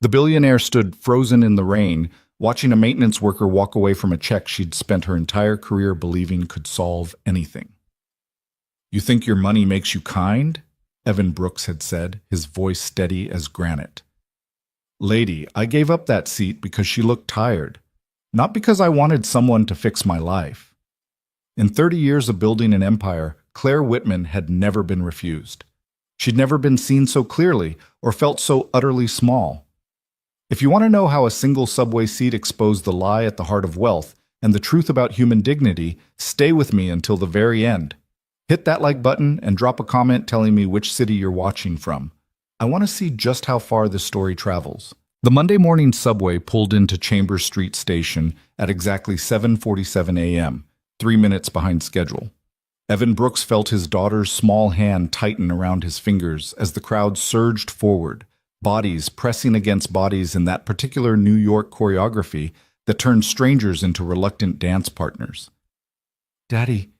The billionaire stood frozen in the rain, watching a maintenance worker walk away from a check she'd spent her entire career believing could solve anything. "You think your money makes you kind?" Evan Brooks had said, his voice steady as granite. "Lady, I gave up that seat because she looked tired, not because I wanted someone to fix my life." In 30 years of building an empire, Claire Whitman had never been refused. She'd never been seen so clearly or felt so utterly small. If you want to know how a single subway seat exposed the lie at the heart of wealth and the truth about human dignity, stay with me until the very end. Hit that like button and drop a comment telling me which city you're watching from. I want to see just how far this story travels. The Monday morning subway pulled into Chambers Street Station at exactly 7:47 a.m., 3 minutes behind schedule. Evan Brooks felt his daughter's small hand tighten around his fingers as the crowd surged forward, bodies pressing against bodies in that particular New York choreography that turned strangers into reluctant dance partners. "Daddy,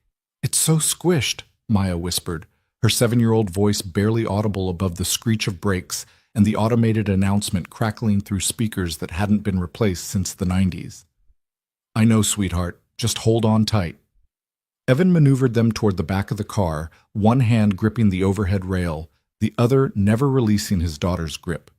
it's so squished," Maya whispered, her 7-year-old voice barely audible above the screech of brakes and the automated announcement crackling through speakers that hadn't been replaced since the 90s. "I know, sweetheart. Just hold on tight." Evan maneuvered them toward the back of the car, one hand gripping the overhead rail, the other never releasing his daughter's grip.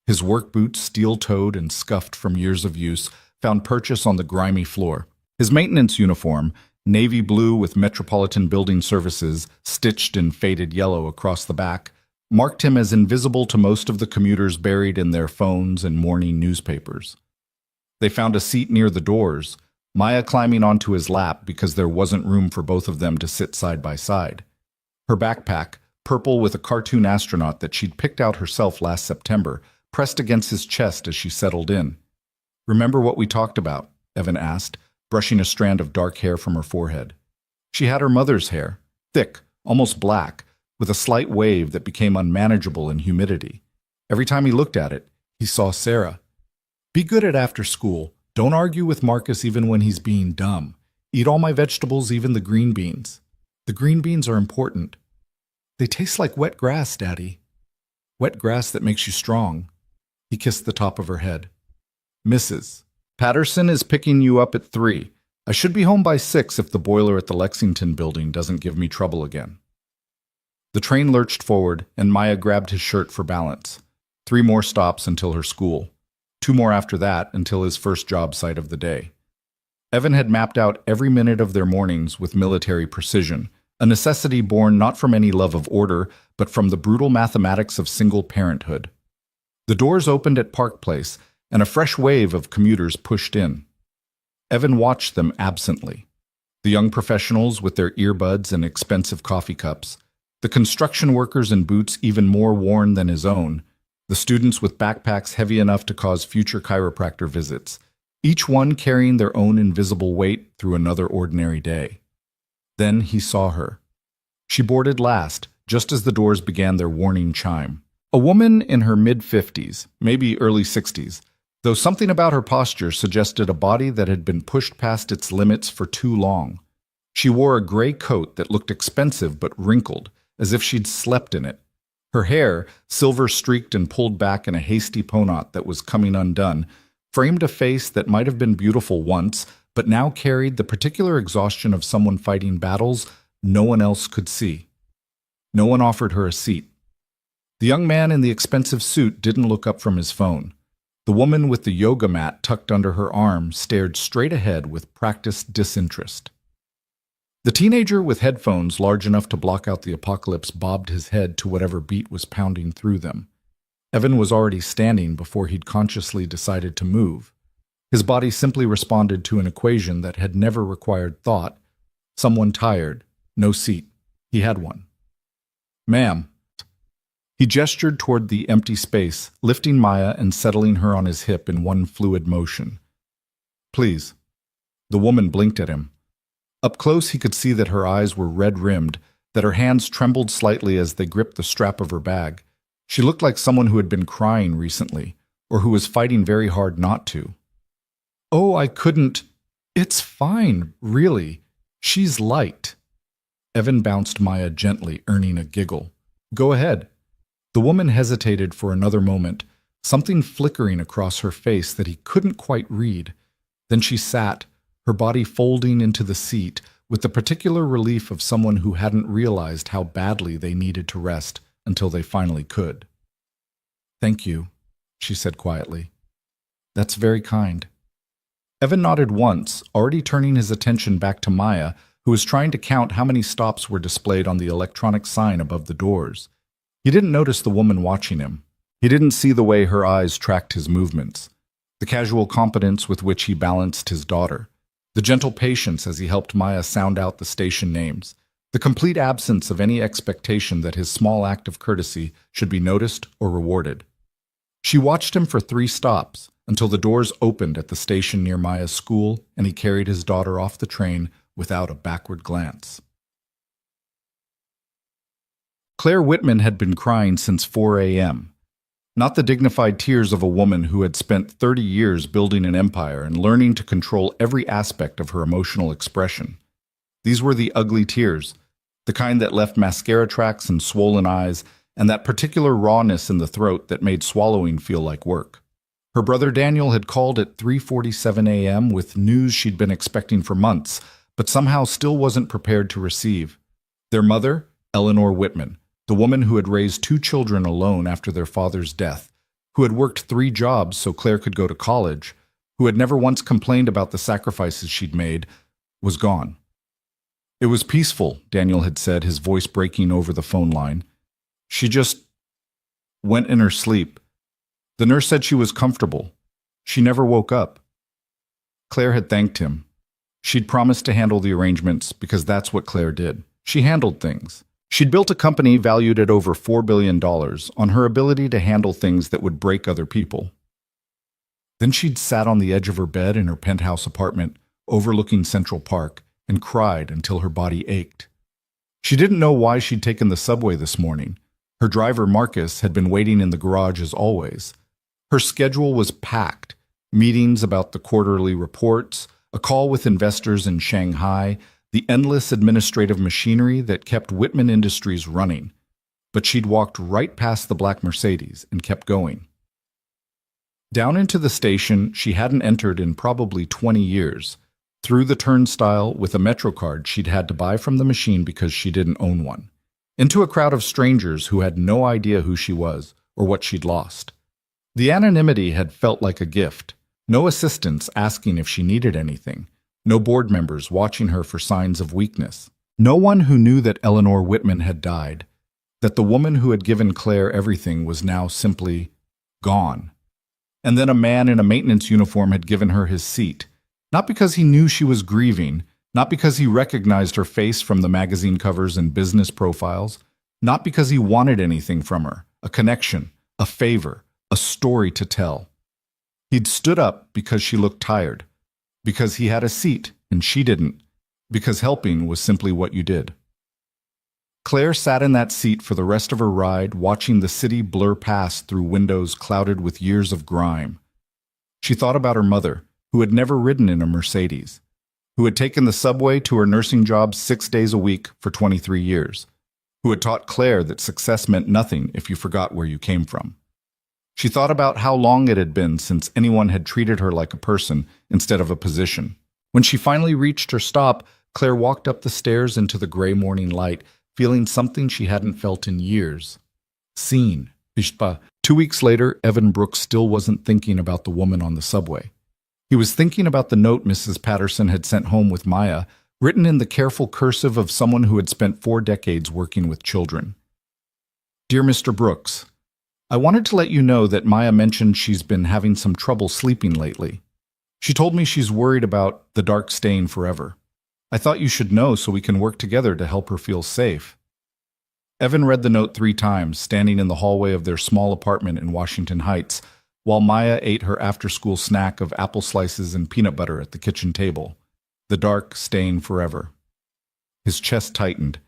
His work boots, steel-toed and scuffed from years of use, found purchase on the grimy floor. His maintenance uniform, navy blue with Metropolitan Building Services stitched in faded yellow across the back, marked him as invisible to most of the commuters buried in their phones and morning newspapers. They found a seat near the doors, Maya climbing onto his lap because there wasn't room for both of them to sit side by side. Her backpack, purple with a cartoon astronaut that she'd picked out herself last September, pressed against his chest as she settled in. "Remember what we talked about?" Evan asked, brushing a strand of dark hair from her forehead. She had her mother's hair, thick, almost black, with a slight wave that became unmanageable in humidity. Every time he looked at it, he saw Sarah. "Be good at after school. Don't argue with Marcus even when he's being dumb. Eat all my vegetables, even the green beans. The green beans are important. They taste like wet grass, Daddy. Wet grass that makes you strong." He kissed the top of her head. "Mrs. Patterson is picking you up at 3. I should be home by 6 if the boiler at the Lexington building doesn't give me trouble again." The train lurched forward, and Maya grabbed his shirt for balance. 3 more stops until her school. 2 more after that until his first job site of the day. Evan had mapped out every minute of their mornings with military precision, a necessity born not from any love of order, but from the brutal mathematics of single parenthood. The doors opened at Park Place, and a fresh wave of commuters pushed in. Evan watched them absently. The young professionals with their earbuds and expensive coffee cups, the construction workers in boots even more worn than his own, the students with backpacks heavy enough to cause future chiropractor visits, each one carrying their own invisible weight through another ordinary day. Then he saw her. She boarded last, just as the doors began their warning chime. A woman in her mid-50s, maybe early 60s, though something about her posture suggested a body that had been pushed past its limits for too long. She wore a gray coat that looked expensive but wrinkled, as if she'd slept in it. Her hair, silver-streaked and pulled back in a hasty ponot that was coming undone, framed a face that might have been beautiful once, but now carried the particular exhaustion of someone fighting battles no one else could see. No one offered her a seat. The young man in the expensive suit didn't look up from his phone. The woman with the yoga mat tucked under her arm stared straight ahead with practiced disinterest. The teenager with headphones large enough to block out the apocalypse bobbed his head to whatever beat was pounding through them. Evan was already standing before he'd consciously decided to move. His body simply responded to an equation that had never required thought. Someone tired, no seat. He had one. "Ma'am." He gestured toward the empty space, lifting Maya and settling her on his hip in one fluid motion. "Please." The woman blinked at him. Up close he could see that her eyes were red-rimmed, that her hands trembled slightly as they gripped the strap of her bag. She looked like someone who had been crying recently, or who was fighting very hard not to. "Oh, I couldn't." "It's fine, really. She's light." Evan bounced Maya gently, earning a giggle. "Go ahead." The woman hesitated for another moment, something flickering across her face that he couldn't quite read. Then she sat, her body folding into the seat, with the particular relief of someone who hadn't realized how badly they needed to rest until they finally could. "Thank you," she said quietly. "That's very kind." Evan nodded once, already turning his attention back to Maya, who was trying to count how many stops were displayed on the electronic sign above the doors. He didn't notice the woman watching him. He didn't see the way her eyes tracked his movements, the casual competence with which he balanced his daughter, the gentle patience as he helped Maya sound out the station names, the complete absence of any expectation that his small act of courtesy should be noticed or rewarded. She watched him for 3 stops, until the doors opened at the station near Maya's school and he carried his daughter off the train without a backward glance. Claire Whitman had been crying since 4 a.m. Not the dignified tears of a woman who had spent 30 years building an empire and learning to control every aspect of her emotional expression. These were the ugly tears, the kind that left mascara tracks and swollen eyes, and that particular rawness in the throat that made swallowing feel like work. Her brother Daniel had called at 3:47 a.m. with news she'd been expecting for months, but somehow still wasn't prepared to receive. Their mother, Eleanor Whitman, the woman who had raised 2 children alone after their father's death, who had worked 3 jobs so Claire could go to college, who had never once complained about the sacrifices she'd made, was gone. "It was peaceful," Daniel had said, his voice breaking over the phone line. "She just went in her sleep. The nurse said she was comfortable. She never woke up." Claire had thanked him. She'd promised to handle the arrangements because that's what Claire did. She handled things. She'd built a company valued at over $4 billion on her ability to handle things that would break other people. Then she'd sat on the edge of her bed in her penthouse apartment overlooking Central Park and cried until her body ached. She didn't know why she'd taken the subway this morning. Her driver, Marcus, had been waiting in the garage as always. Her schedule was packed: meetings about the quarterly reports, a call with investors in Shanghai, the endless administrative machinery that kept Whitman Industries running. But she'd walked right past the black Mercedes and kept going. Down into the station she hadn't entered in probably 20 years, through the turnstile with a MetroCard she'd had to buy from the machine because she didn't own one, into a crowd of strangers who had no idea who she was or what she'd lost. The anonymity had felt like a gift. No assistants asking if she needed anything. No board members watching her for signs of weakness. No one who knew that Eleanor Whitman had died, that the woman who had given Claire everything was now simply gone. And then a man in a maintenance uniform had given her his seat, not because he knew she was grieving, not because he recognized her face from the magazine covers and business profiles, not because he wanted anything from her, a connection, a favor, a story to tell. He'd stood up because she looked tired, because he had a seat and she didn't, because helping was simply what you did. Claire sat in that seat for the rest of her ride, watching the city blur past through windows clouded with years of grime. She thought about her mother, who had never ridden in a Mercedes, who had taken the subway to her nursing job 6 days a week for 23 years, who had taught Claire that success meant nothing if you forgot where you came from. She thought about how long it had been since anyone had treated her like a person instead of a position. When she finally reached her stop, Claire walked up the stairs into the gray morning light, feeling something she hadn't felt in years. Seen. 2 weeks later, Evan Brooks still wasn't thinking about the woman on the subway. He was thinking about the note Mrs. Patterson had sent home with Maya, written in the careful cursive of someone who had spent 4 decades working with children. "Dear Mr. Brooks, I wanted to let you know that Maya mentioned she's been having some trouble sleeping lately. She told me she's worried about the dark staying forever. I thought you should know so we can work together to help her feel safe." Evan read the note 3 times, standing in the hallway of their small apartment in Washington Heights, while Maya ate her after-school snack of apple slices and peanut butter at the kitchen table. The dark staying forever. His chest tightened.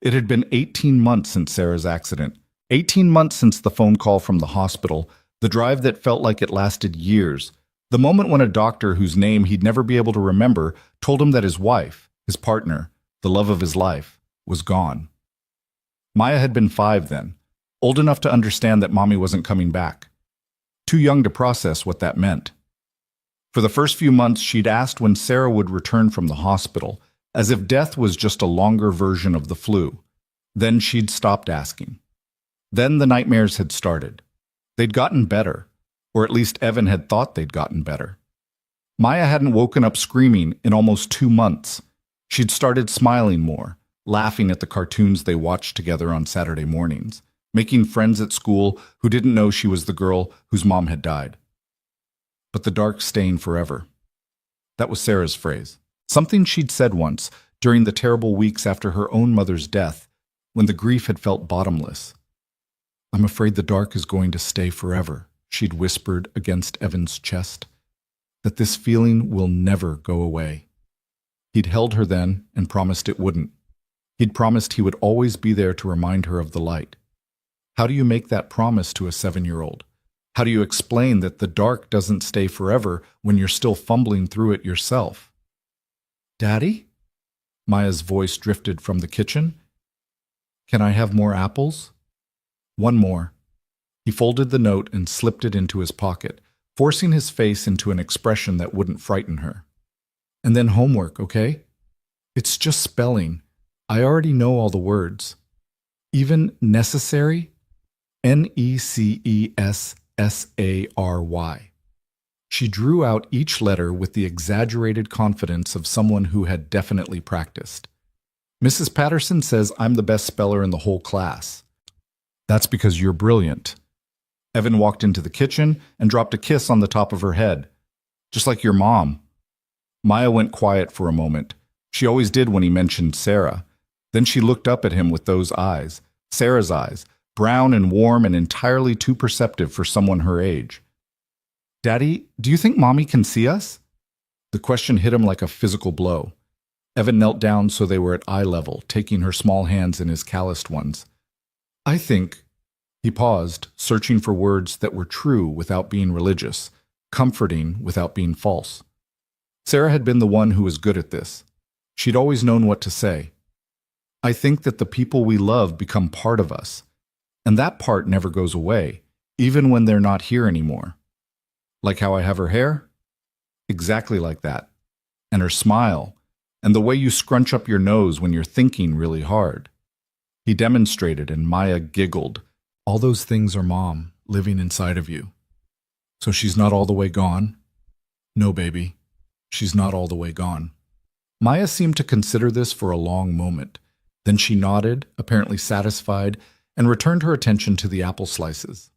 It had been 18 months since Sarah's accident. 18 months since the phone call from the hospital, the drive that felt like it lasted years, the moment when a doctor whose name he'd never be able to remember told him that his wife, his partner, the love of his life, was gone. Maya had been 5 then, old enough to understand that Mommy wasn't coming back. too young to process what that meant. For the first few months, she'd asked when Sarah would return from the hospital, as if death was just a longer version of the flu. Then she'd stopped asking. Then the nightmares had started. They'd gotten better, or at least Evan had thought they'd gotten better. Maya hadn't woken up screaming in almost 2 months. She'd started smiling more, laughing at the cartoons they watched together on Saturday mornings, making friends at school who didn't know she was the girl whose mom had died. But the dark staying forever. That was Sarah's phrase. Something she'd said once during the terrible weeks after her own mother's death, when the grief had felt bottomless. "I'm afraid the dark is going to stay forever," she'd whispered against Evan's chest. "That this feeling will never go away." He'd held her then and promised it wouldn't. He'd promised he would always be there to remind her of the light. How do you make that promise to a 7-year-old? How do you explain that the dark doesn't stay forever when you're still fumbling through it yourself? "Daddy?" Maya's voice drifted from the kitchen. "Can I have more apples?" "One more." He folded the note and slipped it into his pocket, forcing his face into an expression that wouldn't frighten her. "And then homework, okay? It's just spelling. I already know all the words. Even necessary? Necessary. She drew out each letter with the exaggerated confidence of someone who had definitely practiced. "Mrs. Patterson says I'm the best speller in the whole class." "That's because you're brilliant." Evan walked into the kitchen and dropped a kiss on the top of her head. "Just like your mom." Maya went quiet for a moment. She always did when he mentioned Sarah. Then she looked up at him with those eyes, Sarah's eyes, brown and warm and entirely too perceptive for someone her age. "Daddy, do you think Mommy can see us?" The question hit him like a physical blow. Evan knelt down so they were at eye level, taking her small hands in his calloused ones. "I think—" He paused, searching for words that were true without being religious, comforting without being false. Sarah had been the one who was good at this. She'd always known what to say. "I think that the people we love become part of us, and that part never goes away, even when they're not here anymore." "Like how I have her hair?" "Exactly like that. And her smile, and the way you scrunch up your nose when you're thinking really hard." He demonstrated, and Maya giggled. "All those things are Mom, living inside of you." "So she's not all the way gone?" "No, baby. She's not all the way gone." Maya seemed to consider this for a long moment. Then she nodded, apparently satisfied, and returned her attention to the apple slices.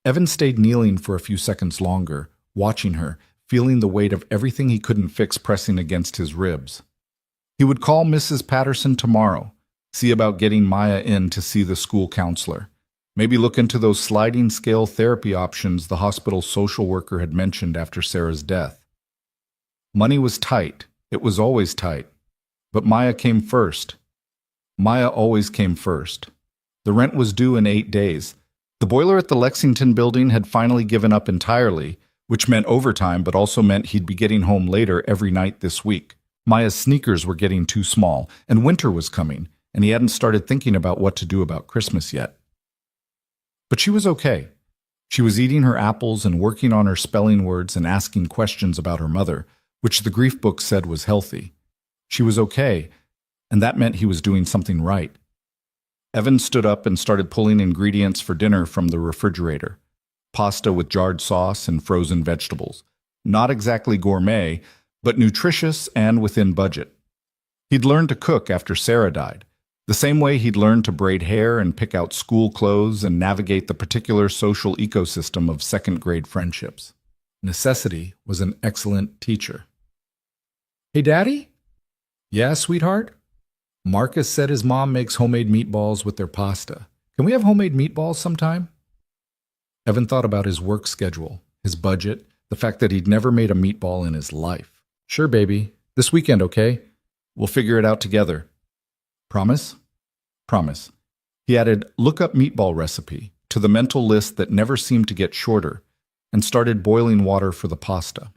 Evan stayed kneeling for a few seconds longer, watching her, feeling the weight of everything he couldn't fix pressing against his ribs. He would call Mrs. Patterson tomorrow, see about getting Maya in to see the school counselor. Maybe look into those sliding scale therapy options the hospital social worker had mentioned after Sarah's death. Money was tight. It was always tight. But Maya came first. Maya always came first. The rent was due in 8 days. The boiler at the Lexington building had finally given up entirely, which meant overtime but also meant he'd be getting home later every night this week. Maya's sneakers were getting too small, and winter was coming, and he hadn't started thinking about what to do about Christmas yet. But she was okay. She was eating her apples and working on her spelling words and asking questions about her mother, which the grief book said was healthy. She was okay, and that meant he was doing something right. Evan stood up and started pulling ingredients for dinner from the refrigerator. Pasta with jarred sauce and frozen vegetables. Not exactly gourmet, but nutritious and within budget. He'd learned to cook after Sarah died, the same way he'd learned to braid hair and pick out school clothes and navigate the particular social ecosystem of second-grade friendships. Necessity was an excellent teacher. "Hey, Daddy?" "Yeah, sweetheart?" "Marcus said his mom makes homemade meatballs with their pasta. Can we have homemade meatballs sometime?" Evan thought about his work schedule, his budget, the fact that he'd never made a meatball in his life. "Sure, baby. This weekend, okay? We'll figure it out together." "Promise?" "Promise." He added, "Look up meatball recipe" to the mental list that never seemed to get shorter, and started boiling water for the pasta.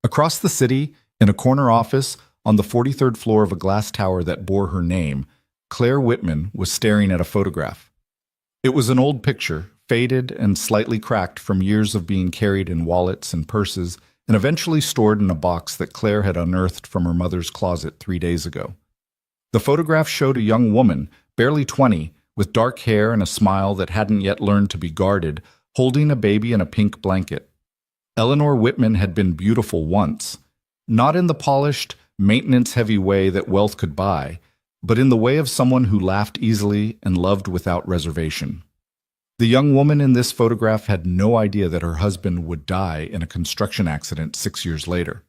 Across the city, in a corner office, on the 43rd floor of a glass tower that bore her name, Claire Whitman was staring at a photograph. It was an old picture, faded and slightly cracked from years of being carried in wallets and purses, and eventually stored in a box that Claire had unearthed from her mother's closet 3 days ago. The photograph showed a young woman, barely 20, with dark hair and a smile that hadn't yet learned to be guarded, holding a baby in a pink blanket. Eleanor Whitman had been beautiful once, not in the polished, maintenance-heavy way that wealth could buy, but in the way of someone who laughed easily and loved without reservation. The young woman in this photograph had no idea that her husband would die in a construction accident 6 years later.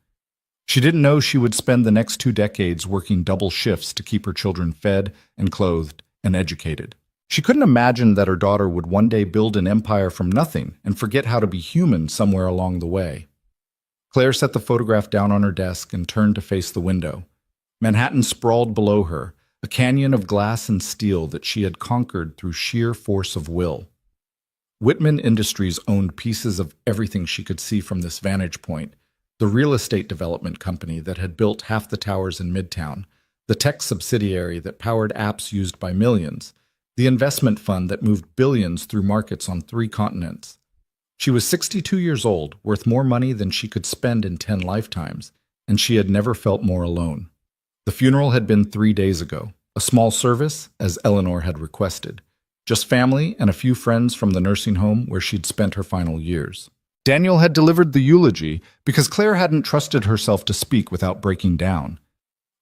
She didn't know she would spend the next 2 decades working double shifts to keep her children fed and clothed and educated. She couldn't imagine that her daughter would one day build an empire from nothing and forget how to be human somewhere along the way. Claire set the photograph down on her desk and turned to face the window. Manhattan sprawled below her, a canyon of glass and steel that she had conquered through sheer force of will. Whitman Industries owned pieces of everything she could see from this vantage point: the real estate development company that had built half the towers in Midtown, the tech subsidiary that powered apps used by millions, the investment fund that moved billions through markets on 3 continents. She was 62 years old, worth more money than she could spend in 10 lifetimes, and she had never felt more alone. The funeral had been 3 days ago, a small service, as Eleanor had requested. Just family and a few friends from the nursing home where she'd spent her final years. Daniel had delivered the eulogy because Claire hadn't trusted herself to speak without breaking down.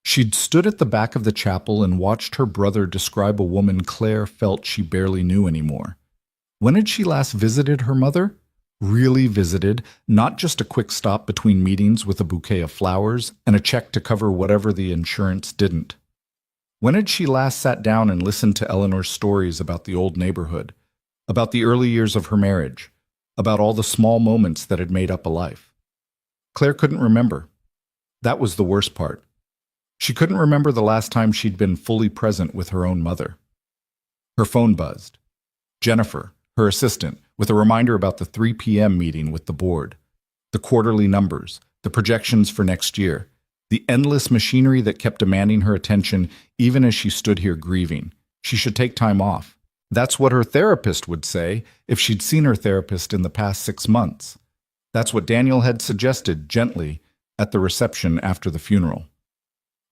She'd stood at the back of the chapel and watched her brother describe a woman Claire felt she barely knew anymore. When had she last visited her mother? Really visited, not just a quick stop between meetings with a bouquet of flowers and a check to cover whatever the insurance didn't. When had she last sat down and listened to Eleanor's stories about the old neighborhood, about the early years of her marriage, about all the small moments that had made up a life? Claire couldn't remember. That was the worst part. She couldn't remember the last time she'd been fully present with her own mother. Her phone buzzed. Jennifer, her assistant, with a reminder about the 3 p.m. meeting with the board, the quarterly numbers, the projections for next year, the endless machinery that kept demanding her attention even as she stood here grieving. She should take time off. That's what her therapist would say if she'd seen her therapist in the past 6 months. That's what Daniel had suggested gently at the reception after the funeral.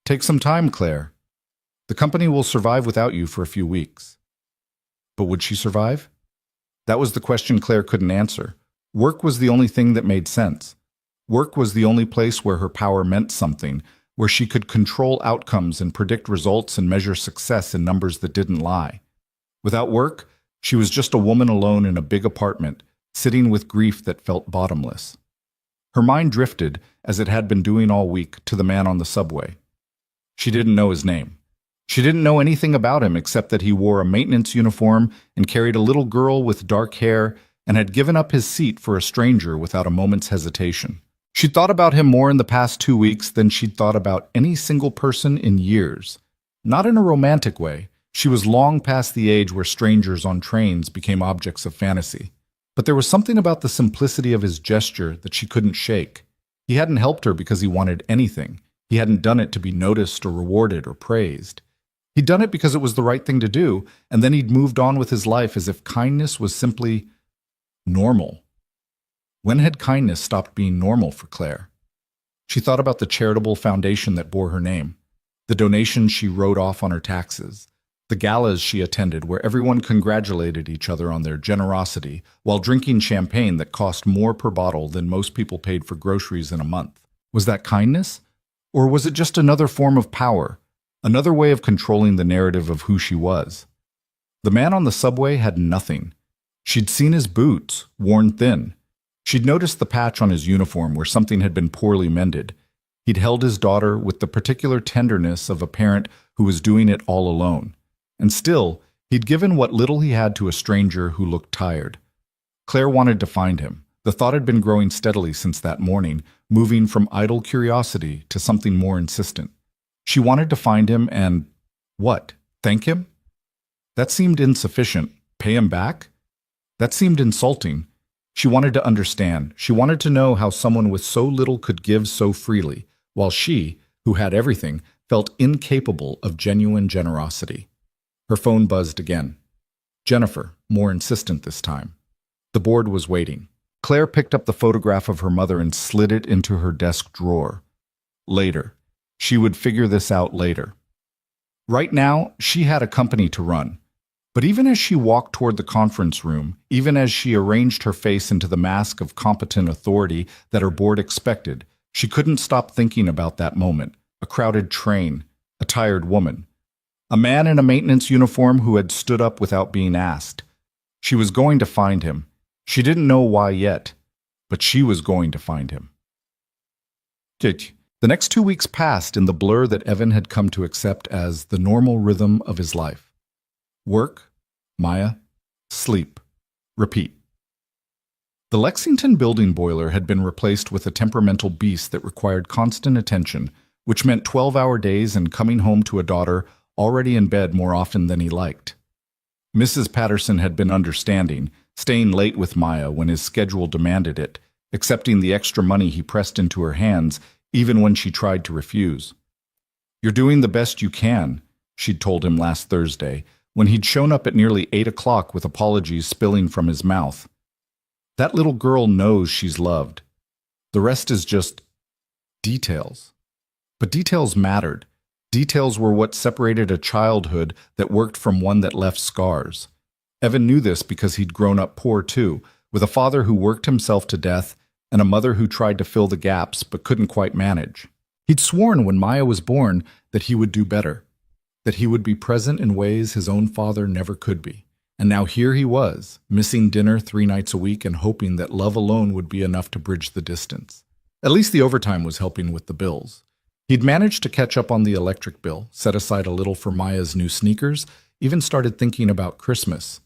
Take some time, Claire. The company will survive without you for a few weeks. But would she survive? That was the question Claire couldn't answer. Work was the only thing that made sense. Work was the only place where her power meant something, where she could control outcomes and predict results and measure success in numbers that didn't lie. Without work, she was just a woman alone in a big apartment, sitting with grief that felt bottomless. Her mind drifted, as it had been doing all week, to the man on the subway. She didn't know his name. She didn't know anything about him except that he wore a maintenance uniform and carried a little girl with dark hair and had given up his seat for a stranger without a moment's hesitation. She'd thought about him more in the past 2 weeks than she'd thought about any single person in years. Not in a romantic way. She was long past the age where strangers on trains became objects of fantasy. But there was something about the simplicity of his gesture that she couldn't shake. He hadn't helped her because he wanted anything. He hadn't done it to be noticed or rewarded or praised. He'd done it because it was the right thing to do, and then he'd moved on with his life as if kindness was simply normal. When had kindness stopped being normal for Claire? She thought about the charitable foundation that bore her name, the donations she wrote off on her taxes, the galas she attended where everyone congratulated each other on their generosity while drinking champagne that cost more per bottle than most people paid for groceries in a month. Was that kindness? Or was it just another form of power, another way of controlling the narrative of who she was? The man on the subway had nothing. She'd seen his boots, worn thin. She'd noticed the patch on his uniform where something had been poorly mended. He'd held his daughter with the particular tenderness of a parent who was doing it all alone. And still, he'd given what little he had to a stranger who looked tired. Claire wanted to find him. The thought had been growing steadily since that morning, moving from idle curiosity to something more insistent. She wanted to find him and, what, thank him? That seemed insufficient. Pay him back? That seemed insulting. She wanted to understand. She wanted to know how someone with so little could give so freely, while she, who had everything, felt incapable of genuine generosity. Her phone buzzed again. Jennifer, more insistent this time. The board was waiting. Claire picked up the photograph of her mother and slid it into her desk drawer. Later. She would figure this out later. Right now, she had a company to run. But even as she walked toward the conference room, even as she arranged her face into the mask of competent authority that her board expected, she couldn't stop thinking about that moment. A crowded train, a tired woman, a man in a maintenance uniform who had stood up without being asked. She was going to find him. She didn't know why yet, but she was going to find him. The next 2 weeks passed in the blur that Evan had come to accept as the normal rhythm of his life. Work, Maya, sleep, repeat. The Lexington building boiler had been replaced with a temperamental beast that required constant attention, which meant 12-hour days and coming home to a daughter already in bed more often than he liked. Mrs. Patterson had been understanding, staying late with Maya when his schedule demanded it, accepting the extra money he pressed into her hands even when she tried to refuse. "You're doing the best you can," she'd told him last Thursday, when he'd shown up at nearly 8 o'clock with apologies spilling from his mouth. "That little girl knows she's loved. The rest is just details." But details mattered. Details were what separated a childhood that worked from one that left scars. Evan knew this because he'd grown up poor too, with a father who worked himself to death and a mother who tried to fill the gaps but couldn't quite manage. He'd sworn when Maya was born that he would do better, that he would be present in ways his own father never could be. And now here he was, missing dinner 3 nights a week and hoping that love alone would be enough to bridge the distance. At least the overtime was helping with the bills. He'd managed to catch up on the electric bill, set aside a little for Maya's new sneakers, even started thinking about Christmas.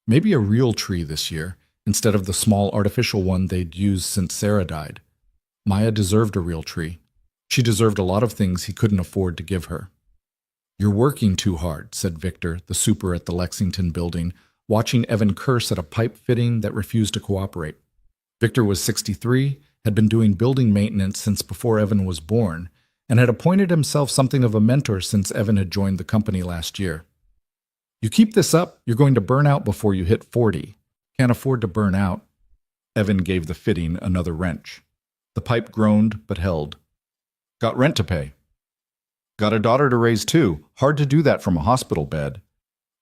Maybe a real tree this year, instead of the small artificial one they'd used since Sarah died. Maya deserved a real tree. She deserved a lot of things he couldn't afford to give her. "You're working too hard," said Victor, the super at the Lexington building, watching Evan curse at a pipe fitting that refused to cooperate. Victor was 63, had been doing building maintenance since before Evan was born, and had appointed himself something of a mentor since Evan had joined the company last year. "You keep this up, you're going to burn out before you hit 40. Can't afford to burn out." Evan gave the fitting another wrench. The pipe groaned but held. "Got rent to pay." "Got a daughter to raise too. Hard to do that from a hospital bed."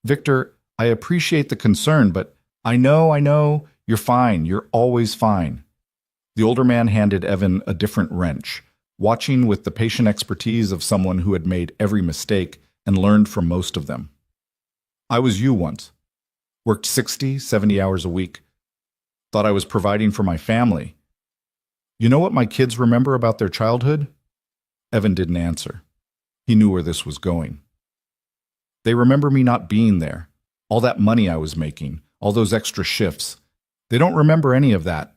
"Victor, I appreciate the concern, but I know, you're fine, you're always fine." The older man handed Evan a different wrench, watching with the patient expertise of someone who had made every mistake and learned from most of them. "I was you once. Worked 60, 70 hours a week. Thought I was providing for my family. You know what my kids remember about their childhood?" Evan didn't answer. He knew where this was going. "They remember me not being there, all that money I was making, all those extra shifts. They don't remember any of that.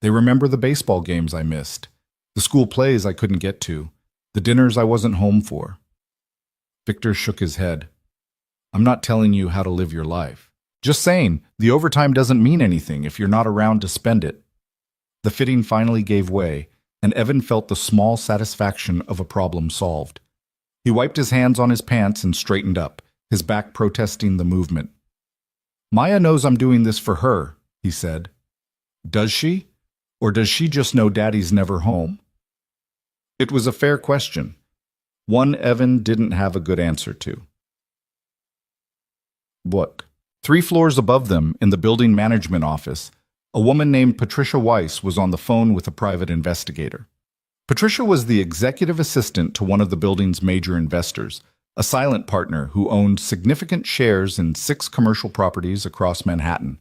They remember the baseball games I missed, the school plays I couldn't get to, the dinners I wasn't home for." Victor shook his head. "I'm not telling you how to live your life. Just saying, the overtime doesn't mean anything if you're not around to spend it." The fitting finally gave way, and Evan felt the small satisfaction of a problem solved. He wiped his hands on his pants and straightened up, his back protesting the movement. "Maya knows I'm doing this for her," he said. "Does she? Or does she just know Daddy's never home?" It was a fair question, one Evan didn't have a good answer to. What? 3 floors above them, in the building management office, a woman named Patricia Weiss was on the phone with a private investigator. Patricia was the executive assistant to one of the building's major investors, a silent partner who owned significant shares in 6 commercial properties across Manhattan.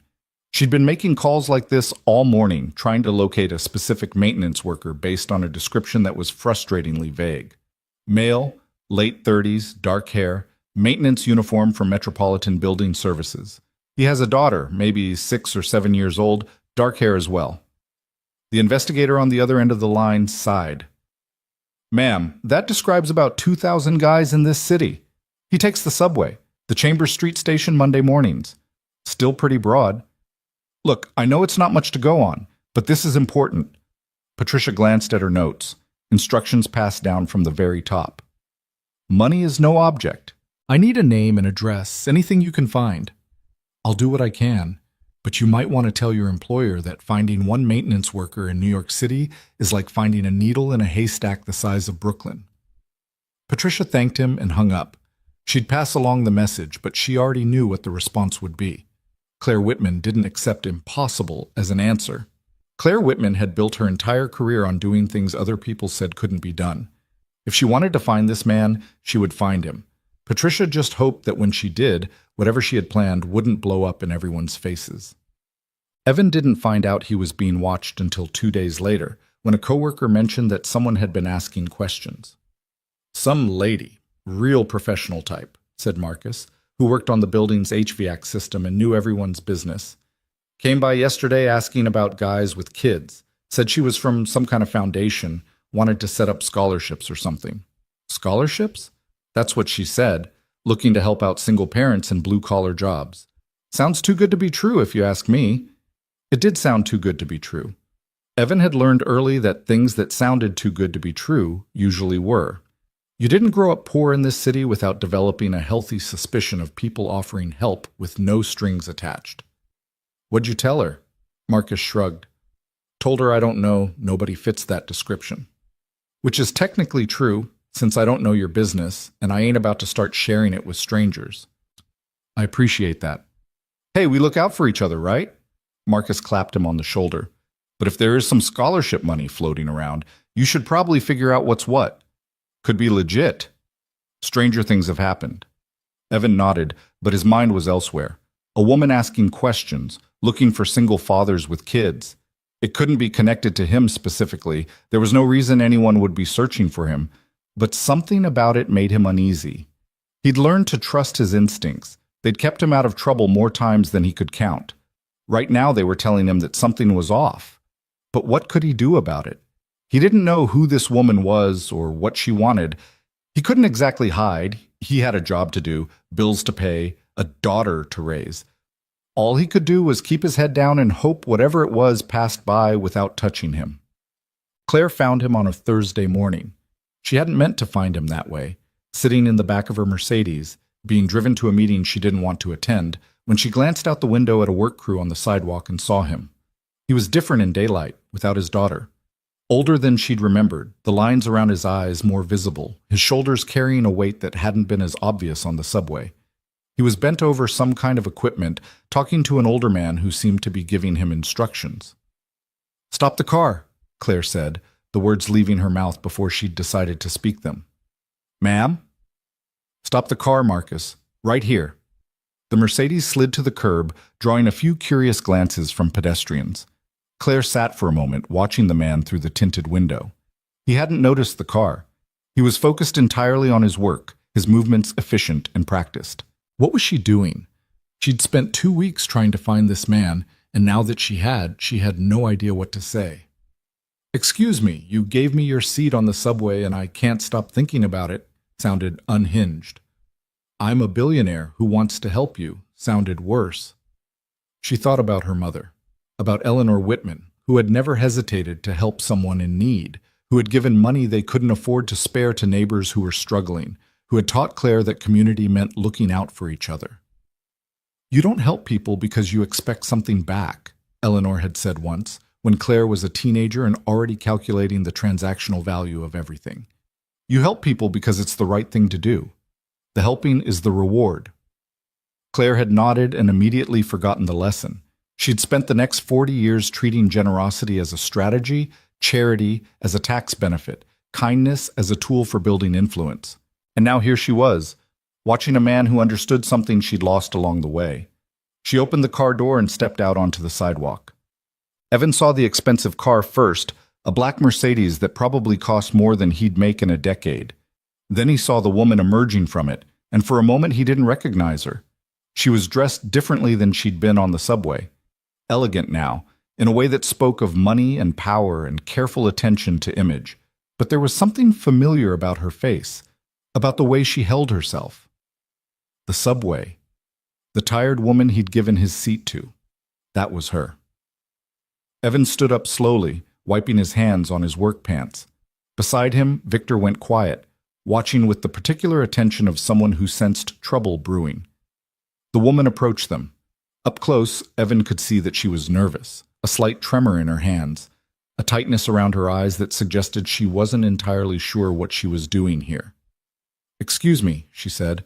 She'd been making calls like this all morning, trying to locate a specific maintenance worker based on a description that was frustratingly vague. Male, late 30s, dark hair, maintenance uniform for Metropolitan Building Services. He has a daughter, maybe 6 or 7 years old, dark hair as well. The investigator on the other end of the line sighed. "Ma'am, that describes about 2,000 guys in this city. He takes the subway, the Chambers Street station Monday mornings. Still pretty broad. Look, I know it's not much to go on, but this is important." Patricia glanced at her notes, instructions passed down from the very top. "Money is no object. I need a name and address, anything you can find. I'll do what I can. But you might want to tell your employer that finding one maintenance worker in New York City is like finding a needle in a haystack the size of Brooklyn. Patricia thanked him and hung up. She'd pass along the message, but she already knew what the response would be. Claire Whitman didn't accept impossible as an answer. Claire Whitman had built her entire career on doing things other people said couldn't be done. If she wanted to find this man, she would find him. Patricia just hoped that when she did, whatever she had planned wouldn't blow up in everyone's faces. Evan didn't find out he was being watched until 2 days later, when a coworker mentioned that someone had been asking questions. "Some lady, real professional type," said Marcus, who worked on the building's HVAC system and knew everyone's business. "Came by yesterday asking about guys with kids. Said she was from some kind of foundation, wanted to set up scholarships or something." "Scholarships?" "That's what she said, looking to help out single parents in blue-collar jobs. Sounds too good to be true if you ask me." It did sound too good to be true. Evan had learned early that things that sounded too good to be true usually were. You didn't grow up poor in this city without developing a healthy suspicion of people offering help with no strings attached. "What'd you tell her?" Marcus shrugged. "Told her I don't know, nobody fits that description." "Which is technically true, since I don't know your business, and I ain't about to start sharing it with strangers." "I appreciate that." "Hey, we look out for each other, right?" Marcus clapped him on the shoulder. "But if there is some scholarship money floating around, you should probably figure out what's what. Could be legit. Stranger things have happened." Evan nodded, but his mind was elsewhere. A woman asking questions, looking for single fathers with kids. It couldn't be connected to him specifically. There was no reason anyone would be searching for him, but something about it made him uneasy. He'd learned to trust his instincts. They'd kept him out of trouble more times than he could count. Right now they were telling him that something was off. But what could he do about it? He didn't know who this woman was or what she wanted. He couldn't exactly hide. He had a job to do, bills to pay, a daughter to raise. All he could do was keep his head down and hope whatever it was passed by without touching him. Claire found him on a Thursday morning. She hadn't meant to find him that way, sitting in the back of her Mercedes, being driven to a meeting she didn't want to attend, when she glanced out the window at a work crew on the sidewalk and saw him. He was different in daylight, without his daughter. Older than she'd remembered, the lines around his eyes more visible, his shoulders carrying a weight that hadn't been as obvious on the subway. He was bent over some kind of equipment, talking to an older man who seemed to be giving him instructions. "Stop the car," Claire said, the words leaving her mouth before she'd decided to speak them. "Ma'am?" "Stop the car, Marcus. Right here." The Mercedes slid to the curb, drawing a few curious glances from pedestrians. Claire sat for a moment, watching the man through the tinted window. He hadn't noticed the car. He was focused entirely on his work, his movements efficient and practiced. What was she doing? She'd spent 2 weeks trying to find this man, and now that she had no idea what to say. "Excuse me, you gave me your seat on the subway and I can't stop thinking about it," sounded unhinged. "I'm a billionaire who wants to help you," sounded worse. She thought about her mother, about Eleanor Whitman, who had never hesitated to help someone in need, who had given money they couldn't afford to spare to neighbors who were struggling, who had taught Claire that community meant looking out for each other. "You don't help people because you expect something back," Eleanor had said once, when Claire was a teenager and already calculating the transactional value of everything. "You help people because it's the right thing to do. The helping is the reward." Claire had nodded and immediately forgotten the lesson. She'd spent the next 40 years treating generosity as a strategy, charity as a tax benefit, kindness as a tool for building influence. And now here she was, watching a man who understood something she'd lost along the way. She opened the car door and stepped out onto the sidewalk. Evan saw the expensive car first, a black Mercedes that probably cost more than he'd make in a decade. Then he saw the woman emerging from it, and for a moment he didn't recognize her. She was dressed differently than she'd been on the subway. Elegant now, in a way that spoke of money and power and careful attention to image. But there was something familiar about her face, about the way she held herself. The subway. The tired woman he'd given his seat to. That was her. Evan stood up slowly, wiping his hands on his work pants. Beside him, Victor went quiet, watching with the particular attention of someone who sensed trouble brewing. The woman approached them. Up close, Evan could see that she was nervous, a slight tremor in her hands, a tightness around her eyes that suggested she wasn't entirely sure what she was doing here. "Excuse me," she said.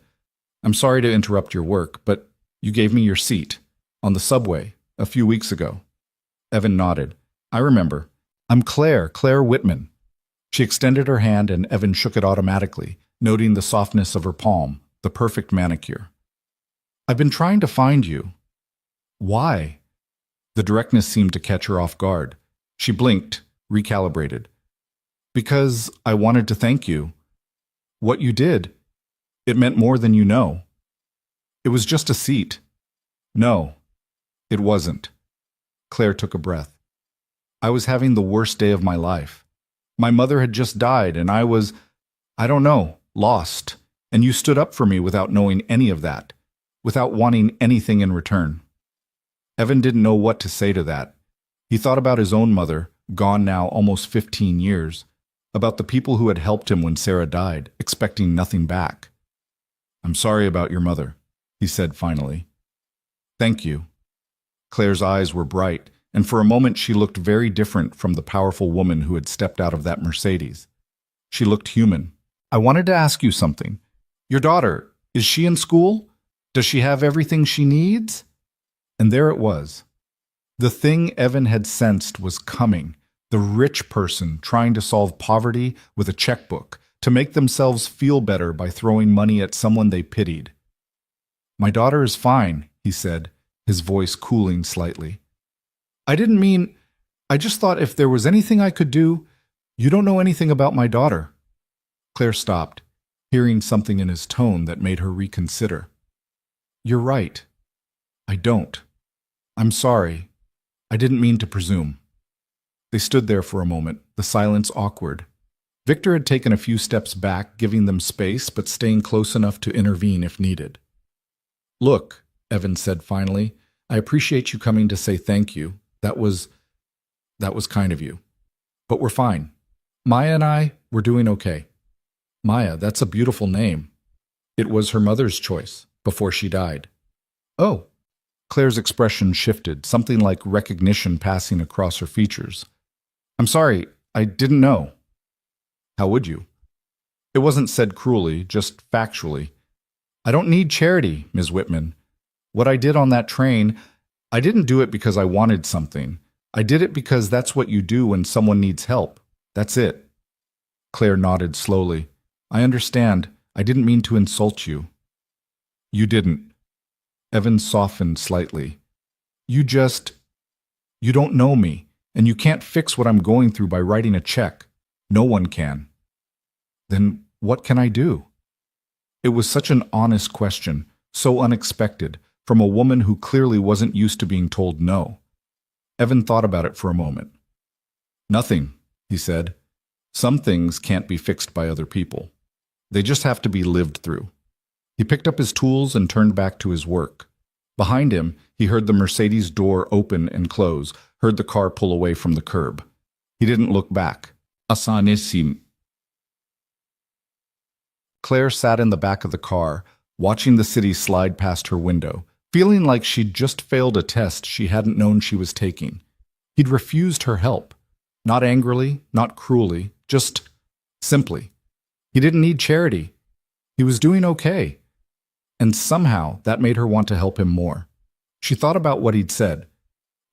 "I'm sorry to interrupt your work, but you gave me your seat on the subway a few weeks ago." Evan nodded. "I remember. I'm Claire Whitman." She extended her hand and Evan shook it automatically, noting the softness of her palm, the perfect manicure. "I've been trying to find you." "Why?" The directness seemed to catch her off guard. She blinked, recalibrated. "Because I wanted to thank you. What you did, it meant more than you know." "It was just a seat." "No, it wasn't." Claire took a breath. "I was having the worst day of my life. My mother had just died and I don't know, lost. And you stood up for me without knowing any of that, without wanting anything in return." Evan didn't know what to say to that. He thought about his own mother, gone now almost 15 years, about the people who had helped him when Sarah died, expecting nothing back. "I'm sorry about your mother," he said finally. "Thank you." Claire's eyes were bright, and for a moment she looked very different from the powerful woman who had stepped out of that Mercedes. She looked human. "I wanted to ask you something. Your daughter, is she in school? Does she have everything she needs?" And there it was. The thing Evan had sensed was coming. The rich person trying to solve poverty with a checkbook, to make themselves feel better by throwing money at someone they pitied. "My daughter is fine," he said, his voice cooling slightly. I just thought if there was anything I could do. You don't know anything about my daughter." Claire stopped, hearing something in his tone that made her reconsider. "You're right. I don't. I'm sorry. I didn't mean to presume." They stood there for a moment, the silence awkward. Victor had taken a few steps back, giving them space, but staying close enough to intervene if needed. "Look," Evan said finally, "I appreciate you coming to say thank you. That was kind of you. But we're fine. Maya and I, we're doing okay." "Maya, that's a beautiful name." "It was her mother's choice, before she died." "Oh." Claire's expression shifted, something like recognition passing across her features. "I'm sorry, I didn't know." "How would you?" It wasn't said cruelly, just factually. "I don't need charity, Ms. Whitman. What I did on that train, I didn't do it because I wanted something. I did it because that's what you do when someone needs help. That's it." Claire nodded slowly. "I understand. I didn't mean to insult you." "You didn't." Evan softened slightly. You don't know me, and you can't fix what I'm going through by writing a check. No one can." "Then what can I do?" It was such an honest question, so unexpected, from a woman who clearly wasn't used to being told no. Evan thought about it for a moment. "Nothing," he said. "Some things can't be fixed by other people. They just have to be lived through." He picked up his tools and turned back to his work. Behind him, he heard the Mercedes door open and close, heard the car pull away from the curb. He didn't look back. Asanissim. Claire sat in the back of the car, watching the city slide past her window, feeling like she'd just failed a test she hadn't known she was taking. He'd refused her help. Not angrily, not cruelly, just simply. He didn't need charity. He was doing okay. And somehow that made her want to help him more. She thought about what he'd said.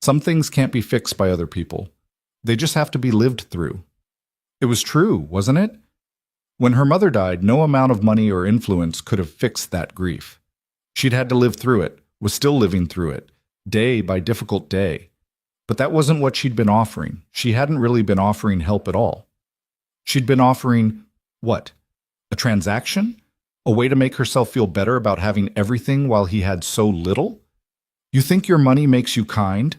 Some things can't be fixed by other people. They just have to be lived through. It was true, wasn't it? When her mother died, no amount of money or influence could have fixed that grief. She'd had to live through it, was still living through it, day by difficult day. But that wasn't what she'd been offering. She hadn't really been offering help at all. She'd been offering, what? A transaction? A way to make herself feel better about having everything while he had so little? "You think your money makes you kind?"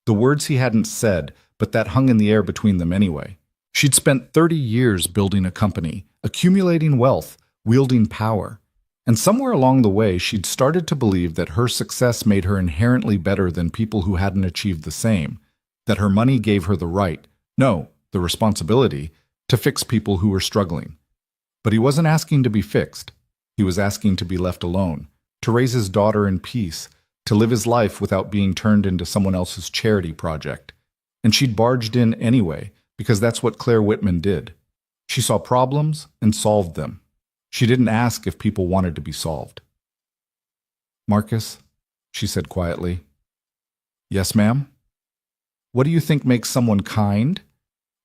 The words he hadn't said, but that hung in the air between them anyway. She'd spent 30 years building a company, accumulating wealth, wielding power. And somewhere along the way, she'd started to believe that her success made her inherently better than people who hadn't achieved the same, that her money gave her the right, no, the responsibility, to fix people who were struggling. But he wasn't asking to be fixed. He was asking to be left alone, to raise his daughter in peace, to live his life without being turned into someone else's charity project. And she'd barged in anyway, because that's what Claire Whitman did. She saw problems and solved them. She didn't ask if people wanted to be solved. "Marcus," she said quietly. "Yes, ma'am?" "What do you think makes someone kind?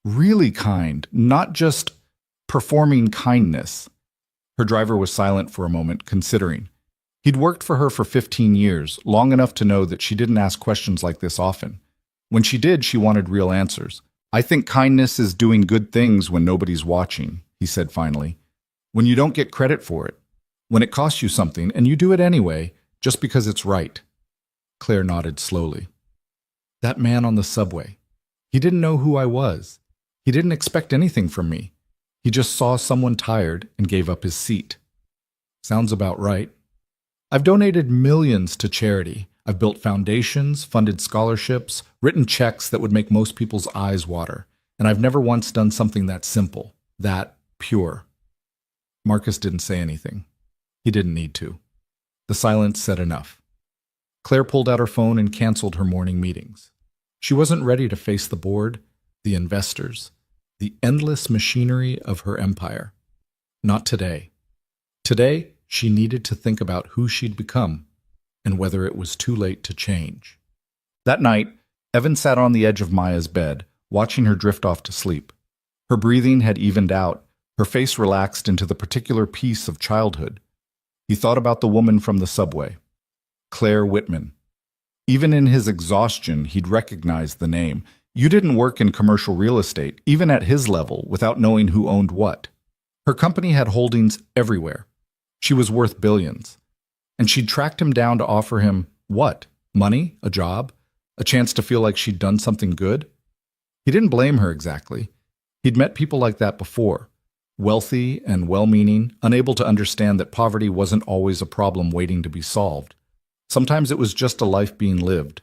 Really kind, not just performing kindness." Her driver was silent for a moment, considering. He'd worked for her for 15 years, long enough to know that she didn't ask questions like this often. When she did, she wanted real answers. "I think kindness is doing good things when nobody's watching," he said finally. "When you don't get credit for it. When it costs you something and you do it anyway, just because it's right." Claire nodded slowly. "That man on the subway. He didn't know who I was. He didn't expect anything from me. He just saw someone tired and gave up his seat." "Sounds about right." "I've donated millions to charity. I've built foundations, funded scholarships, written checks that would make most people's eyes water. And I've never once done something that simple, that pure." Marcus didn't say anything. He didn't need to. The silence said enough. Claire pulled out her phone and canceled her morning meetings. She wasn't ready to face the board, the investors, the endless machinery of her empire. Not today. Today, she needed to think about who she'd become and whether it was too late to change. That night, Evan sat on the edge of Maya's bed, watching her drift off to sleep. Her breathing had evened out, her face relaxed into the particular peace of childhood. He thought about the woman from the subway, Claire Whitman. Even in his exhaustion, he'd recognized the name. You didn't work in commercial real estate, even at his level, without knowing who owned what. Her company had holdings everywhere. She was worth billions. And she'd tracked him down to offer him what? Money? A job? A chance to feel like she'd done something good? He didn't blame her exactly. He'd met people like that before. Wealthy and well-meaning, unable to understand that poverty wasn't always a problem waiting to be solved. Sometimes it was just a life being lived.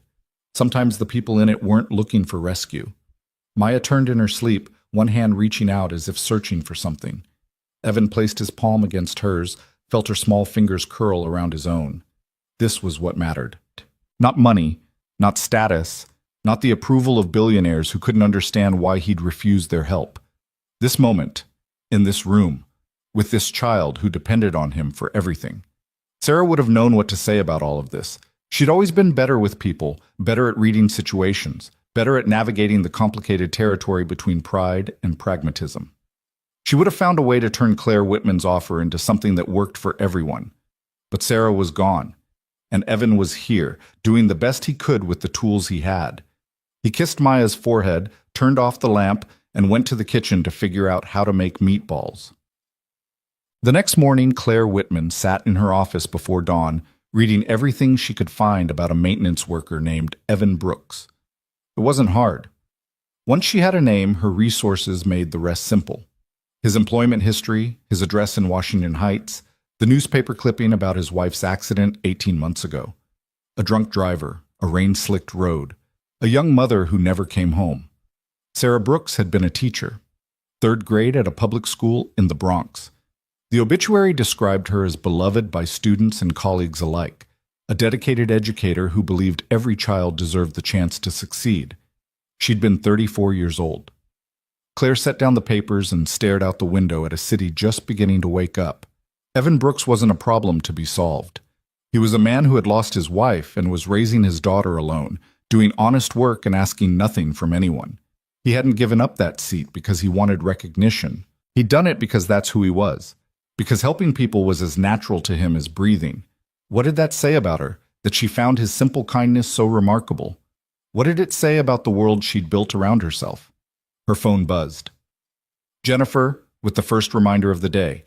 Sometimes the people in it weren't looking for rescue. Maya turned in her sleep, one hand reaching out as if searching for something. Evan placed his palm against hers, felt her small fingers curl around his own. This was what mattered. Not money, not status, not the approval of billionaires who couldn't understand why he'd refused their help. This moment, in this room, with this child who depended on him for everything. Sarah would have known what to say about all of this. She'd always been better with people, better at reading situations, better at navigating the complicated territory between pride and pragmatism. She would have found a way to turn Claire Whitman's offer into something that worked for everyone. But Sarah was gone, and Evan was here, doing the best he could with the tools he had. He kissed Maya's forehead, turned off the lamp, and went to the kitchen to figure out how to make meatballs. The next morning, Claire Whitman sat in her office before dawn, reading everything she could find about a maintenance worker named Evan Brooks. It wasn't hard. Once she had a name, her resources made the rest simple. His employment history, his address in Washington Heights, the newspaper clipping about his wife's accident 18 months ago. A drunk driver, a rain-slicked road, a young mother who never came home. Sarah Brooks had been a teacher, 3rd grade at a public school in the Bronx. The obituary described her as beloved by students and colleagues alike, a dedicated educator who believed every child deserved the chance to succeed. She'd been 34 years old. Claire set down the papers and stared out the window at a city just beginning to wake up. Evan Brooks wasn't a problem to be solved. He was a man who had lost his wife and was raising his daughter alone, doing honest work and asking nothing from anyone. He hadn't given up that seat because he wanted recognition. He'd done it because that's who he was. Because helping people was as natural to him as breathing. What did that say about her, that she found his simple kindness so remarkable? What did it say about the world she'd built around herself? Her phone buzzed. Jennifer, with the first reminder of the day.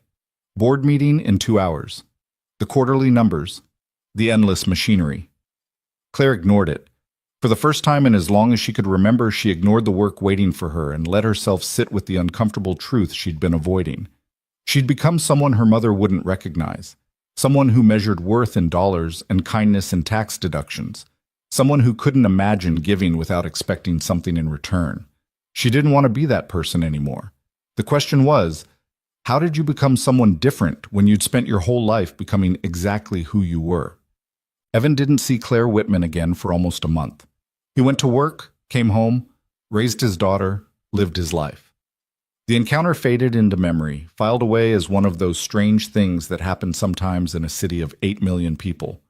Board meeting in 2 hours. The quarterly numbers. The endless machinery. Claire ignored it. For the first time in as long as she could remember, she ignored the work waiting for her and let herself sit with the uncomfortable truth she'd been avoiding. She'd become someone her mother wouldn't recognize, someone who measured worth in dollars and kindness in tax deductions, someone who couldn't imagine giving without expecting something in return. She didn't want to be that person anymore. The question was, how did you become someone different when you'd spent your whole life becoming exactly who you were? Evan didn't see Claire Whitman again for almost a month. He went to work, came home, raised his daughter, lived his life. The encounter faded into memory, filed away as one of those strange things that happen sometimes in a city of 8 million people.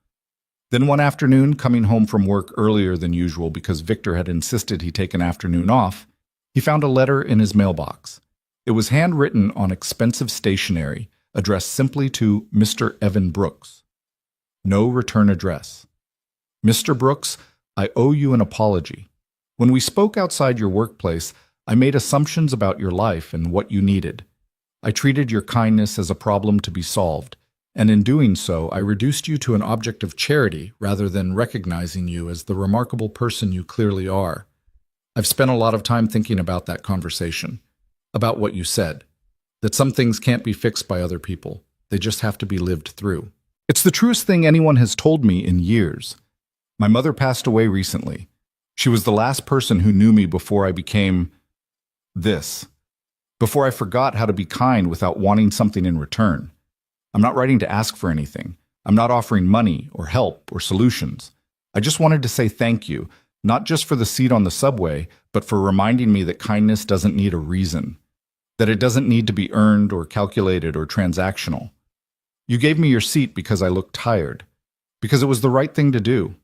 Then one afternoon, coming home from work earlier than usual because Victor had insisted he take an afternoon off, he found a letter in his mailbox. It was handwritten on expensive stationery, addressed simply to Mr. Evan Brooks. No return address. Mr. Brooks, I owe you an apology. When we spoke outside your workplace, I made assumptions about your life and what you needed. I treated your kindness as a problem to be solved, and in doing so, I reduced you to an object of charity rather than recognizing you as the remarkable person you clearly are. I've spent a lot of time thinking about that conversation, about what you said, that some things can't be fixed by other people. They just have to be lived through. It's the truest thing anyone has told me in years. My mother passed away recently. She was the last person who knew me before I became this, before I forgot how to be kind without wanting something in return. I'm not writing to ask for anything. I'm not offering money or help or solutions. I just wanted to say thank you, not just for the seat on the subway, but for reminding me that kindness doesn't need a reason, that it doesn't need to be earned or calculated or transactional. You gave me your seat because I looked tired, because it was the right thing to do.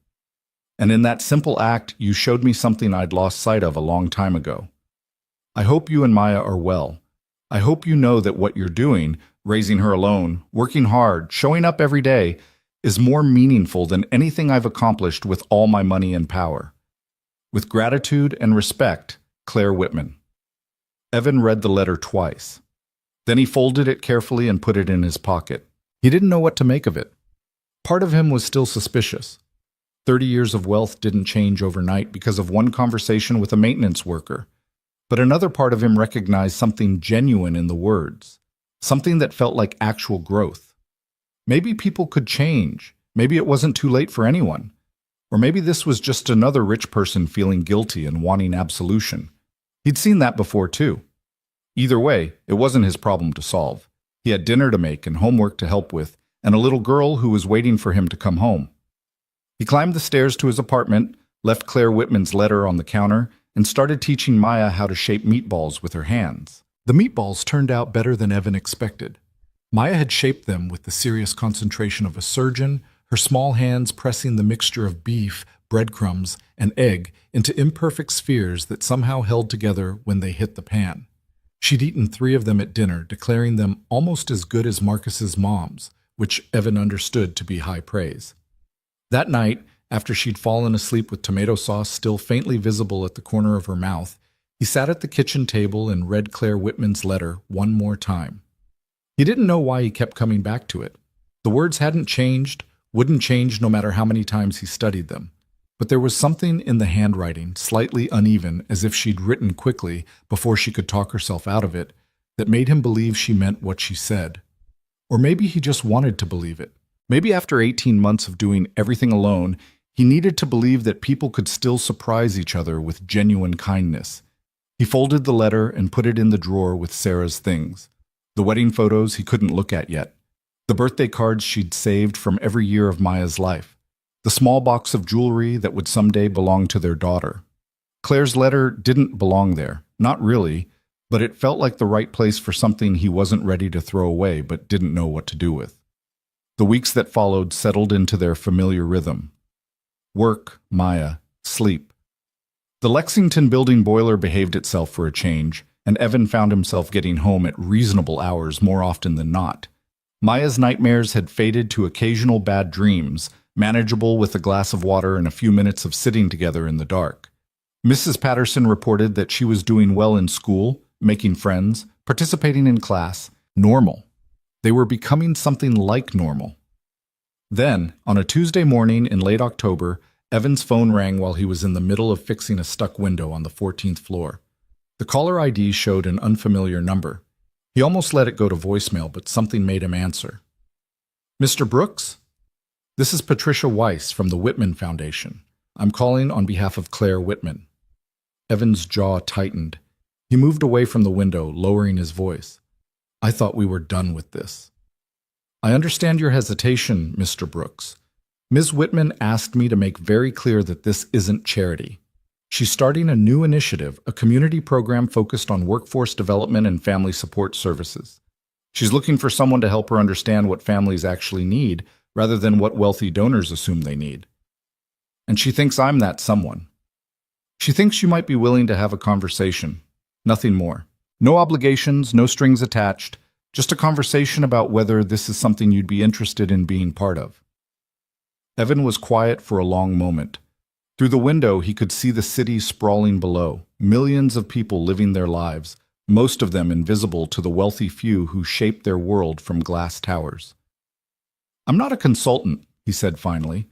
And in that simple act, you showed me something I'd lost sight of a long time ago. I hope you and Maya are well. I hope you know that what you're doing, raising her alone, working hard, showing up every day, is more meaningful than anything I've accomplished with all my money and power. With gratitude and respect, Claire Whitman. Evan read the letter twice. Then he folded it carefully and put it in his pocket. He didn't know what to make of it. Part of him was still suspicious. 30 years of wealth didn't change overnight because of one conversation with a maintenance worker. But another part of him recognized something genuine in the words, something that felt like actual growth. Maybe people could change. Maybe it wasn't too late for anyone. Or maybe this was just another rich person feeling guilty and wanting absolution. He'd seen that before too. Either way, it wasn't his problem to solve. He had dinner to make and homework to help with, and a little girl who was waiting for him to come home. He climbed the stairs to his apartment, left Claire Whitman's letter on the counter, and started teaching Maya how to shape meatballs with her hands. The meatballs turned out better than Evan expected. Maya had shaped them with the serious concentration of a surgeon, her small hands pressing the mixture of beef, breadcrumbs, and egg into imperfect spheres that somehow held together when they hit the pan. She'd eaten 3 of them at dinner, declaring them almost as good as Marcus's mom's, which Evan understood to be high praise. That night, after she'd fallen asleep with tomato sauce still faintly visible at the corner of her mouth, he sat at the kitchen table and read Claire Whitman's letter one more time. He didn't know why he kept coming back to it. The words hadn't changed, wouldn't change no matter how many times he studied them. But there was something in the handwriting, slightly uneven, as if she'd written quickly before she could talk herself out of it, that made him believe she meant what she said. Or maybe he just wanted to believe it. Maybe after 18 months of doing everything alone, he needed to believe that people could still surprise each other with genuine kindness. He folded the letter and put it in the drawer with Sarah's things. The wedding photos he couldn't look at yet. The birthday cards she'd saved from every year of Maya's life. The small box of jewelry that would someday belong to their daughter. Claire's letter didn't belong there, not really, but it felt like the right place for something he wasn't ready to throw away but didn't know what to do with. The weeks that followed settled into their familiar rhythm. Work, Maya, sleep. The Lexington building boiler behaved itself for a change, and Evan found himself getting home at reasonable hours more often than not. Maya's nightmares had faded to occasional bad dreams, manageable with a glass of water and a few minutes of sitting together in the dark. Mrs. Patterson reported that she was doing well in school, making friends, participating in class, normal. They were becoming something like normal. Then, on a Tuesday morning in late October, Evan's phone rang while he was in the middle of fixing a stuck window on the 14th floor. The caller ID showed an unfamiliar number. He almost let it go to voicemail, but something made him answer. Mr. Brooks? This is Patricia Weiss from the Whitman Foundation. I'm calling on behalf of Claire Whitman. Evan's jaw tightened. He moved away from the window, lowering his voice. I thought we were done with this. I understand your hesitation, Mr. Brooks. Ms. Whitman asked me to make very clear that this isn't charity. She's starting a new initiative, a community program focused on workforce development and family support services. She's looking for someone to help her understand what families actually need, rather than what wealthy donors assume they need. And she thinks I'm that someone. She thinks you might be willing to have a conversation. Nothing more. No obligations, no strings attached, just a conversation about whether this is something you'd be interested in being part of. Evan was quiet for a long moment. Through the window, he could see the city sprawling below, millions of people living their lives, most of them invisible to the wealthy few who shaped their world from glass towers. "I'm not a consultant," he said finally.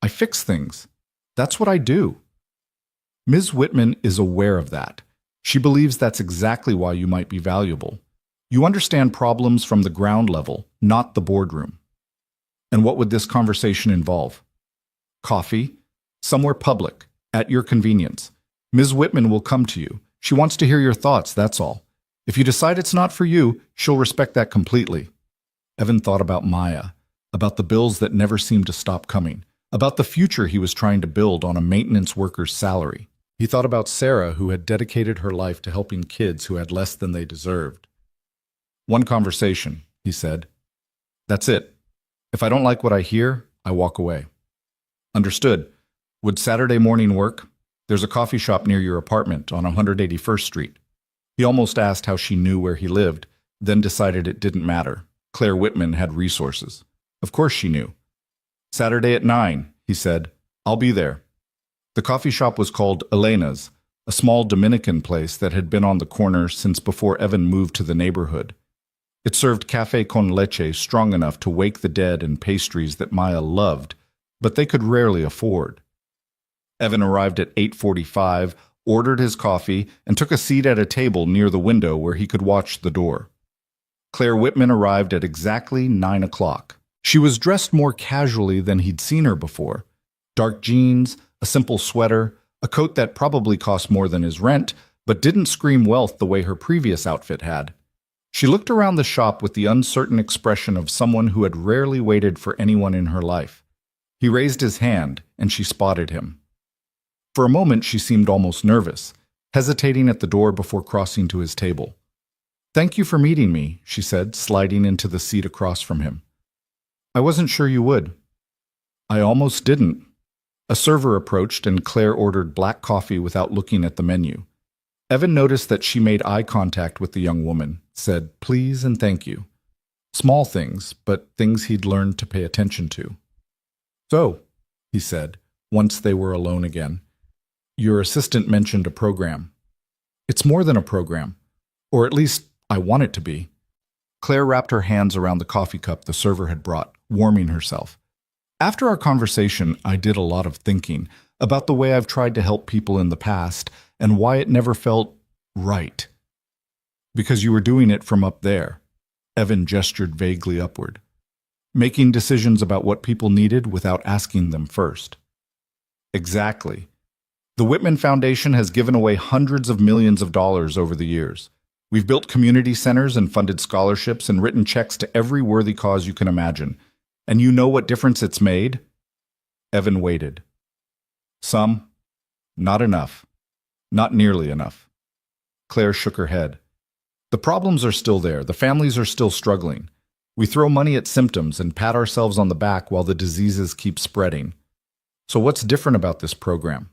"I fix things. That's what I do." Ms. Whitman is aware of that. She believes that's exactly why you might be valuable. You understand problems from the ground level, not the boardroom. And what would this conversation involve? Coffee, somewhere public, at your convenience. Ms. Whitman will come to you. She wants to hear your thoughts, that's all. If you decide it's not for you, she'll respect that completely. Evan thought about Maya, about the bills that never seemed to stop coming, about the future he was trying to build on a maintenance worker's salary. He thought about Sarah, who had dedicated her life to helping kids who had less than they deserved. "One conversation," he said. "That's it. If I don't like what I hear, I walk away." "Understood. Would Saturday morning work? There's a coffee shop near your apartment on 181st Street. He almost asked how she knew where he lived, then decided it didn't matter. Claire Whitman had resources. Of course she knew. "Saturday at 9, he said. "I'll be there." The coffee shop was called Elena's, a small Dominican place that had been on the corner since before Evan moved to the neighborhood. It served café con leche strong enough to wake the dead and pastries that Maya loved, but they could rarely afford. Evan arrived at 8:45, ordered his coffee, and took a seat at a table near the window where he could watch the door. Claire Whitman arrived at exactly 9 o'clock. She was dressed more casually than he'd seen her before. Dark jeans, a simple sweater, a coat that probably cost more than his rent, but didn't scream wealth the way her previous outfit had. She looked around the shop with the uncertain expression of someone who had rarely waited for anyone in her life. He raised his hand, and she spotted him. For a moment she seemed almost nervous, hesitating at the door before crossing to his table. "Thank you for meeting me," she said, sliding into the seat across from him. "I wasn't sure you would." "I almost didn't." A server approached, and Claire ordered black coffee without looking at the menu. Evan noticed that she made eye contact with the young woman, said please and thank you. Small things, but things he'd learned to pay attention to. "So," he said, once they were alone again, "your assistant mentioned a program." "It's more than a program. Or at least, I want it to be." Claire wrapped her hands around the coffee cup the server had brought, warming herself. "After our conversation, I did a lot of thinking about the way I've tried to help people in the past and why it never felt right. Because you were doing it from up there." Evan gestured vaguely upward. "Making decisions about what people needed without asking them first." "Exactly. The Whitman Foundation has given away hundreds of millions of dollars over the years. We've built community centers and funded scholarships and written checks to every worthy cause you can imagine. And you know what difference it's made?" Evan waited. "Some. Not enough. Not nearly enough." Claire shook her head. "The problems are still there. The families are still struggling. We throw money at symptoms and pat ourselves on the back while the diseases keep spreading. So what's different about this program?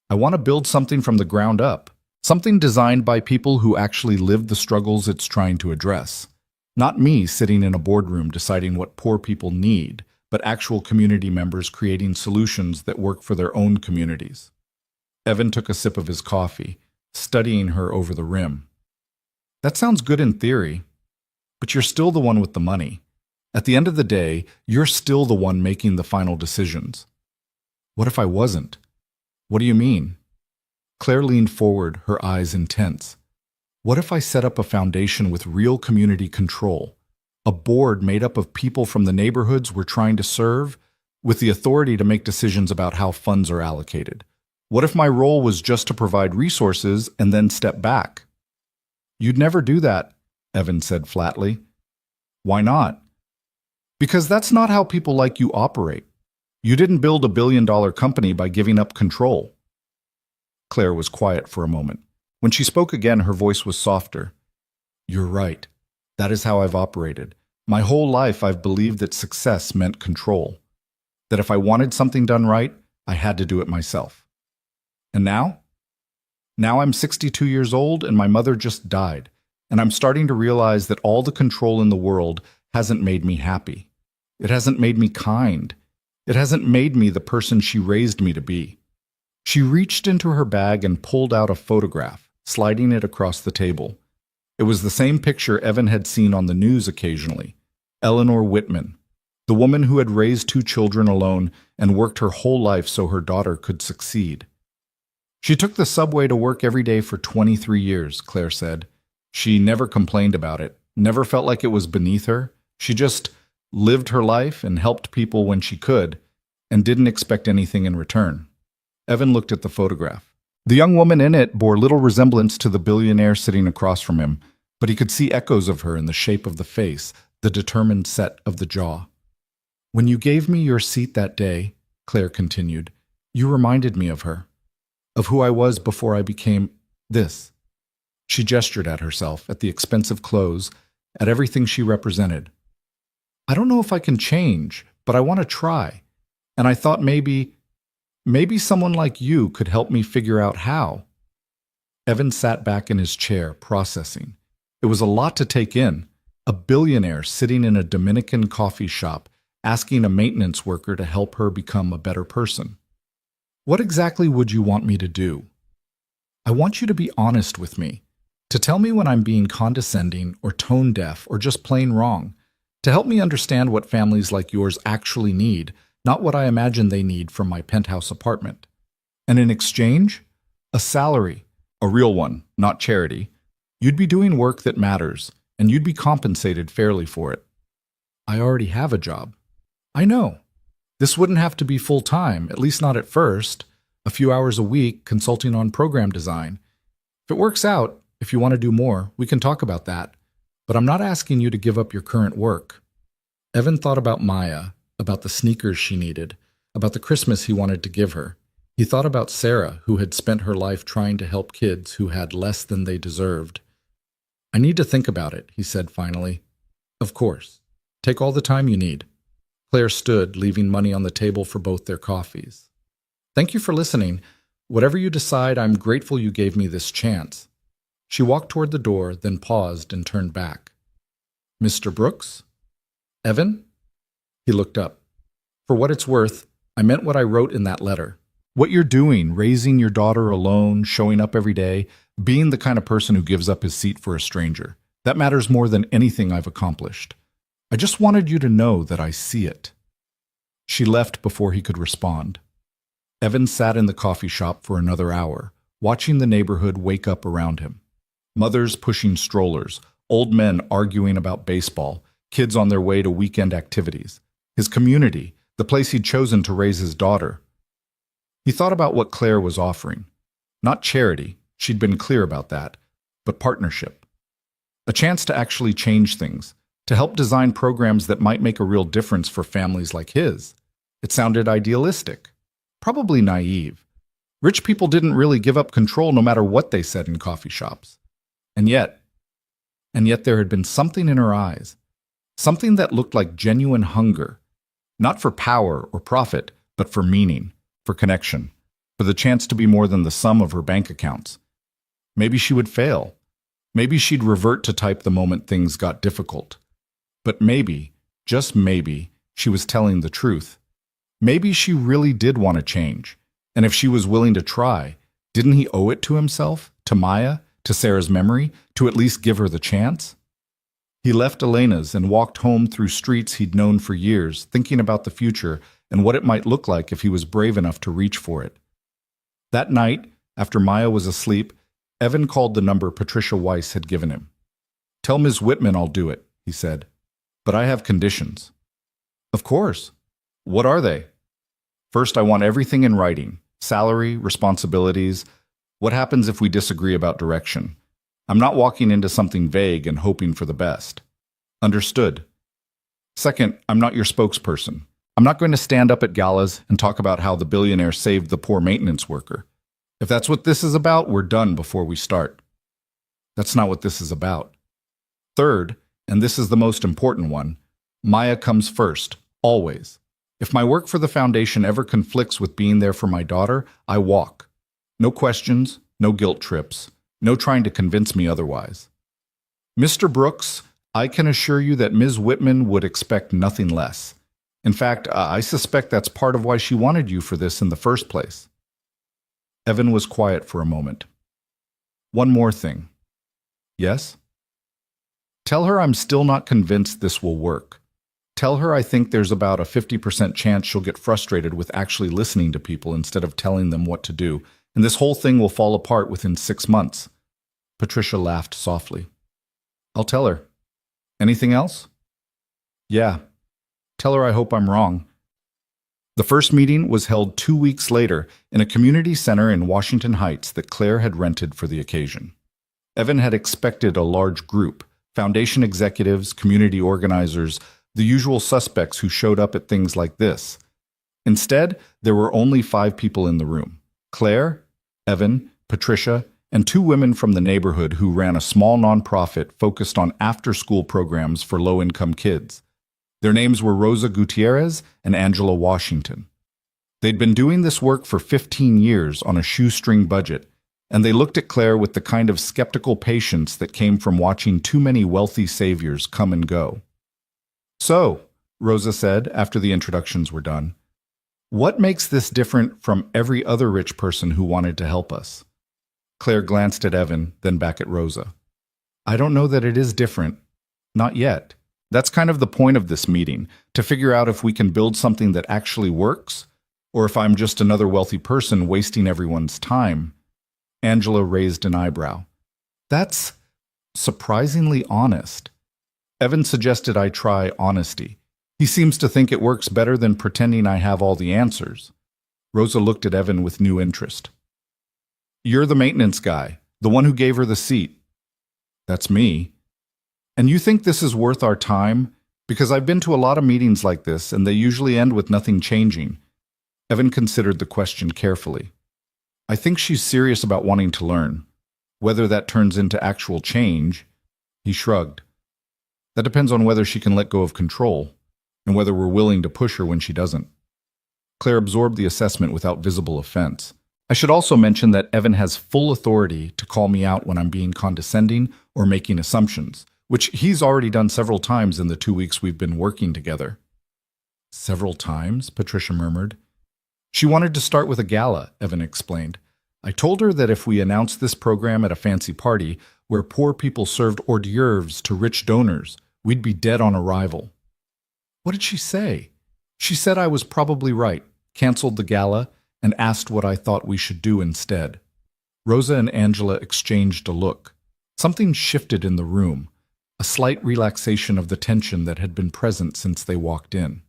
I want to build something from the ground up, something designed by people who actually live the struggles it's trying to address. Not me sitting in a boardroom deciding what poor people need, but actual community members creating solutions that work for their own communities." Evan took a sip of his coffee, studying her over the rim. "That sounds good in theory, but you're still the one with the money. At the end of the day, you're still the one making the final decisions." "What if I wasn't?" "What do you mean?" Claire leaned forward, her eyes intense. "What if I set up a foundation with real community control? A board made up of people from the neighborhoods we're trying to serve, with the authority to make decisions about how funds are allocated? What if my role was just to provide resources and then step back?" "You'd never do that," Evan said flatly. "Why not?" "Because that's not how people like you operate. You didn't build a $1 billion company by giving up control. Claire was quiet for a moment. When she spoke again, her voice was softer. You're right. That is how I've operated. My whole life I've believed that success meant control. That if I wanted something done right, I had to do it myself. And now? Now I'm 62 years old and my mother just died, and I'm starting to realize that all the control in the world hasn't made me happy. It hasn't made me kind. It hasn't made me the person she raised me to be. She reached into her bag and pulled out a photograph, sliding it across the table. It was the same picture Evan had seen on the news occasionally. Eleanor Whitman, the woman who had raised 2 children alone and worked her whole life so her daughter could succeed. She took the subway to work every day for 23 years, Claire said. She never complained about it, never felt like it was beneath her. She just lived her life and helped people when she could, and didn't expect anything in return. Evan looked at the photograph. The young woman in it bore little resemblance to the billionaire sitting across from him, but he could see echoes of her in the shape of the face, the determined set of the jaw. When you gave me your seat that day, Claire continued, you reminded me of her, of who I was before I became this. She gestured at herself, at the expensive clothes, at everything she represented. I don't know if I can change, but I want to try. And I thought maybe someone like you could help me figure out how. Evan sat back in his chair, processing. It was a lot to take in. A billionaire sitting in a Dominican coffee shop, asking a maintenance worker to help her become a better person. What exactly would you want me to do? I want you to be honest with me, to tell me when I'm being condescending or tone deaf or just plain wrong, to help me understand what families like yours actually need, not what I imagine they need from my penthouse apartment. And in exchange, a salary, a real one, not charity. You'd be doing work that matters, and you'd be compensated fairly for it. I already have a job. I know. This wouldn't have to be full-time, at least not at first, a few hours a week consulting on program design. If it works out, if you want to do more, we can talk about that. But I'm not asking you to give up your current work. Evan thought about Maya, about the sneakers she needed, about the Christmas he wanted to give her. He thought about Sarah, who had spent her life trying to help kids who had less than they deserved. I need to think about it, he said finally. Of course. Take all the time you need. Claire stood, leaving money on the table for both their coffees. Thank you for listening. Whatever you decide, I'm grateful you gave me this chance. She walked toward the door, then paused and turned back. Mr. Brooks? Evan? He looked up. For what it's worth, I meant what I wrote in that letter. What you're doing, raising your daughter alone, showing up every day, being the kind of person who gives up his seat for a stranger. That matters more than anything I've accomplished. I just wanted you to know that I see it. She left before he could respond. Evan sat in the coffee shop for another hour, watching the neighborhood wake up around him. Mothers pushing strollers, old men arguing about baseball, kids on their way to weekend activities. His community, the place he'd chosen to raise his daughter. He thought about what Claire was offering. Not charity, she'd been clear about that, but partnership. A chance to actually change things, to help design programs that might make a real difference for families like his. It sounded idealistic, probably naive. Rich people didn't really give up control no matter what they said in coffee shops. And yet there had been something in her eyes, something that looked like genuine hunger, not for power or profit, but for meaning, for connection, for the chance to be more than the sum of her bank accounts. Maybe she would fail. Maybe she'd revert to type the moment things got difficult. But maybe, just maybe, she was telling the truth. Maybe she really did want to change. And if she was willing to try, didn't he owe it to himself, to Maya, to Sarah's memory, to at least give her the chance? He left Elena's and walked home through streets he'd known for years, thinking about the future and what it might look like if he was brave enough to reach for it. That night, after Maya was asleep, Evan called the number Patricia Weiss had given him. Tell Ms. Whitman I'll do it, he said. But I have conditions. Of course. What are they? First, I want everything in writing. Salary, responsibilities. What happens if we disagree about direction? I'm not walking into something vague and hoping for the best. Understood. Second, I'm not your spokesperson. I'm not going to stand up at galas and talk about how the billionaire saved the poor maintenance worker. If that's what this is about, we're done before we start. That's not what this is about. Third, and this is the most important one, Maya comes first, always. If my work for the foundation ever conflicts with being there for my daughter, I walk. No questions, no guilt trips, no trying to convince me otherwise. Mr. Brooks, I can assure you that Ms. Whitman would expect nothing less. In fact, I suspect that's part of why she wanted you for this in the first place. Evan was quiet for a moment. One more thing. Yes? Tell her I'm still not convinced this will work. Tell her I think there's about a 50% chance she'll get frustrated with actually listening to people instead of telling them what to do, and this whole thing will fall apart within 6 months. Patricia laughed softly. I'll tell her. Anything else? Yeah. Tell her I hope I'm wrong. The first meeting was held 2 weeks later in a community center in Washington Heights that Claire had rented for the occasion. Evan had expected a large group, foundation executives, community organizers, the usual suspects who showed up at things like this. Instead, there were only 5 people in the room: Claire, Evan, Patricia, and 2 women from the neighborhood who ran a small nonprofit focused on after-school programs for low-income kids. Their names were Rosa Gutierrez and Angela Washington. They'd been doing this work for 15 years on a shoestring budget, and they looked at Claire with the kind of skeptical patience that came from watching too many wealthy saviors come and go. So, Rosa said after the introductions were done, what makes this different from every other rich person who wanted to help us? Claire glanced at Evan, then back at Rosa. I don't know that it is different. Not yet. That's kind of the point of this meeting, to figure out if we can build something that actually works, or if I'm just another wealthy person wasting everyone's time. Angela raised an eyebrow. That's surprisingly honest. Evan suggested I try honesty. He seems to think it works better than pretending I have all the answers. Rosa looked at Evan with new interest. You're the maintenance guy, the one who gave her the seat. That's me. And you think this is worth our time? Because I've been to a lot of meetings like this, and they usually end with nothing changing. Evan considered the question carefully. I think she's serious about wanting to learn. Whether that turns into actual change, he shrugged. That depends on whether she can let go of control, and whether we're willing to push her when she doesn't. Claire absorbed the assessment without visible offense. I should also mention that Evan has full authority to call me out when I'm being condescending or making assumptions, which he's already done several times in the 2 weeks we've been working together. Several times? Patricia murmured. She wanted to start with a gala, Evan explained. I told her that if we announced this program at a fancy party where poor people served hors d'oeuvres to rich donors, we'd be dead on arrival. What did she say? She said I was probably right, canceled the gala, and asked what I thought we should do instead. Rosa and Angela exchanged a look. Something shifted in the room, a slight relaxation of the tension that had been present since they walked in.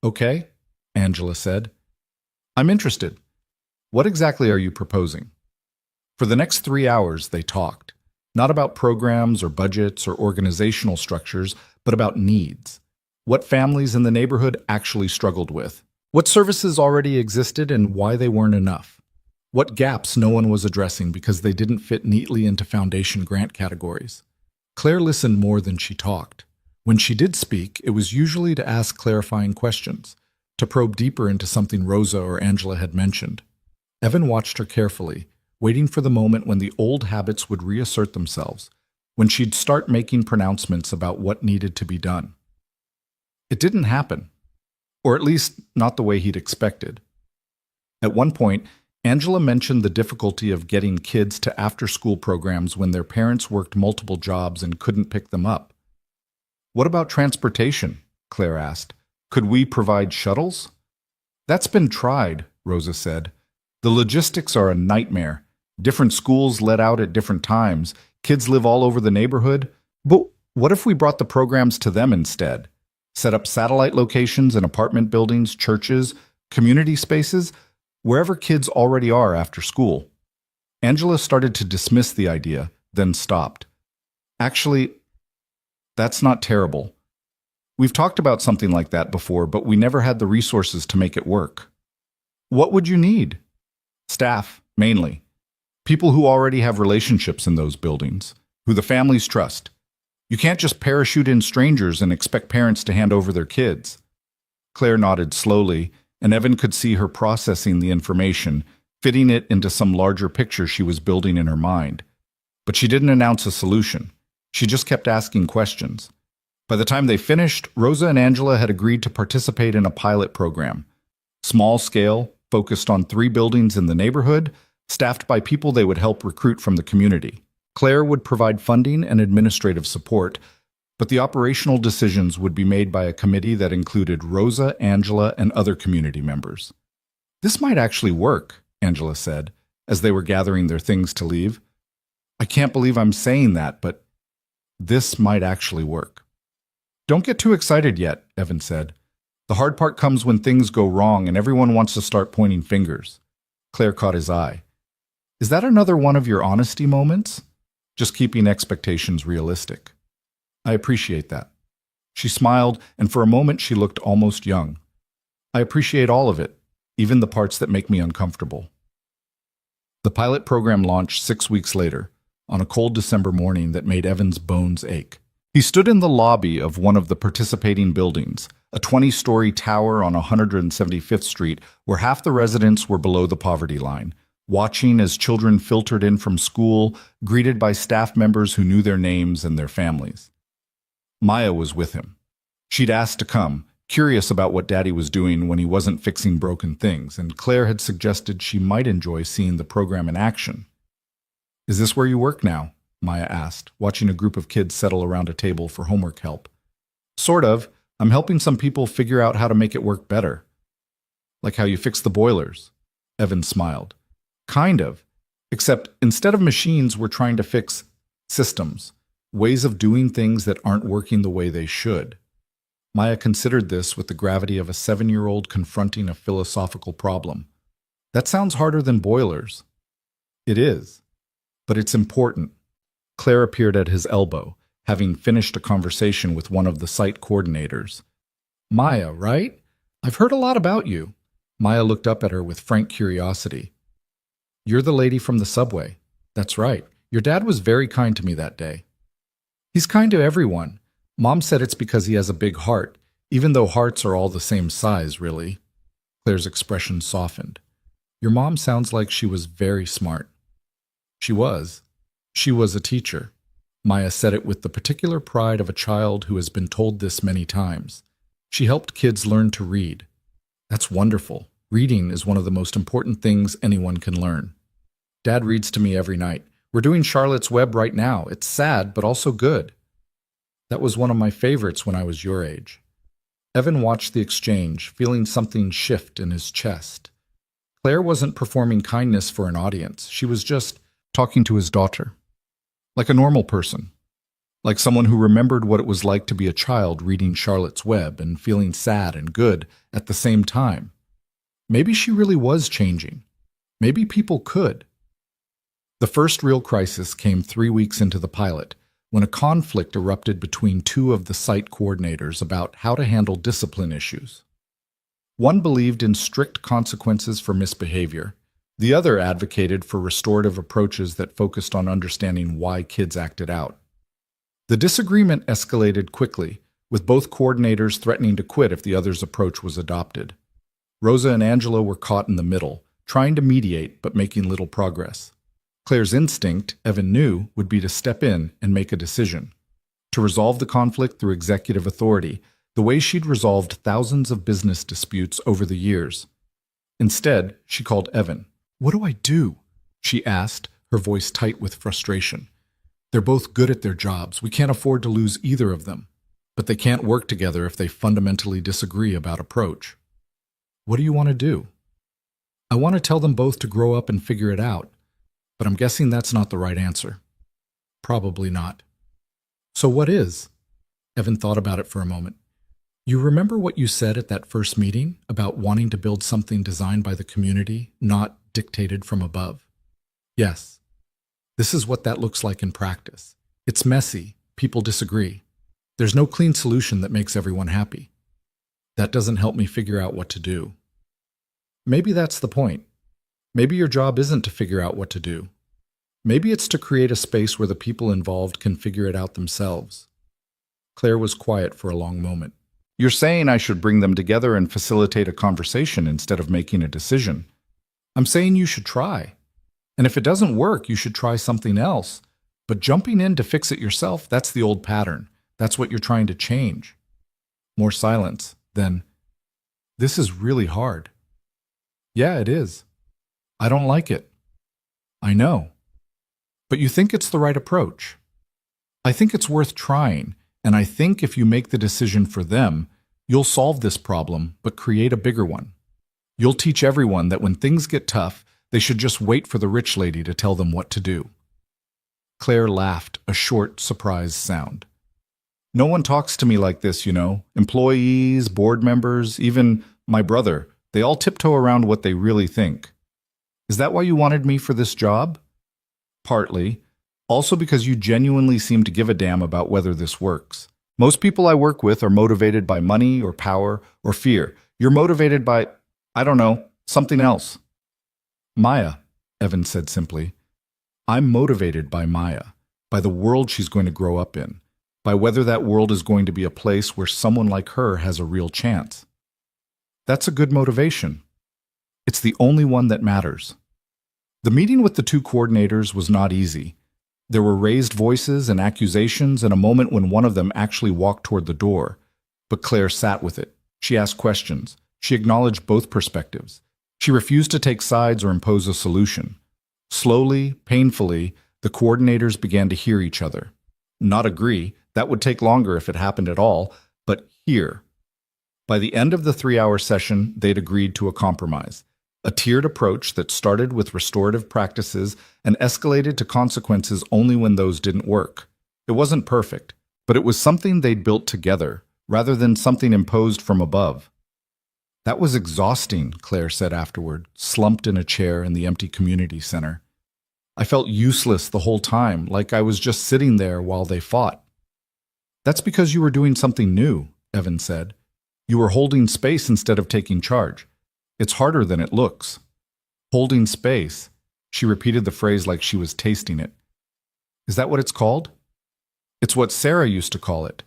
Okay, Angela said. I'm interested. What exactly are you proposing? For the next 3 hours, they talked, not about programs or budgets or organizational structures, but about needs. What families in the neighborhood actually struggled with. What services already existed and why they weren't enough. What gaps no one was addressing because they didn't fit neatly into foundation grant categories. Claire listened more than she talked. When she did speak, it was usually to ask clarifying questions, to probe deeper into something Rosa or Angela had mentioned. Evan watched her carefully, waiting for the moment when the old habits would reassert themselves, when she'd start making pronouncements about what needed to be done. It didn't happen, or at least not the way he'd expected. At one point, Angela mentioned the difficulty of getting kids to after-school programs when their parents worked multiple jobs and couldn't pick them up. What about transportation? Claire asked. Could we provide shuttles? That's been tried, Rosa said. The logistics are a nightmare. Different schools let out at different times. Kids live all over the neighborhood. But what if we brought the programs to them instead? Set up satellite locations in apartment buildings, churches, community spaces, wherever kids already are after school. Angela started to dismiss the idea, then stopped. Actually, that's not terrible. We've talked about something like that before, but we never had the resources to make it work. What would you need? Staff, mainly. People who already have relationships in those buildings, who the families trust. You can't just parachute in strangers and expect parents to hand over their kids. Claire nodded slowly, and Evan could see her processing the information, fitting it into some larger picture she was building in her mind. But she didn't announce a solution. She just kept asking questions. By the time they finished, Rosa and Angela had agreed to participate in a pilot program. Small scale, focused on 3 buildings in the neighborhood, staffed by people they would help recruit from the community. Claire would provide funding and administrative support, but the operational decisions would be made by a committee that included Rosa, Angela, and other community members. "This might actually work," Angela said, as they were gathering their things to leave. "I can't believe I'm saying that, but this might actually work." "Don't get too excited yet," Evan said. "The hard part comes when things go wrong and everyone wants to start pointing fingers." Claire caught his eye. "Is that another one of your honesty moments?" "Just keeping expectations realistic." "I appreciate that." She smiled, and for a moment she looked almost young. "I appreciate all of it, even the parts that make me uncomfortable." The pilot program launched 6 weeks later, on a cold December morning that made Evan's bones ache. He stood in the lobby of one of the participating buildings, a 20-story tower on 175th Street, where half the residents were below the poverty line, watching as children filtered in from school, greeted by staff members who knew their names and their families. Maya was with him. She'd asked to come, curious about what Daddy was doing when he wasn't fixing broken things, and Claire had suggested she might enjoy seeing the program in action. "Is this where you work now?" Maya asked, watching a group of kids settle around a table for homework help. "Sort of. I'm helping some people figure out how to make it work better." "Like how you fix the boilers?" Evan smiled. "Kind of. Except instead of machines, we're trying to fix systems, ways of doing things that aren't working the way they should." Maya considered this with the gravity of a 7-year-old confronting a philosophical problem. "That sounds harder than boilers." "It is. But it's important." Claire appeared at his elbow, having finished a conversation with one of the site coordinators. "Maya, right? I've heard a lot about you." Maya looked up at her with frank curiosity. "You're the lady from the subway." "That's right. Your dad was very kind to me that day." "He's kind to everyone. Mom said it's because he has a big heart, even though hearts are all the same size, really." Claire's expression softened. "Your mom sounds like she was very smart." "She was. She was a teacher." Maya said it with the particular pride of a child who has been told this many times. "She helped kids learn to read." "That's wonderful. Reading is one of the most important things anyone can learn." "Dad reads to me every night. We're doing Charlotte's Web right now. It's sad, but also good." "That was one of my favorites when I was your age." Evan watched the exchange, feeling something shift in his chest. Claire wasn't performing kindness for an audience. She was just talking to his daughter. Like a normal person. Like someone who remembered what it was like to be a child reading Charlotte's Web and feeling sad and good at the same time. Maybe she really was changing. Maybe people could. The first real crisis came 3 weeks into the pilot, when a conflict erupted between 2 of the site coordinators about how to handle discipline issues. One believed in strict consequences for misbehavior. The other advocated for restorative approaches that focused on understanding why kids acted out. The disagreement escalated quickly, with both coordinators threatening to quit if the other's approach was adopted. Rosa and Angela were caught in the middle, trying to mediate but making little progress. Claire's instinct, Evan knew, would be to step in and make a decision. To resolve the conflict through executive authority, the way she'd resolved thousands of business disputes over the years. Instead, she called Evan. "What do I do?" she asked, her voice tight with frustration. "They're both good at their jobs. We can't afford to lose either of them. But they can't work together if they fundamentally disagree about approach." "What do you want to do?" "I want to tell them both to grow up and figure it out. But I'm guessing that's not the right answer." "Probably not." "So what is?" Evan thought about it for a moment. "You remember what you said at that first meeting about wanting to build something designed by the community, not dictated from above?" "Yes. This is what that looks like in practice. It's messy. People disagree. There's no clean solution that makes everyone happy. That doesn't help me figure out what to do. Maybe that's the point. Maybe your job isn't to figure out what to do. Maybe it's to create a space where the people involved can figure it out themselves. Claire was quiet for a long moment. You're saying I should bring them together and facilitate a conversation instead of making a decision. I'm saying you should try. And if it doesn't work, you should try something else. But jumping in to fix it yourself, that's the old pattern. That's what you're trying to change. More silence. Then, this is really hard. Yeah, it is. I don't like it. I know. But you think it's the right approach. I think it's worth trying, and I think if you make the decision for them, you'll solve this problem, but create a bigger one. You'll teach everyone that when things get tough, they should just wait for the rich lady to tell them what to do. Claire laughed, a short, surprised sound. No one talks to me like this, you know. Employees, board members, even my brother, they all tiptoe around what they really think. Is that why you wanted me for this job? Partly. Also because you genuinely seem to give a damn about whether this works. Most people I work with are motivated by money or power or fear. You're motivated by, I don't know, something else. Maya, Evan said simply. I'm motivated by Maya, by the world she's going to grow up in, by whether that world is going to be a place where someone like her has a real chance. That's a good motivation. It's the only one that matters. The meeting with the two coordinators was not easy. There were raised voices and accusations and a moment when one of them actually walked toward the door. But Claire sat with it. She asked questions. She acknowledged both perspectives. She refused to take sides or impose a solution. Slowly, painfully, the coordinators began to hear each other. Not agree, that would take longer if it happened at all, but hear. By the end of the 3-hour session, they'd agreed to a compromise. A tiered approach that started with restorative practices and escalated to consequences only when those didn't work. It wasn't perfect, but it was something they'd built together, rather than something imposed from above. That was exhausting, Claire said afterward, slumped in a chair in the empty community center. I felt useless the whole time, like I was just sitting there while they fought. That's because you were doing something new, Evan said. You were holding space instead of taking charge. It's harder than it looks. Holding space. She repeated the phrase like she was tasting it. Is that what it's called? It's what Sarah used to call it.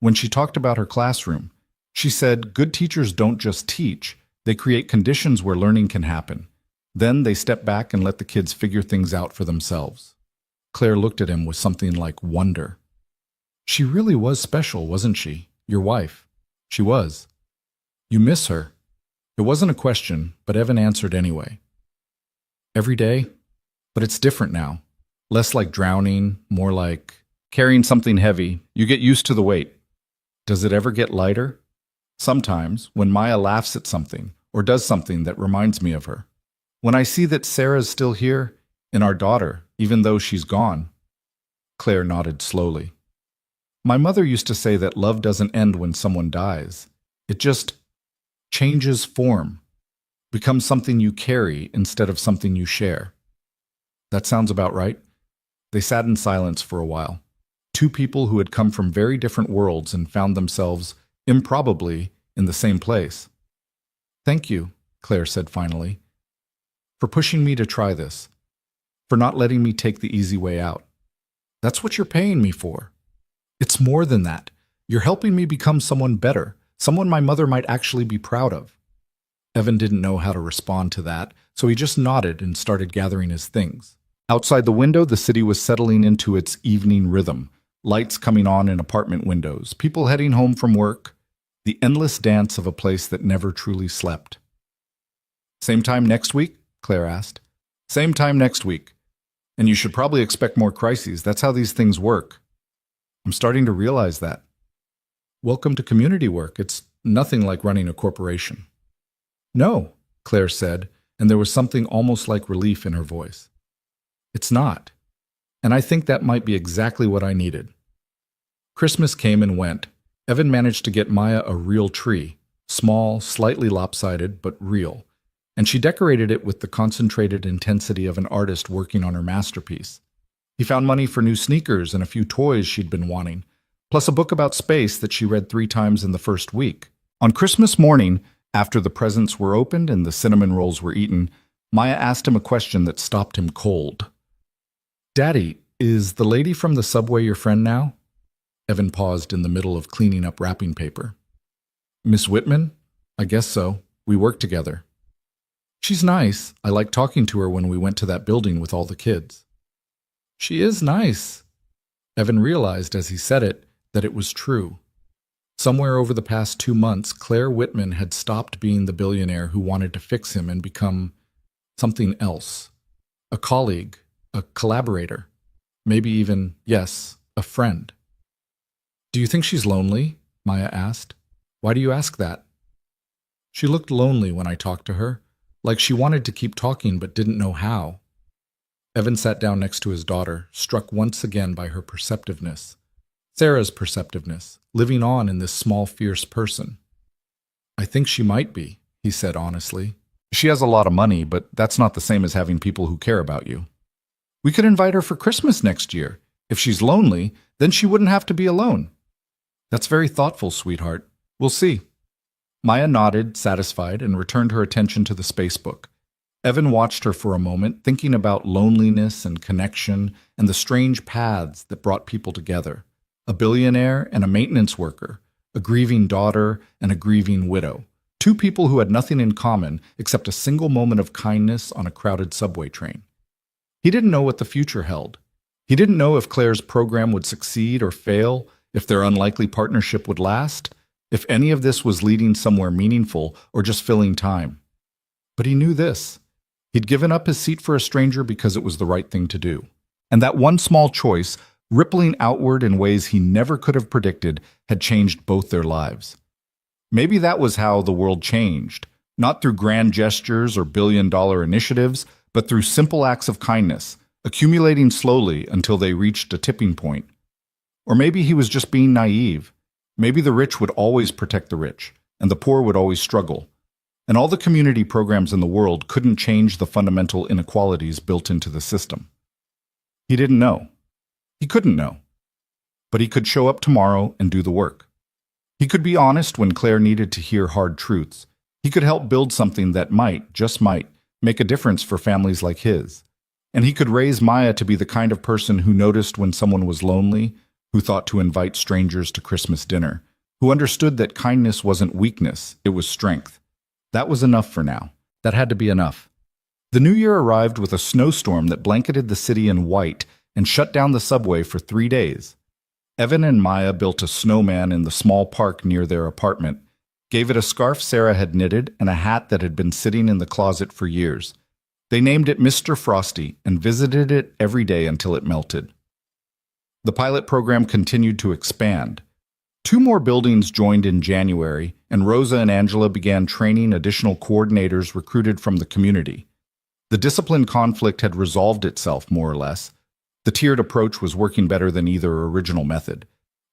When she talked about her classroom, she said, good teachers don't just teach, they create conditions where learning can happen. Then they step back and let the kids figure things out for themselves. Claire looked at him with something like wonder. She really was special, wasn't she? Your wife. She was. You miss her. It wasn't a question, but Evan answered anyway. Every day? But it's different now. Less like drowning, more like carrying something heavy. You get used to the weight. Does it ever get lighter? Sometimes, when Maya laughs at something or does something that reminds me of her. When I see that Sarah's still here, in our daughter, even though she's gone. Claire nodded slowly. My mother used to say that love doesn't end when someone dies. It just changes form, becomes something you carry instead of something you share. That sounds about right. They sat in silence for a while. Two people who had come from very different worlds and found themselves, improbably, in the same place. Thank you, Claire said finally, for pushing me to try this, for not letting me take the easy way out. That's what you're paying me for. It's more than that. You're helping me become someone better, someone my mother might actually be proud of. Evan didn't know how to respond to that, so he just nodded and started gathering his things. Outside the window, the city was settling into its evening rhythm, lights coming on in apartment windows, people heading home from work, the endless dance of a place that never truly slept. Same time next week? Claire asked. Same time next week. And you should probably expect more crises. That's how these things work. I'm starting to realize that. Welcome to community work. It's nothing like running a corporation. No, Claire said, and there was something almost like relief in her voice. It's not. And I think that might be exactly what I needed. Christmas came and went. Evan managed to get Maya a real tree, small, slightly lopsided, but real, and she decorated it with the concentrated intensity of an artist working on her masterpiece. He found money for new sneakers and a few toys she'd been wanting, plus a book about space that she read 3 times in the first week. On Christmas morning, after the presents were opened and the cinnamon rolls were eaten, Maya asked him a question that stopped him cold. "Daddy, is the lady from the subway your friend now?" Evan paused in the middle of cleaning up wrapping paper. "Miss Whitman? I guess so. We work together." "She's nice. I liked talking to her when we went to that building with all the kids." "She is nice." Evan realized as he said it that it was true. Somewhere over the past 2 months, Claire Whitman had stopped being the billionaire who wanted to fix him and become something else. A colleague, a collaborator, maybe even, yes, a friend. "Do you think she's lonely?" Maya asked. "Why do you ask that?" "She looked lonely when I talked to her, like she wanted to keep talking but didn't know how." Evan sat down next to his daughter, struck once again by her perceptiveness. Sarah's perceptiveness, living on in this small, fierce person. "I think she might be," he said honestly. "She has a lot of money, but that's not the same as having people who care about you. We could invite her for Christmas next year. If she's lonely, then she wouldn't have to be alone." "That's very thoughtful, sweetheart. We'll see." Maya nodded, satisfied, and returned her attention to the space book. Evan watched her for a moment, thinking about loneliness and connection and the strange paths that brought people together. A billionaire and a maintenance worker, a grieving daughter and a grieving widow. 2 people who had nothing in common except a single moment of kindness on a crowded subway train. He didn't know what the future held. He didn't know if Claire's program would succeed or fail, if their unlikely partnership would last, if any of this was leading somewhere meaningful or just filling time. But he knew this. He'd given up his seat for a stranger because it was the right thing to do. And that one small choice, rippling outward in ways he never could have predicted, had changed both their lives. Maybe that was how the world changed, not through grand gestures or billion-dollar initiatives, but through simple acts of kindness, accumulating slowly until they reached a tipping point. Or maybe he was just being naive. Maybe the rich would always protect the rich, and the poor would always struggle. And all the community programs in the world couldn't change the fundamental inequalities built into the system. He didn't know. He couldn't know. But he could show up tomorrow and do the work. He could be honest when Claire needed to hear hard truths. He could help build something that might, just might, make a difference for families like his. And he could raise Maya to be the kind of person who noticed when someone was lonely, who thought to invite strangers to Christmas dinner, who understood that kindness wasn't weakness, it was strength. That was enough for now. That had to be enough. The new year arrived with a snowstorm that blanketed the city in white and shut down the subway for 3 days. Evan and Maya built a snowman in the small park near their apartment, gave it a scarf Sarah had knitted and a hat that had been sitting in the closet for years. They named it Mr. Frosty and visited it every day until it melted. The pilot program continued to expand. 2 more buildings joined in January, and Rosa and Angela began training additional coordinators recruited from the community. The discipline conflict had resolved itself, more or less. The tiered approach was working better than either original method.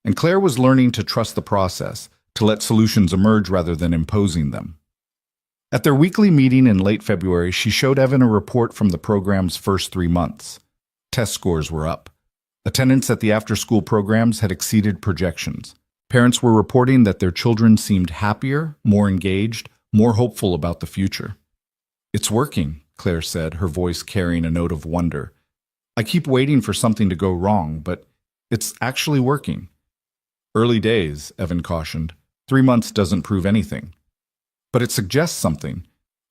And Claire was learning to trust the process, to let solutions emerge rather than imposing them. At their weekly meeting in late February, she showed Evan a report from the program's first 3 months. Test scores were up. Attendance at the after-school programs had exceeded projections. Parents were reporting that their children seemed happier, more engaged, more hopeful about the future. "It's working," Claire said, her voice carrying a note of wonder. "I keep waiting for something to go wrong, but it's actually working." "Early days," Evan cautioned. 3 months doesn't prove anything. But it suggests something.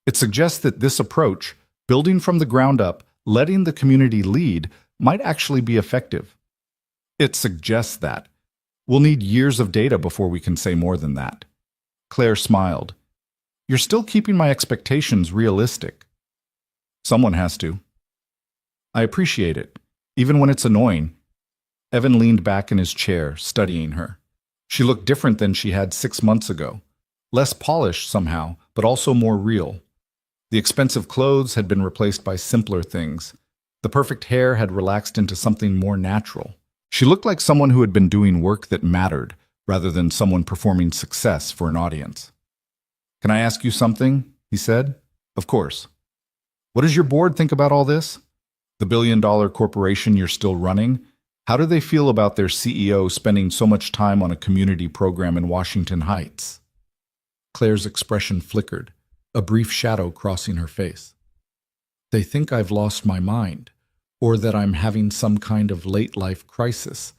It suggests that this approach, building from the ground up, letting the community lead, might actually be effective. It suggests that. We'll need years of data before we can say more than that. Claire smiled. "You're still keeping my expectations realistic." "Someone has to." "I appreciate it, even when it's annoying." Evan leaned back in his chair, studying her. She looked different than she had 6 months ago. Less polished somehow, but also more real. The expensive clothes had been replaced by simpler things. The perfect hair had relaxed into something more natural. She looked like someone who had been doing work that mattered, rather than someone performing success for an audience. "Can I ask you something?" he said. "Of course." "What does your board think about all this? The billion-dollar corporation you're still running? How do they feel about their CEO spending so much time on a community program in Washington Heights? Claire's expression flickered, a brief shadow crossing her face. They think I've lost my mind, or that I'm having some kind of late-life crisis.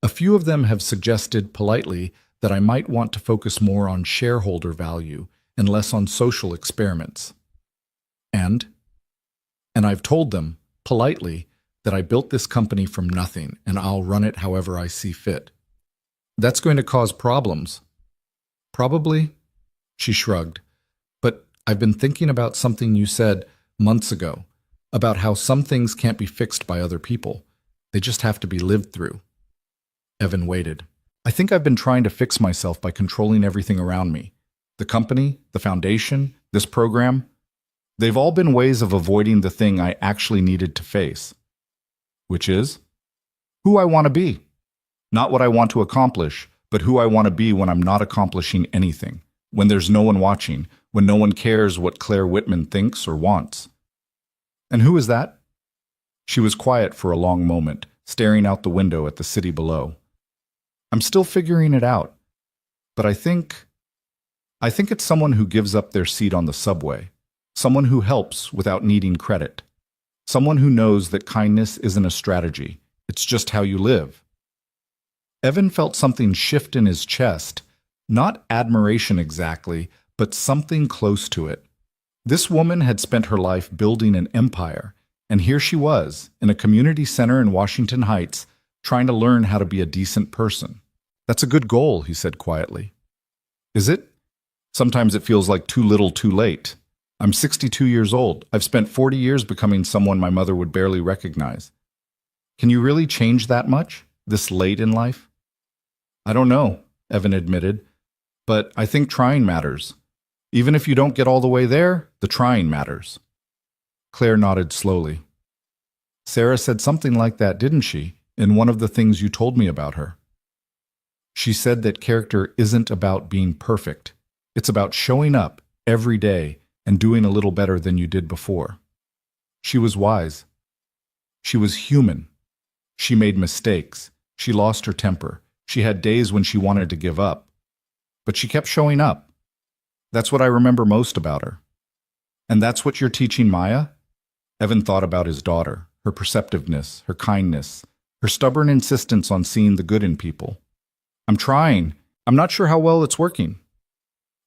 A few of them have suggested politely that I might want to focus more on shareholder value and less on social experiments. And I've told them, politely, that I built this company from nothing and I'll run it however I see fit. That's going to cause problems. Probably, she shrugged. But I've been thinking about something you said months ago, about how some things can't be fixed by other people. They just have to be lived through. Evan waited. I think I've been trying to fix myself by controlling everything around me. The company, the foundation, this program. They've all been ways of avoiding the thing I actually needed to face. Which is? Who I want to be. Not what I want to accomplish, but who I want to be when I'm not accomplishing anything. When there's no one watching, when no one cares what Claire Whitman thinks or wants. And who is that? She was quiet for a long moment, staring out the window at the city below. I'm still figuring it out, but I think it's someone who gives up their seat on the subway, someone who helps without needing credit, someone who knows that kindness isn't a strategy, it's just how you live. Evan felt something shift in his chest, not admiration exactly, but something close to it. This woman had spent her life building an empire, and here she was, in a community center in Washington Heights, trying to learn how to be a decent person. That's a good goal, he said quietly. Is it? Sometimes it feels like too little too late. I'm 62 years old. I've spent 40 years becoming someone my mother would barely recognize. Can you really change that much, this late in life? I don't know, Evan admitted, but I think trying matters. Even if you don't get all the way there, the trying matters. Claire nodded slowly. Sarah said something like that, didn't she, in one of the things you told me about her? She said that character isn't about being perfect. It's about showing up every day and doing a little better than you did before. She was wise. She was human. She made mistakes. She lost her temper. She had days when she wanted to give up. But she kept showing up. That's what I remember most about her. And that's what you're teaching Maya? Evan thought about his daughter, her perceptiveness, her kindness, her stubborn insistence on seeing the good in people. I'm trying. I'm not sure how well it's working.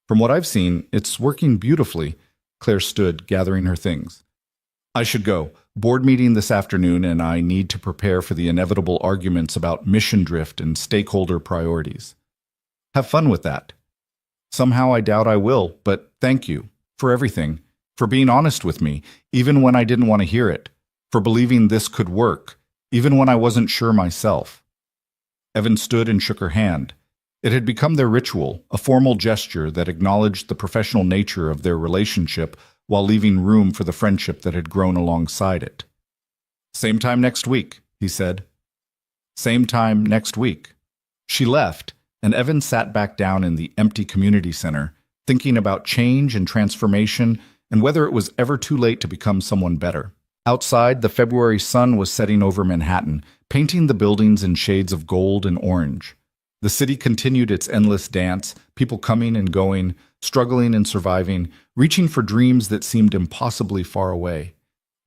From what I've seen, it's working beautifully. Claire stood, gathering her things. I should go. Board meeting this afternoon, and I need to prepare for the inevitable arguments about mission drift and stakeholder priorities. Have fun with that. Somehow I doubt I will, but thank you for everything, for being honest with me, even when I didn't want to hear it, for believing this could work, even when I wasn't sure myself. Evan stood and shook her hand. It had become their ritual, a formal gesture that acknowledged the professional nature of their relationship while leaving room for the friendship that had grown alongside it. Same time next week, he said. Same time next week. She left, and Evan sat back down in the empty community center, thinking about change and transformation and whether it was ever too late to become someone better. Outside, the February sun was setting over Manhattan, painting the buildings in shades of gold and orange. The city continued its endless dance, people coming and going, struggling and surviving, reaching for dreams that seemed impossibly far away.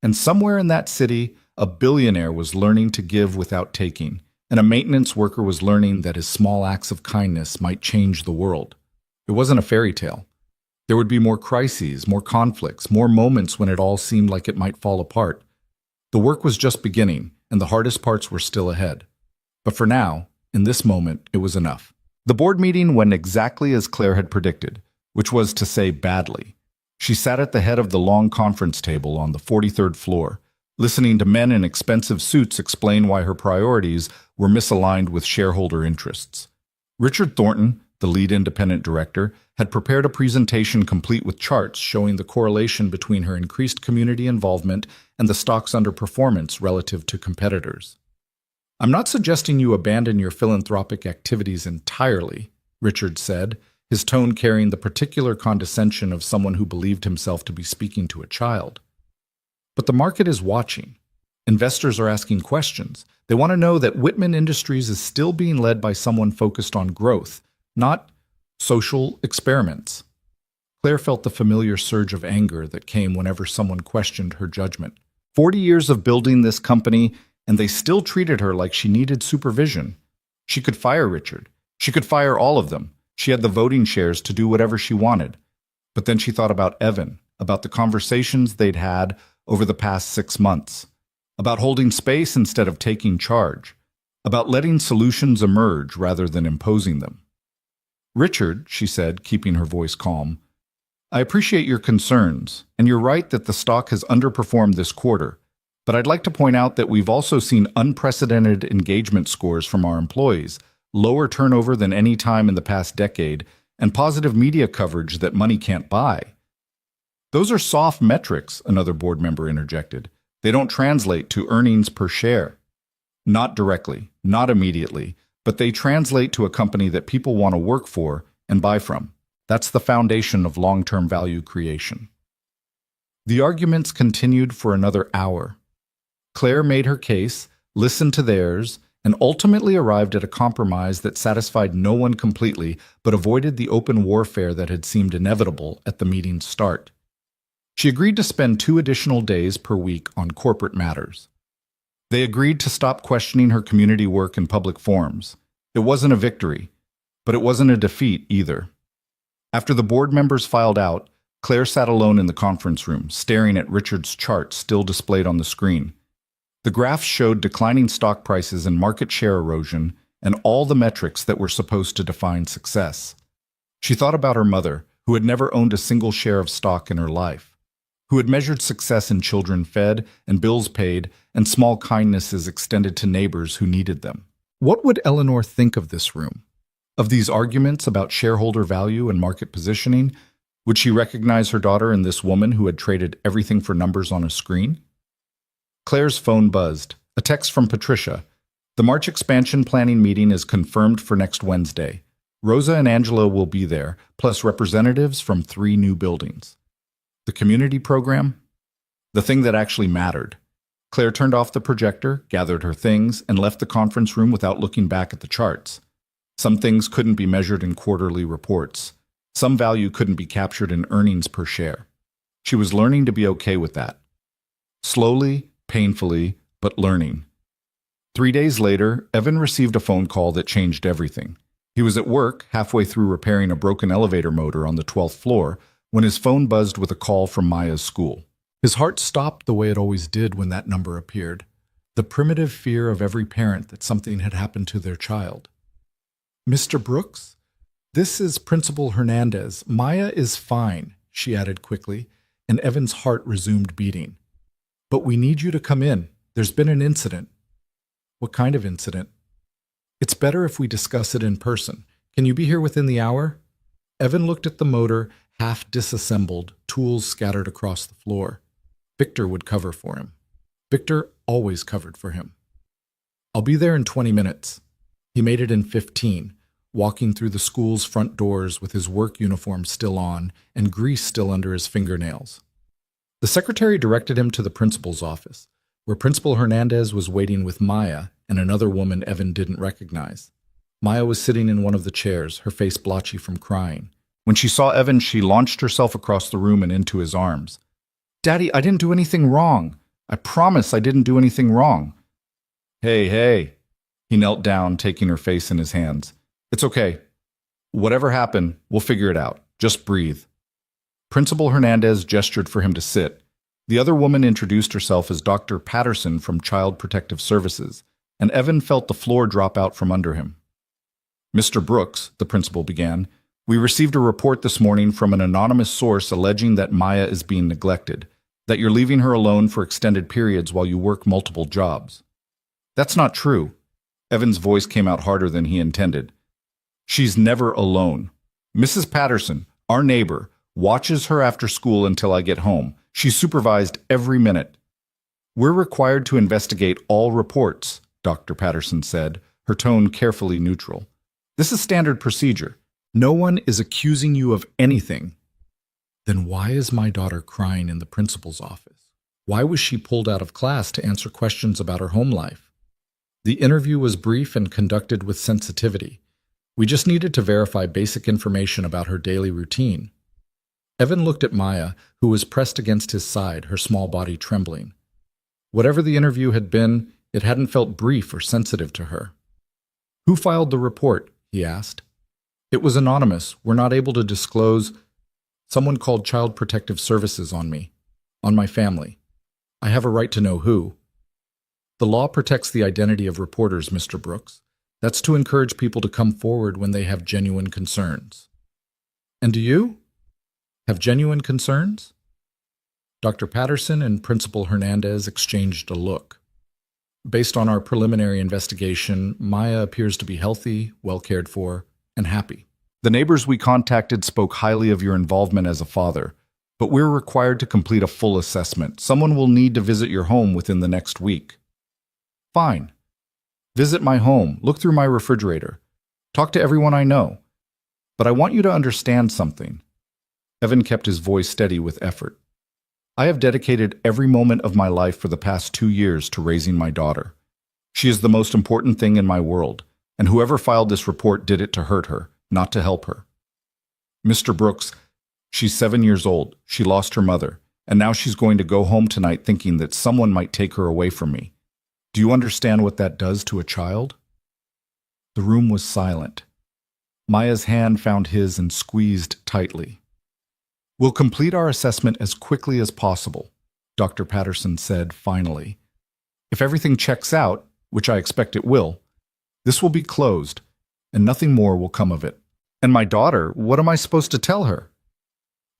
And somewhere in that city, a billionaire was learning to give without taking, and a maintenance worker was learning that his small acts of kindness might change the world. It wasn't a fairy tale. There would be more crises, more conflicts, more moments when it all seemed like it might fall apart. The work was just beginning, and the hardest parts were still ahead. But for now, in this moment, it was enough. The board meeting went exactly as Claire had predicted, which was to say badly. She sat at the head of the long conference table on the 43rd floor, listening to men in expensive suits explain why her priorities were misaligned with shareholder interests. Richard Thornton, the lead independent director, had prepared a presentation complete with charts showing the correlation between her increased community involvement and the stock's underperformance relative to competitors. I'm not suggesting you abandon your philanthropic activities entirely, Richard said, his tone carrying the particular condescension of someone who believed himself to be speaking to a child. But the market is watching. Investors are asking questions. They want to know that Whitman Industries is still being led by someone focused on growth, not social experiments. Claire felt the familiar surge of anger that came whenever someone questioned her judgment. 40 years of building this company, and they still treated her like she needed supervision. She could fire Richard. She could fire all of them. She had the voting shares to do whatever she wanted. But then she thought about Evan, about the conversations they'd had over the past 6 months, about holding space instead of taking charge, about letting solutions emerge rather than imposing them. Richard, she said, keeping her voice calm, I appreciate your concerns, and you're right that the stock has underperformed this quarter, but I'd like to point out that we've also seen unprecedented engagement scores from our employees, lower turnover than any time in the past decade, and positive media coverage that money can't buy. Those are soft metrics, another board member interjected. They don't translate to earnings per share. Not directly, not immediately, but they translate to a company that people want to work for and buy from. That's the foundation of long-term value creation. The arguments continued for another hour. Claire made her case, listened to theirs, and ultimately arrived at a compromise that satisfied no one completely but avoided the open warfare that had seemed inevitable at the meeting's start. She agreed to spend 2 additional days per week on corporate matters. They agreed to stop questioning her community work in public forums. It wasn't a victory, but it wasn't a defeat either. After the board members filed out, Claire sat alone in the conference room, staring at Richard's chart still displayed on the screen. The graphs showed declining stock prices and market share erosion and all the metrics that were supposed to define success. She thought about her mother, who had never owned a single share of stock in her life, who had measured success in children fed and bills paid and small kindnesses extended to neighbors who needed them. What would Eleanor think of this room? Of these arguments about shareholder value and market positioning? Would she recognize her daughter in this woman who had traded everything for numbers on a screen? Claire's phone buzzed. A text from Patricia. The March expansion planning meeting is confirmed for next Wednesday. Rosa and Angela will be there, plus representatives from 3 new buildings. The community program? The thing that actually mattered. Claire turned off the projector, gathered her things, and left the conference room without looking back at the charts. Some things couldn't be measured in quarterly reports. Some value couldn't be captured in earnings per share. She was learning to be okay with that. Slowly, painfully, but learning. 3 days later, Evan received a phone call that changed everything. He was at work, halfway through repairing a broken elevator motor on the 12th floor, when his phone buzzed with a call from Maya's school. His heart stopped the way it always did when that number appeared. The primitive fear of every parent that something had happened to their child. Mr. Brooks? This is Principal Hernandez. Maya is fine, she added quickly, and Evan's heart resumed beating. But we need you to come in. There's been an incident. What kind of incident? It's better if we discuss it in person. Can you be here within the hour? Evan looked at the motor, half disassembled, tools scattered across the floor. Victor would cover for him. Victor always covered for him. I'll be there in 20 minutes. He made it in 15, walking through the school's front doors with his work uniform still on and grease still under his fingernails. The secretary directed him to the principal's office, where Principal Hernandez was waiting with Maya and another woman Evan didn't recognize. Maya was sitting in one of the chairs, her face blotchy from crying. When she saw Evan, she launched herself across the room and into his arms. Daddy, I didn't do anything wrong. I promise I didn't do anything wrong. Hey. He knelt down, taking her face in his hands. It's okay. Whatever happened, we'll figure it out. Just breathe. Principal Hernandez gestured for him to sit. The other woman introduced herself as Dr. Patterson from Child Protective Services, and Evan felt the floor drop out from under him. Mr. Brooks, the principal began, we received a report this morning from an anonymous source alleging that Maya is being neglected, that you're leaving her alone for extended periods while you work multiple jobs. That's not true. Evan's voice came out harder than he intended. She's never alone. Mrs. Patterson, our neighbor, watches her after school until I get home. She's supervised every minute. We're required to investigate all reports, Dr. Patterson said, her tone carefully neutral. This is standard procedure. No one is accusing you of anything. Then why is my daughter crying in the principal's office? Why was she pulled out of class to answer questions about her home life? The interview was brief and conducted with sensitivity. We just needed to verify basic information about her daily routine. Evan looked at Maya, who was pressed against his side, her small body trembling. Whatever the interview had been, it hadn't felt brief or sensitive to her. "Who filed the report?" he asked. "It was anonymous. We're not able to disclose." "Someone called Child Protective Services on me, on my family. I have a right to know who." "The law protects the identity of reporters, Mr. Brooks. That's to encourage people to come forward when they have genuine concerns." "And do you have genuine concerns?" Dr. Patterson and Principal Hernandez exchanged a look. "Based on our preliminary investigation, Maya appears to be healthy, well cared for, and happy. The neighbors we contacted spoke highly of your involvement as a father, but we're required to complete a full assessment. Someone will need to visit your home within the next week." "Fine. Visit my home, look through my refrigerator, talk to everyone I know. But I want you to understand something." Evan kept his voice steady with effort. "I have dedicated every moment of my life for the past 2 years to raising my daughter. She is the most important thing in my world, and whoever filed this report did it to hurt her, not to help her. Mr. Brooks, she's 7 years old, she lost her mother, and now she's going to go home tonight thinking that someone might take her away from me. Do you understand what that does to a child?" The room was silent. Maya's hand found his and squeezed tightly. "We'll complete our assessment as quickly as possible," Dr. Patterson said finally. "If everything checks out, which I expect it will, this will be closed, and nothing more will come of it. And my daughter, what am I supposed to tell her?"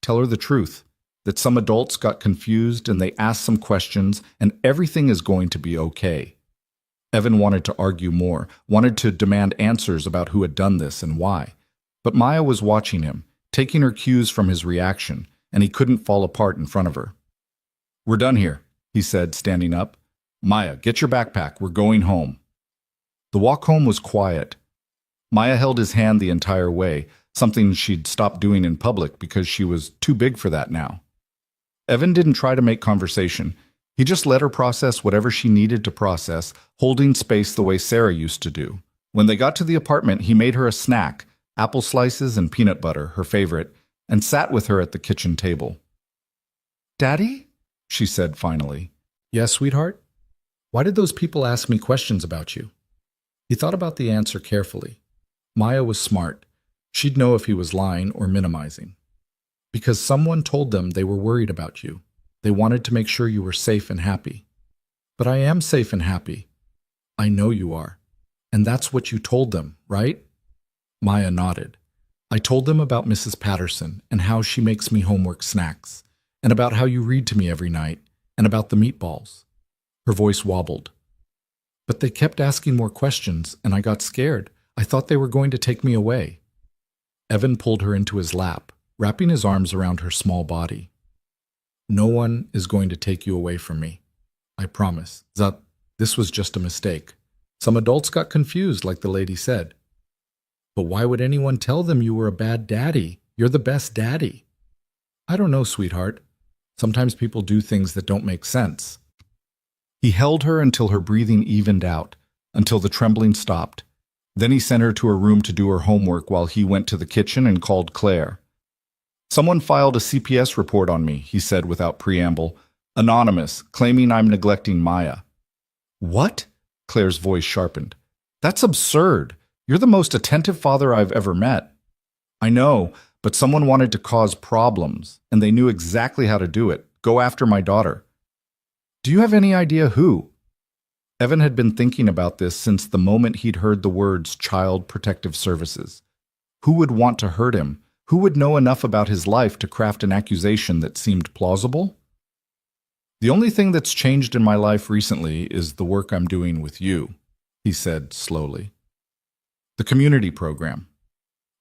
"Tell her the truth, that some adults got confused and they asked some questions, and everything is going to be okay." Evan wanted to argue more, wanted to demand answers about who had done this and why. But Maya was watching him, taking her cues from his reaction, and he couldn't fall apart in front of her. "We're done here," he said, standing up. "Maya, get your backpack. We're going home." The walk home was quiet. Maya held his hand the entire way, something she'd stopped doing in public because she was too big for that now. Evan didn't try to make conversation. He just let her process whatever she needed to process, holding space the way Sarah used to do. When they got to the apartment, he made her a snack, apple slices and peanut butter, her favorite, and sat with her at the kitchen table. "Daddy?" she said finally. "Yes, sweetheart? Why did those people ask me questions about you?" He thought about the answer carefully. Maya was smart. She'd know if he was lying or minimizing. "Because someone told them they were worried about you. They wanted to make sure you were safe and happy." "But I am safe and happy." "I know you are. And that's what you told them, right?" Maya nodded. "I told them about Mrs. Patterson and how she makes me homework snacks, and about how you read to me every night, and about the meatballs." Her voice wobbled. "But they kept asking more questions, and I got scared. I thought they were going to take me away." Evan pulled her into his lap, wrapping his arms around her small body. "No one is going to take you away from me. I promise. This was just a mistake. Some adults got confused, like the lady said." "But why would anyone tell them you were a bad daddy? You're the best daddy." "I don't know, sweetheart. Sometimes people do things that don't make sense." He held her until her breathing evened out, until the trembling stopped. Then he sent her to her room to do her homework while he went to the kitchen and called Claire. "Someone filed a CPS report on me," he said without preamble. "Anonymous, claiming I'm neglecting Maya." "What?" Claire's voice sharpened. "That's absurd. You're the most attentive father I've ever met." "I know, but someone wanted to cause problems, and they knew exactly how to do it. Go after my daughter." "Do you have any idea who?" Evan had been thinking about this since the moment he'd heard the words Child Protective Services. Who would want to hurt him? Who would know enough about his life to craft an accusation that seemed plausible? "The only thing that's changed in my life recently is the work I'm doing with you," he said slowly. "The community program.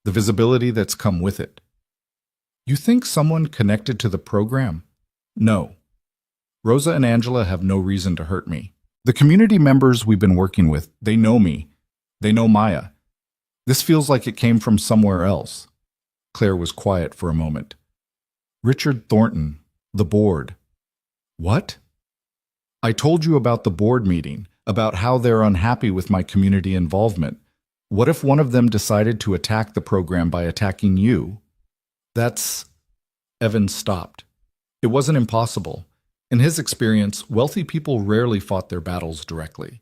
The visibility that's come with it." "You think someone connected to the program?" "No. Rosa and Angela have no reason to hurt me. The community members we've been working with, they know me. They know Maya. This feels like it came from somewhere else." Claire was quiet for a moment. "Richard Thornton, the board." "What?" I told you about the board meeting, about how they're unhappy with my community involvement. What if one of them decided to attack the program by attacking you? That's... Evan stopped. It wasn't impossible. In his experience, wealthy people rarely fought their battles directly.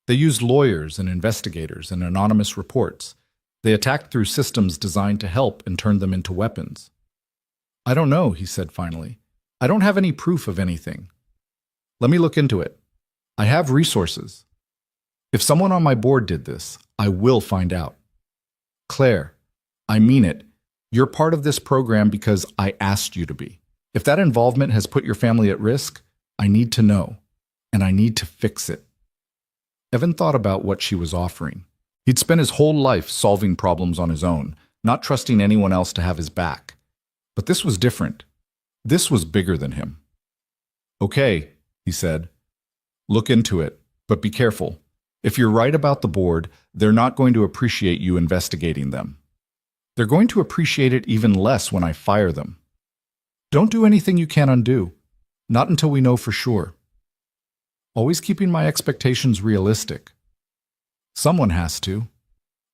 They used lawyers and investigators and anonymous reports. They attacked through systems designed to help and turned them into weapons. I don't know, he said finally. I don't have any proof of anything. Let me look into it. I have resources. If someone on my board did this, I will find out. Claire, I mean it. You're part of this program because I asked you to be. If that involvement has put your family at risk, I need to know, and I need to fix it. Evan thought about what she was offering. He'd spent his whole life solving problems on his own, not trusting anyone else to have his back. But this was different. This was bigger than him. Okay, he said. Look into it, but be careful. If you're right about the board, they're not going to appreciate you investigating them. They're going to appreciate it even less when I fire them. Don't do anything you can't undo. Not until we know for sure. Always keeping my expectations realistic. Someone has to.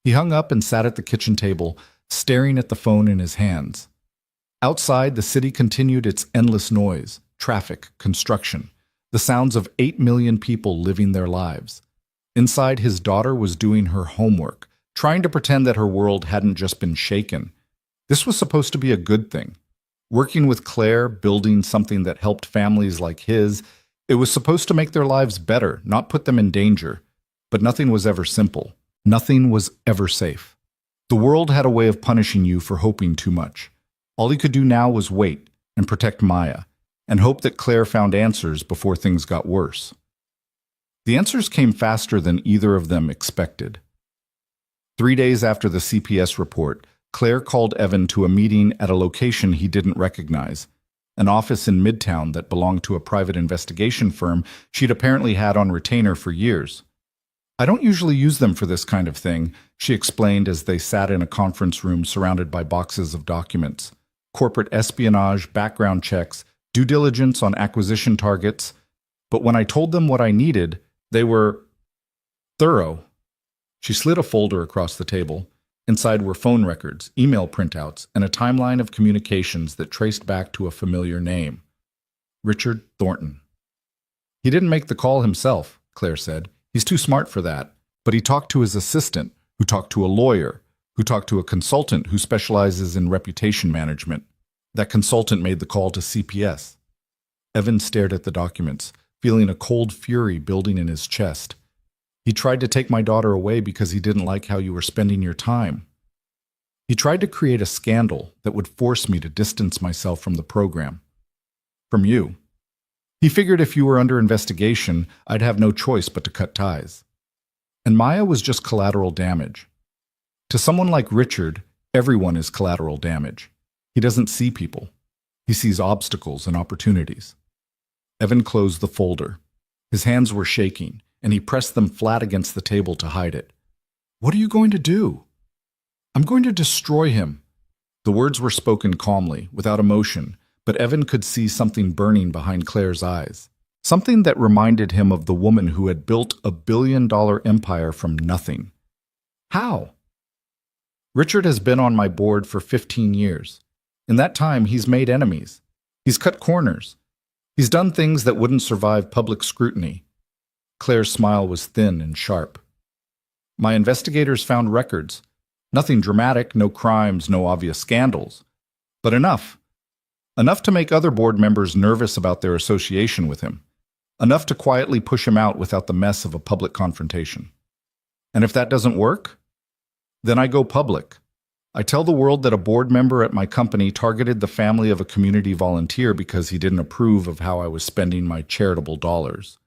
He hung up and sat at the kitchen table, staring at the phone in his hands. Outside, the city continued its endless noise, traffic, construction, the sounds of 8 million people living their lives. Inside, his daughter was doing her homework, trying to pretend that her world hadn't just been shaken. This was supposed to be a good thing. Working with Claire, building something that helped families like his, it was supposed to make their lives better, not put them in danger. But nothing was ever simple. Nothing was ever safe. The world had a way of punishing you for hoping too much. All he could do now was wait and protect Maya, and hope that Claire found answers before things got worse. The answers came faster than either of them expected. 3 days after the CPS report, Claire called Evan to a meeting at a location he didn't recognize, an office in Midtown that belonged to a private investigation firm she'd apparently had on retainer for years. I don't usually use them for this kind of thing, she explained as they sat in a conference room surrounded by boxes of documents. Corporate espionage, background checks, due diligence on acquisition targets. But when I told them what I needed, they were thorough. She slid a folder across the table. Inside were phone records, email printouts, and a timeline of communications that traced back to a familiar name. Richard Thornton. He didn't make the call himself, Claire said. He's too smart for that. But he talked to his assistant, who talked to a lawyer, who talked to a consultant who specializes in reputation management. That consultant made the call to CPS. Evan stared at the documents, feeling a cold fury building in his chest. He tried to take my daughter away because he didn't like how you were spending your time. He tried to create a scandal that would force me to distance myself from the program. From you. He figured if you were under investigation, I'd have no choice but to cut ties. And Maya was just collateral damage. To someone like Richard, everyone is collateral damage. He doesn't see people. He sees obstacles and opportunities. Evan closed the folder. His hands were shaking, and he pressed them flat against the table to hide it. What are you going to do? I'm going to destroy him. The words were spoken calmly, without emotion, but Evan could see something burning behind Claire's eyes. Something that reminded him of the woman who had built a billion-dollar empire from nothing. How? Richard has been on my board for 15 years. In that time, he's made enemies. He's cut corners. He's done things that wouldn't survive public scrutiny. Claire's smile was thin and sharp. My investigators found records. Nothing dramatic, no crimes, no obvious scandals. But enough. Enough to make other board members nervous about their association with him. Enough to quietly push him out without the mess of a public confrontation. And if that doesn't work, then I go public. I tell the world that a board member at my company targeted the family of a community volunteer because he didn't approve of how I was spending my charitable dollars.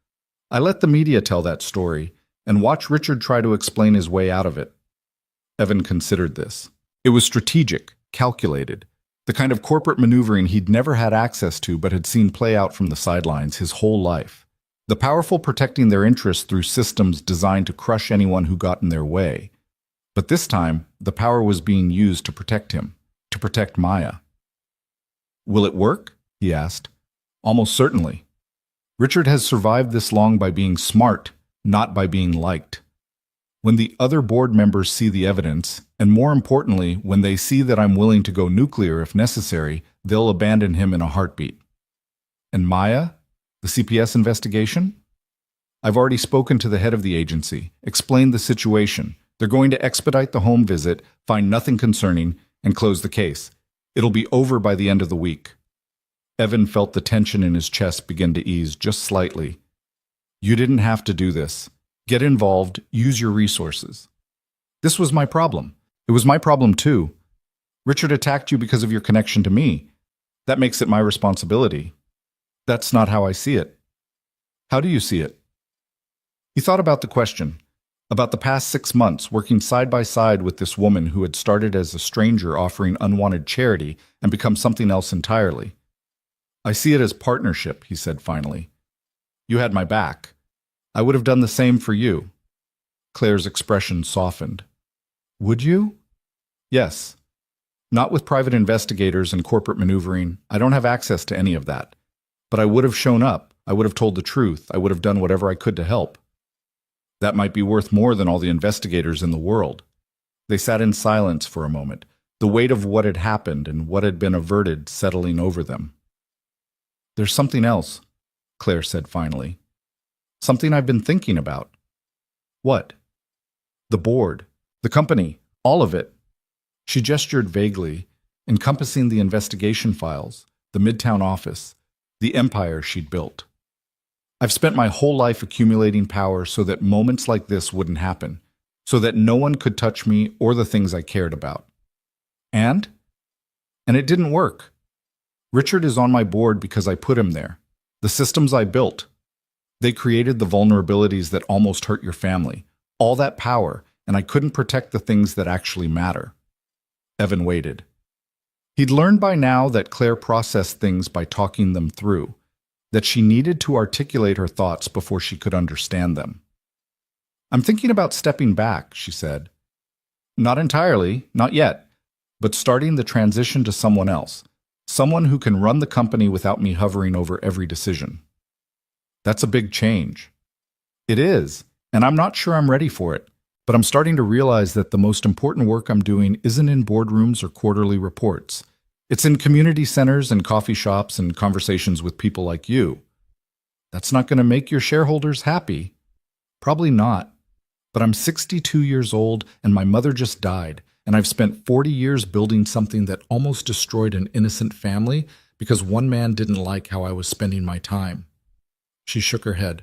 I let the media tell that story and watch Richard try to explain his way out of it. Evan considered this. It was strategic, calculated, the kind of corporate maneuvering he'd never had access to but had seen play out from the sidelines his whole life. The powerful protecting their interests through systems designed to crush anyone who got in their way. But this time, the power was being used to protect him, to protect Maya. Will it work? He asked. Almost certainly. Richard has survived this long by being smart, not by being liked. When the other board members see the evidence, and more importantly, when they see that I'm willing to go nuclear if necessary, they'll abandon him in a heartbeat. And Maya? The CPS investigation? I've already spoken to the head of the agency, explained the situation. They're going to expedite the home visit, find nothing concerning, and close the case. It'll be over by the end of the week. Evan felt the tension in his chest begin to ease just slightly. You didn't have to do this. Get involved, use your resources. This was my problem. It was my problem too. Richard attacked you because of your connection to me. That makes it my responsibility. That's not how I see it. How do you see it? He thought about the question, about the past 6 months working side by side with this woman who had started as a stranger offering unwanted charity and become something else entirely. I see it as partnership, he said finally. You had my back. I would have done the same for you. Claire's expression softened. Would you? Yes. Not with private investigators and corporate maneuvering. I don't have access to any of that. But I would have shown up. I would have told the truth. I would have done whatever I could to help. That might be worth more than all the investigators in the world. They sat in silence for a moment, the weight of what had happened and what had been averted settling over them. There's something else, Claire said finally. Something I've been thinking about. What? The board, the company, all of it. She gestured vaguely, encompassing the investigation files, the Midtown office, the empire she'd built. I've spent my whole life accumulating power so that moments like this wouldn't happen, so that no one could touch me or the things I cared about. And it didn't work. Richard is on my board because I put him there. The systems I built. They created the vulnerabilities that almost hurt your family. All that power, and I couldn't protect the things that actually matter. Evan waited. He'd learned by now that Claire processed things by talking them through, that she needed to articulate her thoughts before she could understand them. I'm thinking about stepping back, she said. Not entirely, not yet, but starting the transition to someone else. Someone who can run the company without me hovering over every decision. That's a big change. It is, and I'm not sure I'm ready for it, but I'm starting to realize that the most important work I'm doing isn't in boardrooms or quarterly reports. It's in community centers and coffee shops and conversations with people like you. That's not going to make your shareholders happy. Probably not. But I'm 62 years old and my mother just died, and I've spent 40 years building something that almost destroyed an innocent family because one man didn't like how I was spending my time. She shook her head.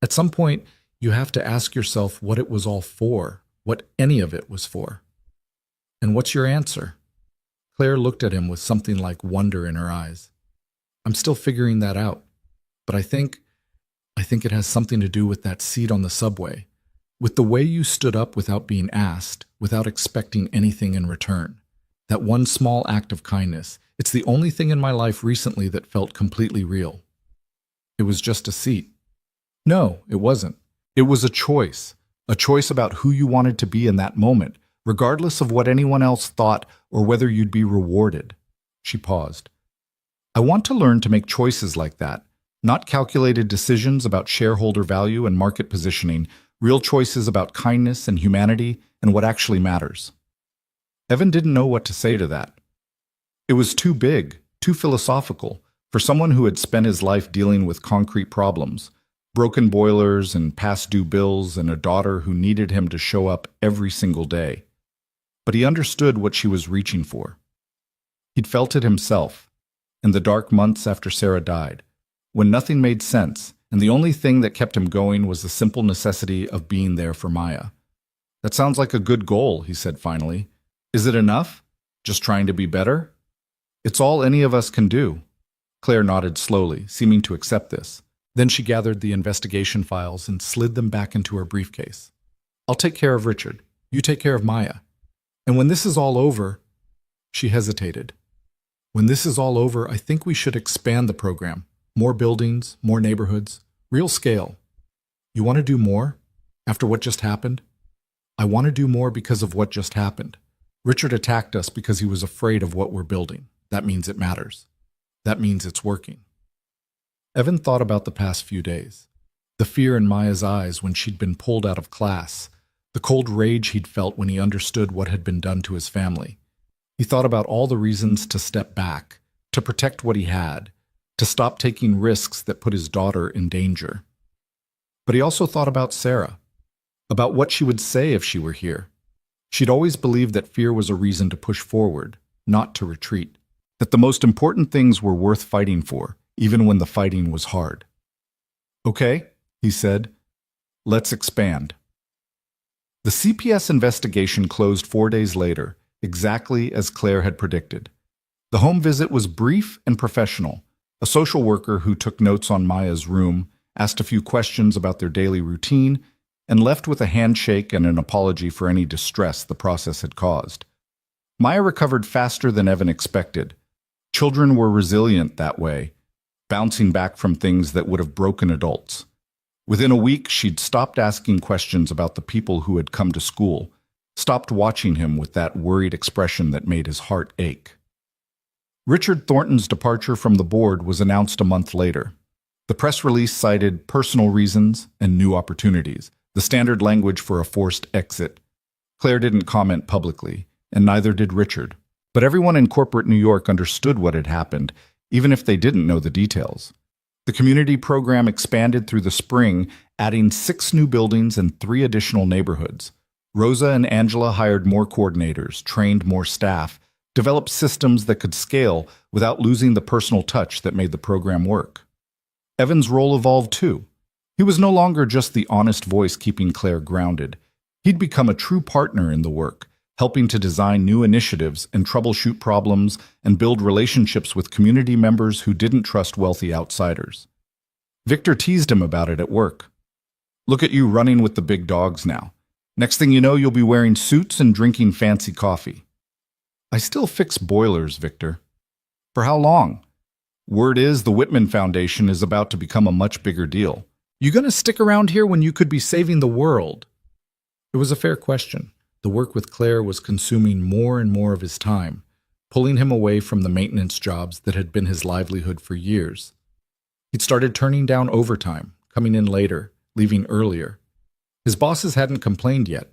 At some point, you have to ask yourself what it was all for, what any of it was for. And what's your answer? Claire looked at him with something like wonder in her eyes. I'm still figuring that out, but I think it has something to do with that seat on the subway, with the way you stood up without being asked, without expecting anything in return. That one small act of kindness, it's the only thing in my life recently that felt completely real. It was just a seat. No, it wasn't. It was a choice about who you wanted to be in that moment, regardless of what anyone else thought or whether you'd be rewarded. She paused. I want to learn to make choices like that, not calculated decisions about shareholder value and market positioning, real choices about kindness and humanity and what actually matters. Evan didn't know what to say to that. It was too big, too philosophical, for someone who had spent his life dealing with concrete problems, broken boilers and past due bills and a daughter who needed him to show up every single day. But he understood what she was reaching for. He'd felt it himself, in the dark months after Sarah died, when nothing made sense, and the only thing that kept him going was the simple necessity of being there for Maya. That sounds like a good goal, he said finally. Is it enough? Just trying to be better? It's all any of us can do. Claire nodded slowly, seeming to accept this. Then she gathered the investigation files and slid them back into her briefcase. I'll take care of Richard. You take care of Maya. And when this is all over, she hesitated. When this is all over, I think we should expand the program. More buildings, more neighborhoods, real scale. You want to do more? After what just happened? I want to do more because of what just happened. Richard attacked us because he was afraid of what we're building. That means it matters. That means it's working. Evan thought about the past few days. The fear in Maya's eyes when she'd been pulled out of class, the cold rage he'd felt when he understood what had been done to his family. He thought about all the reasons to step back, to protect what he had, to stop taking risks that put his daughter in danger. But he also thought about Sarah, about what she would say if she were here. She'd always believed that fear was a reason to push forward, not to retreat, that the most important things were worth fighting for, even when the fighting was hard. "Okay," he said, "let's expand." The CPS investigation closed 4 days later, exactly as Claire had predicted. The home visit was brief and professional. A social worker who took notes on Maya's room, asked a few questions about their daily routine, and left with a handshake and an apology for any distress the process had caused. Maya recovered faster than Evan expected. Children were resilient that way, bouncing back from things that would have broken adults. Within a week, she'd stopped asking questions about the people who had come to school, stopped watching him with that worried expression that made his heart ache. Richard Thornton's departure from the board was announced a month later. The press release cited personal reasons and new opportunities, the standard language for a forced exit. Claire didn't comment publicly, and neither did Richard. But everyone in corporate New York understood what had happened, even if they didn't know the details. The community program expanded through the spring, adding 6 new buildings and 3 additional neighborhoods. Rosa and Angela hired more coordinators, trained more staff, developed systems that could scale without losing the personal touch that made the program work. Evan's role evolved too. He was no longer just the honest voice keeping Claire grounded. He'd become a true partner in the work, helping to design new initiatives and troubleshoot problems and build relationships with community members who didn't trust wealthy outsiders. Victor teased him about it at work. "Look at you running with the big dogs now. Next thing you know, you'll be wearing suits and drinking fancy coffee." "I still fix boilers, Victor." "For how long?" "Word is the Whitman Foundation is about to become a much bigger deal." "You gonna stick around here when you could be saving the world?" It was a fair question. The work with Claire was consuming more and more of his time, pulling him away from the maintenance jobs that had been his livelihood for years. He'd started turning down overtime, coming in later, leaving earlier. His bosses hadn't complained yet.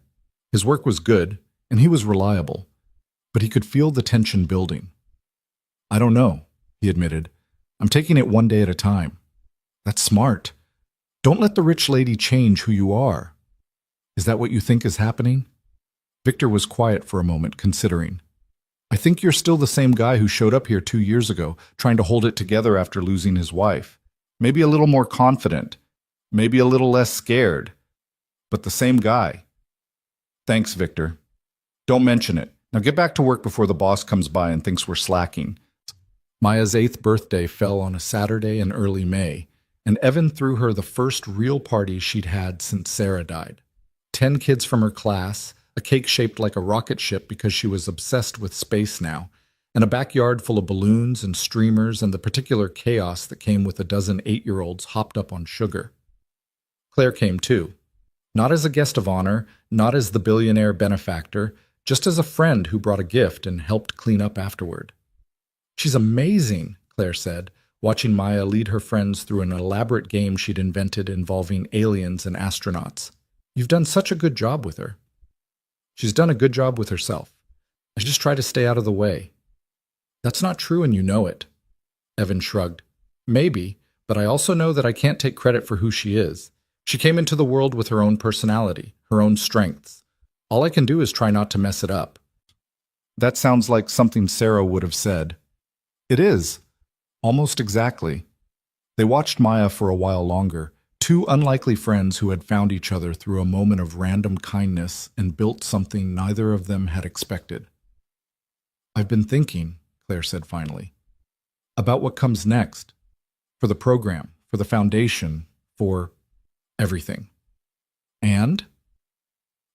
His work was good, and he was reliable. But he could feel the tension building. "I don't know," he admitted. "I'm taking it one day at a time." "That's smart. Don't let the rich lady change who you are." "Is that what you think is happening?" Victor was quiet for a moment, considering. "I think you're still the same guy who showed up here 2 years ago, trying to hold it together after losing his wife. Maybe a little more confident, maybe a little less scared, but the same guy." "Thanks, Victor. Don't mention it. Now get back to work before the boss comes by and thinks we're slacking." Maya's 8th birthday fell on a Saturday in early May, and Evan threw her the first real party she'd had since Sarah died. 10 kids from her class, a cake shaped like a rocket ship because she was obsessed with space now, and a backyard full of balloons and streamers and the particular chaos that came with a dozen 8-year-olds hopped up on sugar. Claire came too. Not as a guest of honor, not as the billionaire benefactor, just as a friend who brought a gift and helped clean up afterward. "She's amazing," Claire said, watching Maya lead her friends through an elaborate game she'd invented involving aliens and astronauts. "You've done such a good job with her." "She's done a good job with herself. I just try to stay out of the way." "That's not true and you know it." Evan shrugged. "Maybe, but I also know that I can't take credit for who she is. She came into the world with her own personality, her own strengths. All I can do is try not to mess it up." That sounds like something Sarah would have said. It is. Almost exactly. They watched Maya for a while longer, 2 unlikely friends who had found each other through a moment of random kindness and built something neither of them had expected. "I've been thinking," Claire said finally, "about what comes next. For the program, for the foundation, for everything. And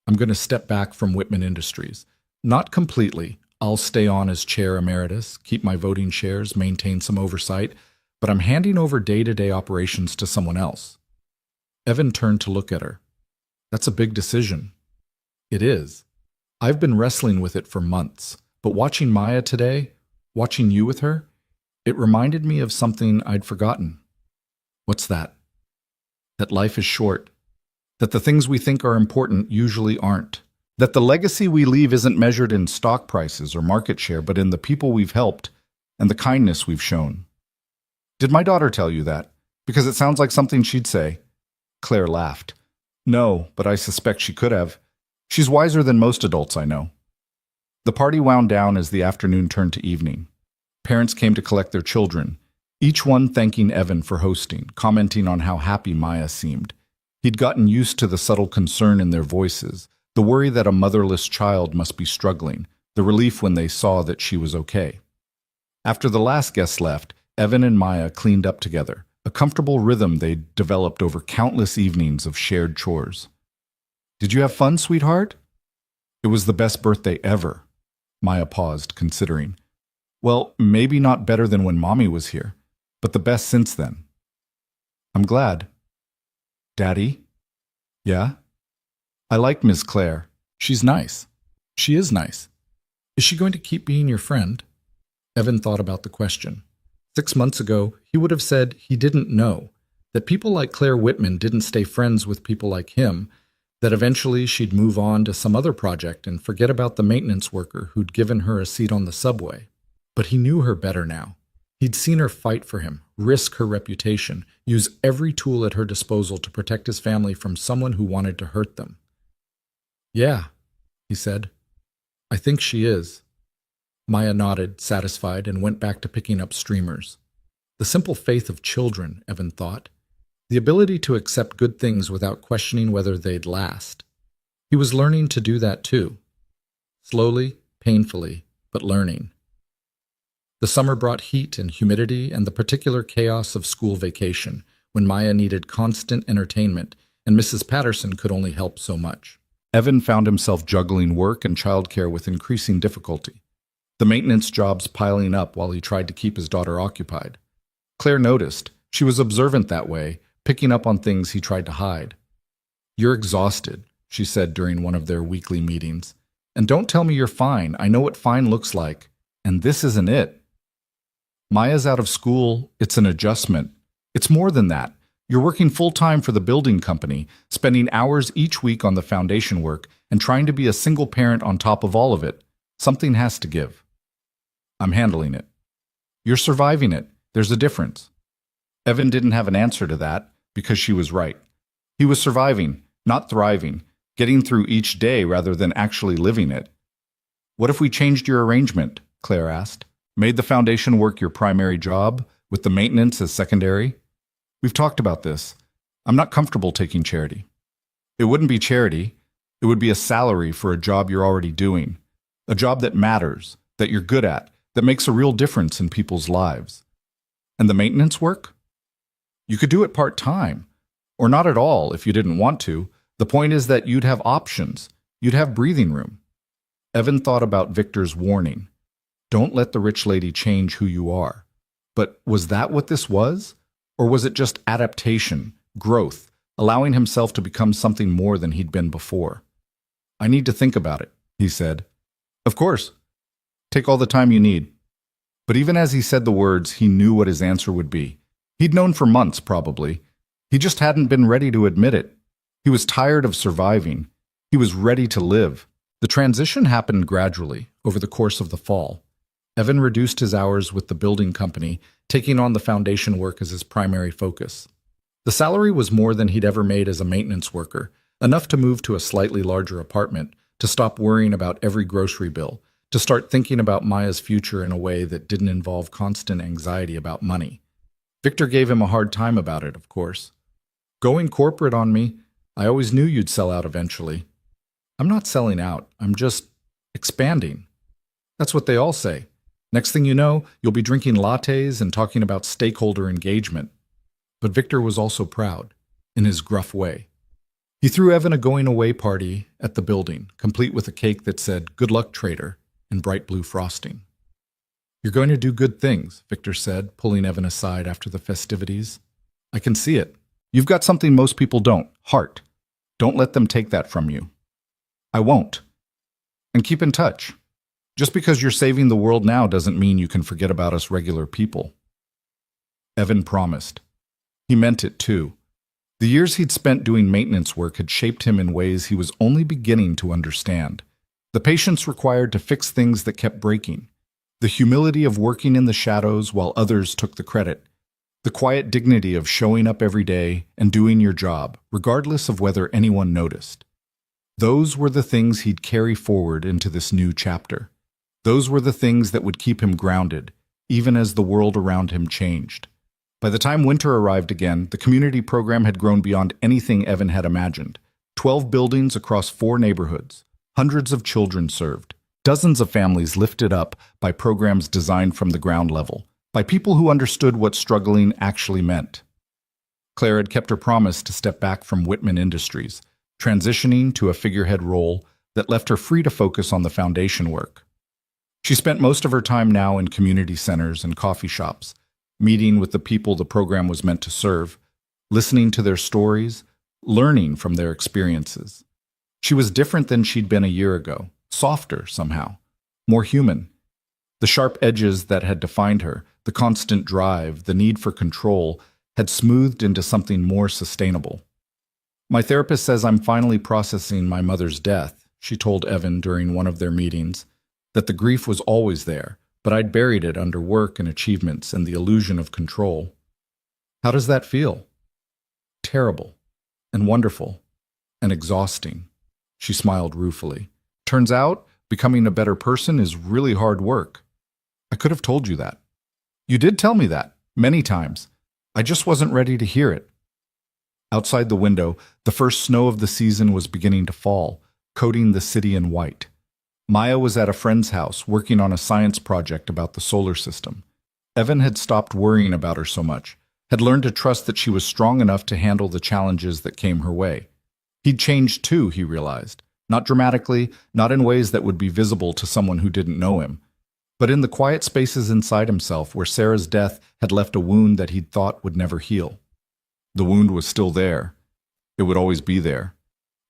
I'm going to step back from Whitman Industries. Not completely. I'll stay on as chair emeritus, keep my voting shares, maintain some oversight, but I'm handing over day-to-day operations to someone else." Evan turned to look at her. "That's a big decision." "It is. I've been wrestling with it for months, but watching Maya today, watching you with her, it reminded me of something I'd forgotten. What's that? That life is short. That the things we think are important usually aren't. That the legacy we leave isn't measured in stock prices or market share, but in the people we've helped and the kindness we've shown. Did my daughter tell you that? Because it sounds like something she'd say. Claire laughed. No, but I suspect she could have. She's wiser than most adults I know. The party wound down as the afternoon turned to evening. Parents came to collect their children, each one thanking Evan for hosting, commenting on how happy Maya seemed. He'd gotten used to the subtle concern in their voices, the worry that a motherless child must be struggling, the relief when they saw that she was okay. After the last guest left, Evan and Maya cleaned up together, a comfortable rhythm they'd developed over countless evenings of shared chores. Did you have fun, sweetheart? It was the best birthday ever. Maya paused, considering. Well, maybe not better than when Mommy was here, but the best since then. I'm glad. Daddy? Yeah? I like Miss Claire. She's nice. She is nice. Is she going to keep being your friend? Evan thought about the question. 6 months ago, he would have said he didn't know, that people like Claire Whitman didn't stay friends with people like him, that eventually she'd move on to some other project and forget about the maintenance worker who'd given her a seat on the subway. But he knew her better now. He'd seen her fight for him, risk her reputation, use every tool at her disposal to protect his family from someone who wanted to hurt them. Yeah, he said. I think she is. Maya nodded, satisfied, and went back to picking up streamers. The simple faith of children, Evan thought. The ability to accept good things without questioning whether they'd last. He was learning to do that too. Slowly, painfully, but learning. The summer brought heat and humidity and the particular chaos of school vacation, when Maya needed constant entertainment and Mrs. Patterson could only help so much. Evan found himself juggling work and childcare with increasing difficulty, the maintenance jobs piling up while he tried to keep his daughter occupied. Claire noticed. She was observant that way, picking up on things he tried to hide. You're exhausted, she said during one of their weekly meetings. And don't tell me you're fine. I know what fine looks like. And this isn't it. Maya's out of school. It's an adjustment. It's more than that. You're working full-time for the building company, spending hours each week on the foundation work, and trying to be a single parent on top of all of it. Something has to give. I'm handling it. You're surviving it. There's a difference. Evan didn't have an answer to that, because she was right. He was surviving, not thriving, getting through each day rather than actually living it. What if we changed your arrangement? Claire asked. Made the foundation work your primary job, with the maintenance as secondary? We've talked about this. I'm not comfortable taking charity. It wouldn't be charity. It would be a salary for a job you're already doing. A job that matters, that you're good at, that makes a real difference in people's lives. And the maintenance work? You could do it part-time, or not at all if you didn't want to. The point is that you'd have options. You'd have breathing room. Evan thought about Victor's warning. Don't let the rich lady change who you are. But was that what this was? Or was it just adaptation, growth, allowing himself to become something more than he'd been before? I need to think about it, he said. Of course. Take all the time you need. But even as he said the words, he knew what his answer would be. He'd known for months, probably. He just hadn't been ready to admit it. He was tired of surviving. He was ready to live. The transition happened gradually, over the course of the fall. Evan reduced his hours with the building company, taking on the foundation work as his primary focus. The salary was more than he'd ever made as a maintenance worker, enough to move to a slightly larger apartment, to stop worrying about every grocery bill, to start thinking about Maya's future in a way that didn't involve constant anxiety about money. Victor gave him a hard time about it, of course. Going corporate on me, I always knew you'd sell out eventually. I'm not selling out, I'm just expanding. That's what they all say. Next thing you know, you'll be drinking lattes and talking about stakeholder engagement. But Victor was also proud, in his gruff way. He threw Evan a going-away party at the building, complete with a cake that said, "Good luck, trader," in bright blue frosting. You're going to do good things, Victor said, pulling Evan aside after the festivities. I can see it. You've got something most people don't, heart. Don't let them take that from you. I won't. And keep in touch. Just because you're saving the world now doesn't mean you can forget about us regular people. Evan promised. He meant it too. The years he'd spent doing maintenance work had shaped him in ways he was only beginning to understand. The patience required to fix things that kept breaking. The humility of working in the shadows while others took the credit. The quiet dignity of showing up every day and doing your job, regardless of whether anyone noticed. Those were the things he'd carry forward into this new chapter. Those were the things that would keep him grounded, even as the world around him changed. By the time winter arrived again, the community program had grown beyond anything Evan had imagined. 12 buildings across 4 neighborhoods, hundreds of children served, dozens of families lifted up by programs designed from the ground level, by people who understood what struggling actually meant. Claire had kept her promise to step back from Whitman Industries, transitioning to a figurehead role that left her free to focus on the foundation work. She spent most of her time now in community centers and coffee shops, meeting with the people the program was meant to serve, listening to their stories, learning from their experiences. She was different than she'd been a year ago, softer somehow, more human. The sharp edges that had defined her, the constant drive, the need for control, had smoothed into something more sustainable. "My therapist says I'm finally processing my mother's death," she told Evan during one of their meetings, that the grief was always there, but I'd buried it under work and achievements and the illusion of control. "How does that feel?" "Terrible, and wonderful, and exhausting," she smiled ruefully. "Turns out, becoming a better person is really hard work." "I could have told you that." "You did tell me that, many times. I just wasn't ready to hear it." Outside the window, the first snow of the season was beginning to fall, coating the city in white. Maya was at a friend's house working on a science project about the solar system. Evan had stopped worrying about her so much, had learned to trust that she was strong enough to handle the challenges that came her way. He'd changed too, he realized, not dramatically, not in ways that would be visible to someone who didn't know him, but in the quiet spaces inside himself where Sarah's death had left a wound that he'd thought would never heal. The wound was still there. It would always be there.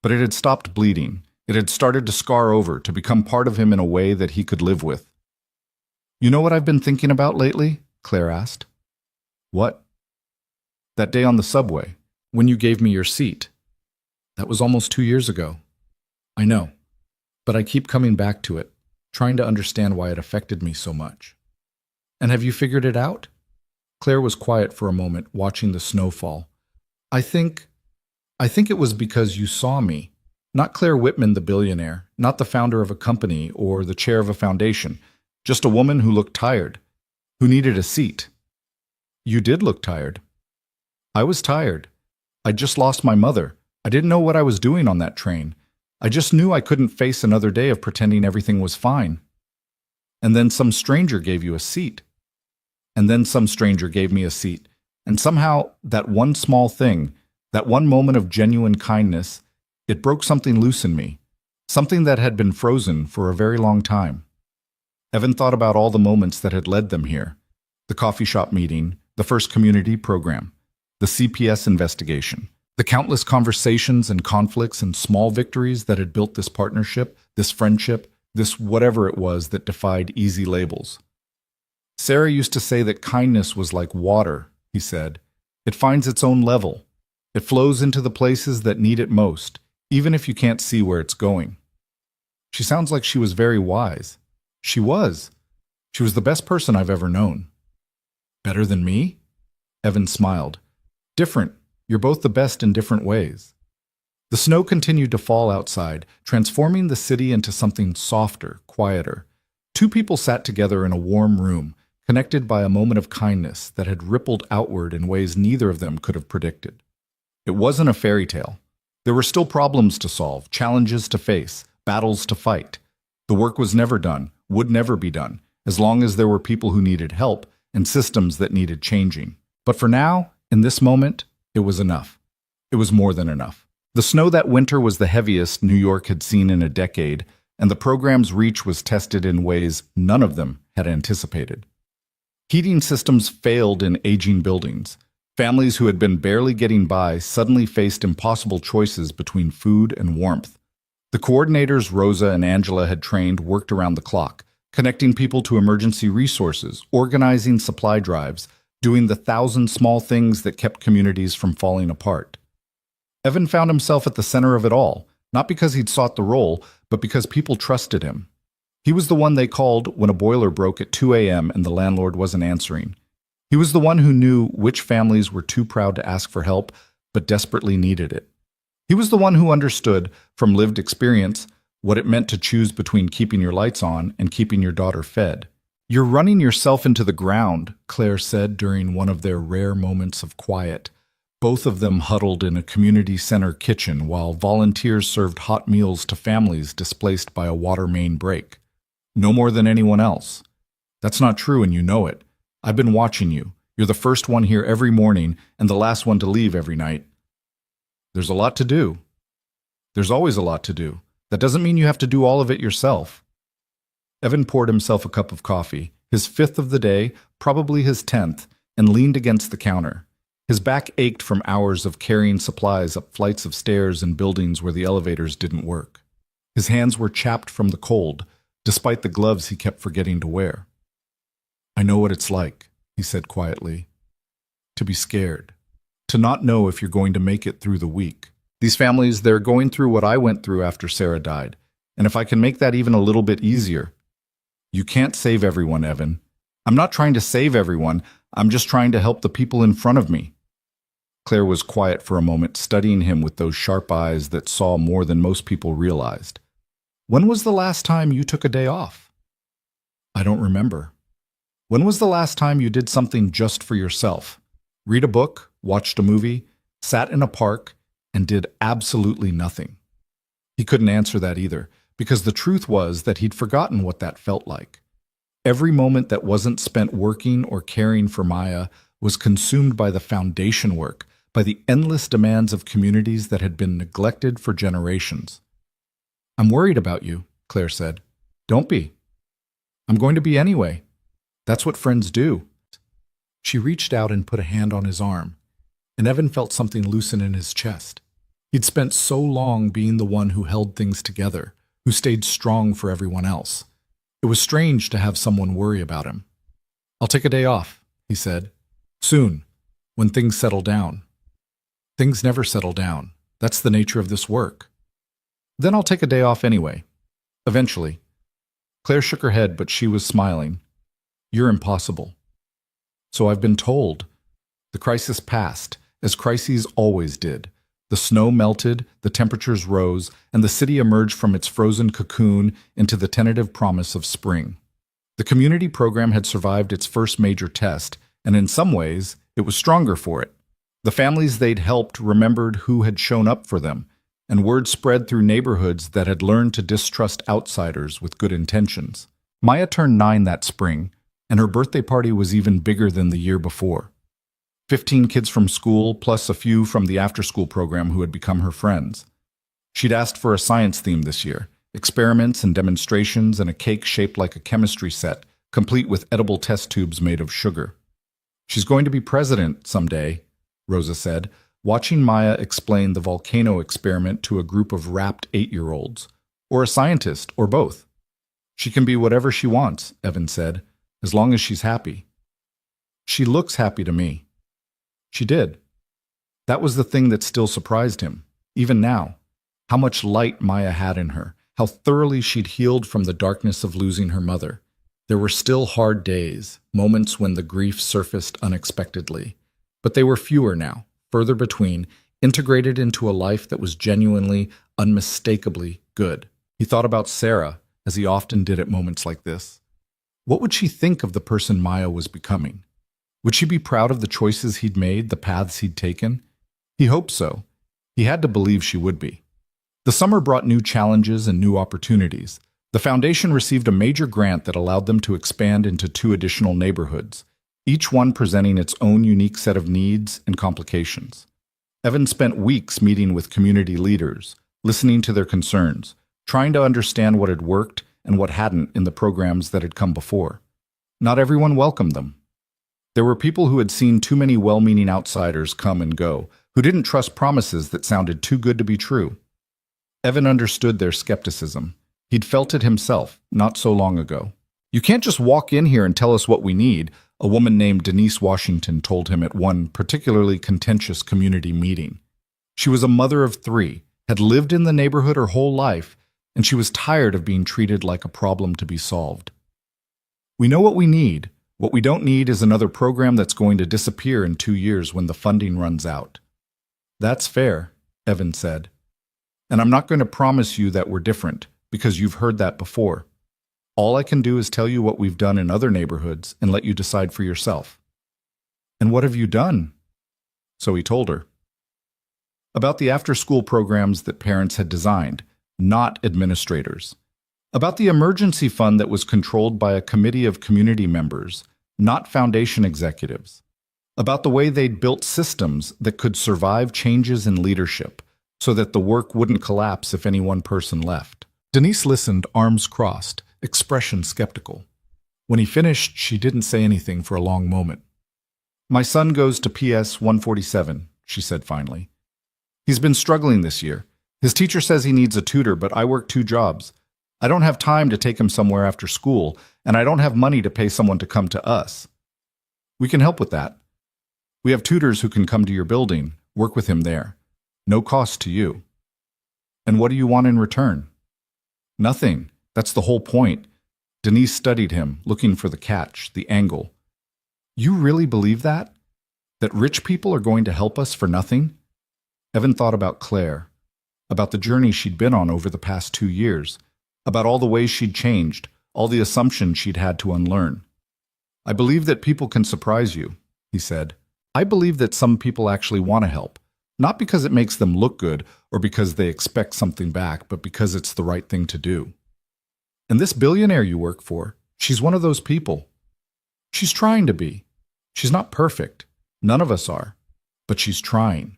But it had stopped bleeding. It had started to scar over, to become part of him in a way that he could live with. "You know what I've been thinking about lately?" Claire asked. "What?" "That day on the subway, when you gave me your seat. That was almost 2 years ago." "I know, but I keep coming back to it, trying to understand why it affected me so much." "And have you figured it out?" Claire was quiet for a moment, watching the snow fall. I think it was because you saw me. Not Claire Whitman, the billionaire, not the founder of a company or the chair of a foundation, just a woman who looked tired, who needed a seat." "You did look tired." "I was tired. I just lost my mother. I didn't know what I was doing on that train. I just knew I couldn't face another day of pretending everything was fine. And then some stranger gave you a seat. And then some stranger gave me a seat. And somehow, that one small thing, that one moment of genuine kindness, it broke something loose in me, something that had been frozen for a very long time." Evan thought about all the moments that had led them here. The coffee shop meeting, the first community program, the CPS investigation, the countless conversations and conflicts and small victories that had built this partnership, this friendship, this whatever it was that defied easy labels. "Sarah used to say that kindness was like water," he said. "It finds its own level. It flows into the places that need it most, even if you can't see where it's going." She sounds like she was very wise. She was. She was the best person I've ever known. "Better than me?" Evan smiled. "Different. You're both the best in different ways." The snow continued to fall outside, transforming the city into something softer, quieter. 2 people sat together in a warm room, connected by a moment of kindness that had rippled outward in ways neither of them could have predicted. It wasn't a fairy tale. There were still problems to solve, challenges to face, battles to fight. The work was never done, would never be done, as long as there were people who needed help and systems that needed changing. But for now, in this moment, it was enough. It was more than enough. The snow that winter was the heaviest New York had seen in a decade, and the program's reach was tested in ways none of them had anticipated. Heating systems failed in aging buildings. Families who had been barely getting by suddenly faced impossible choices between food and warmth. The coordinators Rosa and Angela had trained worked around the clock, connecting people to emergency resources, organizing supply drives, doing the 1,000 small things that kept communities from falling apart. Evan found himself at the center of it all, not because he'd sought the role, but because people trusted him. He was the one they called when a boiler broke at 2 a.m. and the landlord wasn't answering. He was the one who knew which families were too proud to ask for help, but desperately needed it. He was the one who understood, from lived experience, what it meant to choose between keeping your lights on and keeping your daughter fed. "You're running yourself into the ground," Claire said during one of their rare moments of quiet. Both of them huddled in a community center kitchen while volunteers served hot meals to families displaced by a water main break. "No more than anyone else." "That's not true, and you know it. I've been watching you. You're the first one here every morning and the last one to leave every night." "There's a lot to do." "There's always a lot to do. That doesn't mean you have to do all of it yourself." Evan poured himself a cup of coffee, his 5th of the day, probably his 10th, and leaned against the counter. His back ached from hours of carrying supplies up flights of stairs in buildings where the elevators didn't work. His hands were chapped from the cold, despite the gloves he kept forgetting to wear. "I know what it's like," he said quietly. "To be scared. To not know if you're going to make it through the week. These families, they're going through what I went through after Sarah died. And if I can make that even a little bit easier." "You can't save everyone, Evan." "I'm not trying to save everyone. I'm just trying to help the people in front of me." Claire was quiet for a moment, studying him with those sharp eyes that saw more than most people realized. "When was the last time you took a day off?" "I don't remember." "When was the last time you did something just for yourself? Read a book, watched a movie, sat in a park, and did absolutely nothing?" He couldn't answer that either, because the truth was that he'd forgotten what that felt like. Every moment that wasn't spent working or caring for Maya was consumed by the foundation work, by the endless demands of communities that had been neglected for generations. "I'm worried about you," Claire said. "Don't be." "I'm going to be anyway. That's what friends do." She reached out and put a hand on his arm, and Evan felt something loosen in his chest. He'd spent so long being the one who held things together, who stayed strong for everyone else. It was strange to have someone worry about him. "I'll take a day off," he said. "Soon, when things settle down." "Things never settle down. That's the nature of this work." "Then I'll take a day off anyway. Eventually." Claire shook her head, but she was smiling. "You're impossible." "So I've been told." The crisis passed, as crises always did. The snow melted, the temperatures rose, and the city emerged from its frozen cocoon into the tentative promise of spring. The community program had survived its first major test, and in some ways, it was stronger for it. The families they'd helped remembered who had shown up for them, and word spread through neighborhoods that had learned to distrust outsiders with good intentions. Maya turned 9 that spring, and her birthday party was even bigger than the year before. 15 kids from school, plus a few from the after-school program who had become her friends. She'd asked for a science theme this year, experiments and demonstrations, and a cake shaped like a chemistry set, complete with edible test tubes made of sugar. "She's going to be president someday," Rosa said, watching Maya explain the volcano experiment to a group of rapt 8-year-olds. "Or a scientist, or both." "She can be whatever she wants," Evan said, "as long as she's happy." "She looks happy to me." She did. That was the thing that still surprised him, even now. How much light Maya had in her, how thoroughly she'd healed from the darkness of losing her mother. There were still hard days, moments when the grief surfaced unexpectedly. But they were fewer now, further between, integrated into a life that was genuinely, unmistakably good. He thought about Sarah, as he often did at moments like this. What would she think of the person Maya was becoming? Would she be proud of the choices he'd made, the paths he'd taken? He hoped so. He had to believe she would be. The summer brought new challenges and new opportunities. The foundation received a major grant that allowed them to expand into 2 additional neighborhoods, each one presenting its own unique set of needs and complications. Evan spent weeks meeting with community leaders, listening to their concerns, trying to understand what had worked and what hadn't in the programs that had come before. Not everyone welcomed them. There were people who had seen too many well-meaning outsiders come and go, who didn't trust promises that sounded too good to be true. Evan understood their skepticism. He'd felt it himself, not so long ago. "You can't just walk in here and tell us what we need. a woman named Denise Washington told him at one particularly contentious community meeting. She was a mother of 3, had lived in the neighborhood her whole life, and she was tired of being treated like a problem to be solved. "We know what we need. What we don't need is another program that's going to disappear in 2 years when the funding runs out." "That's fair," Evan said. "And I'm not going to promise you that we're different, because you've heard that before. All I can do is tell you what we've done in other neighborhoods and let you decide for yourself." "And what have you done?" So he told her. About the after-school programs that parents had designed, not administrators. About the emergency fund that was controlled by a committee of community members, not foundation executives. About the way they'd built systems that could survive changes in leadership so that the work wouldn't collapse if any one person left. Denise listened, arms crossed, expression skeptical. When he finished, she didn't say anything for a long moment. "My son goes to PS 147, she said finally. "He's been struggling this year. His teacher says he needs a tutor, but I work 2 jobs. I don't have time to take him somewhere after school, and I don't have money to pay someone to come to us. We can help with that. We have tutors who can come to your building, work with him there. No cost to you." "And what do you want in return?" "Nothing. That's the whole point." Denise studied him, looking for the catch, the angle. "You really believe that? That rich people are going to help us for nothing?" Evan thought about Claire, about the journey she'd been on over the past 2 years, about all the ways she'd changed, all the assumptions she'd had to unlearn. "I believe that people can surprise you," he said. "I believe that some people actually want to help, not because it makes them look good or because they expect something back, but because it's the right thing to do. And this billionaire you work for, she's one of those people. She's trying to be. She's not perfect. None of us are. But she's trying."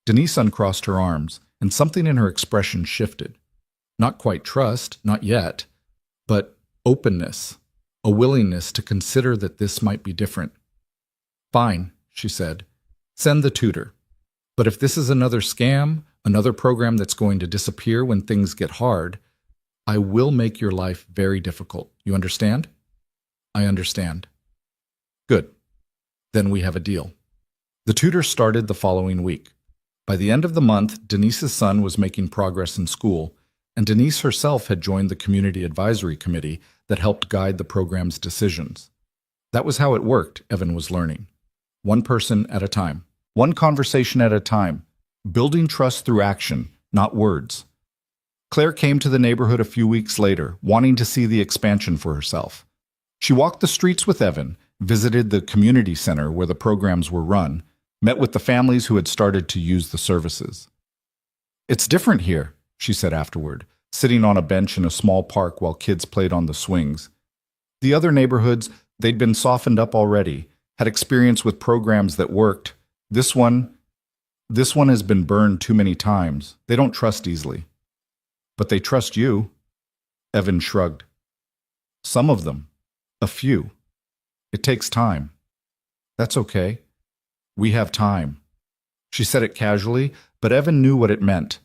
Denise uncrossed her arms, and something in her expression shifted. Not quite trust, not yet, but openness, a willingness to consider that this might be different. "Fine," she said. "Send the tutor. But if this is another scam, another program that's going to disappear when things get hard, I will make your life very difficult. You understand?" "I understand." "Good. Then we have a deal." The tutor started the following week. By the end of the month, Denise's son was making progress in school, and Denise herself had joined the community advisory committee that helped guide the program's decisions. That was how it worked, Evan was learning. One person at a time. One conversation at a time. Building trust through action, not words. Claire came to the neighborhood a few weeks later, wanting to see the expansion for herself. She walked the streets with Evan, visited the community center where the programs were run, met with the families who had started to use the services. "It's different here," she said afterward, sitting on a bench in a small park while kids played on the swings. The other neighborhoods, they'd been softened up already, had experience with programs that worked. This one has been burned too many times. They don't trust easily. "But they trust you." Evan shrugged. "Some of them. A few. It takes time." "That's okay. We have time." She said it casually, but Evan knew what it meant.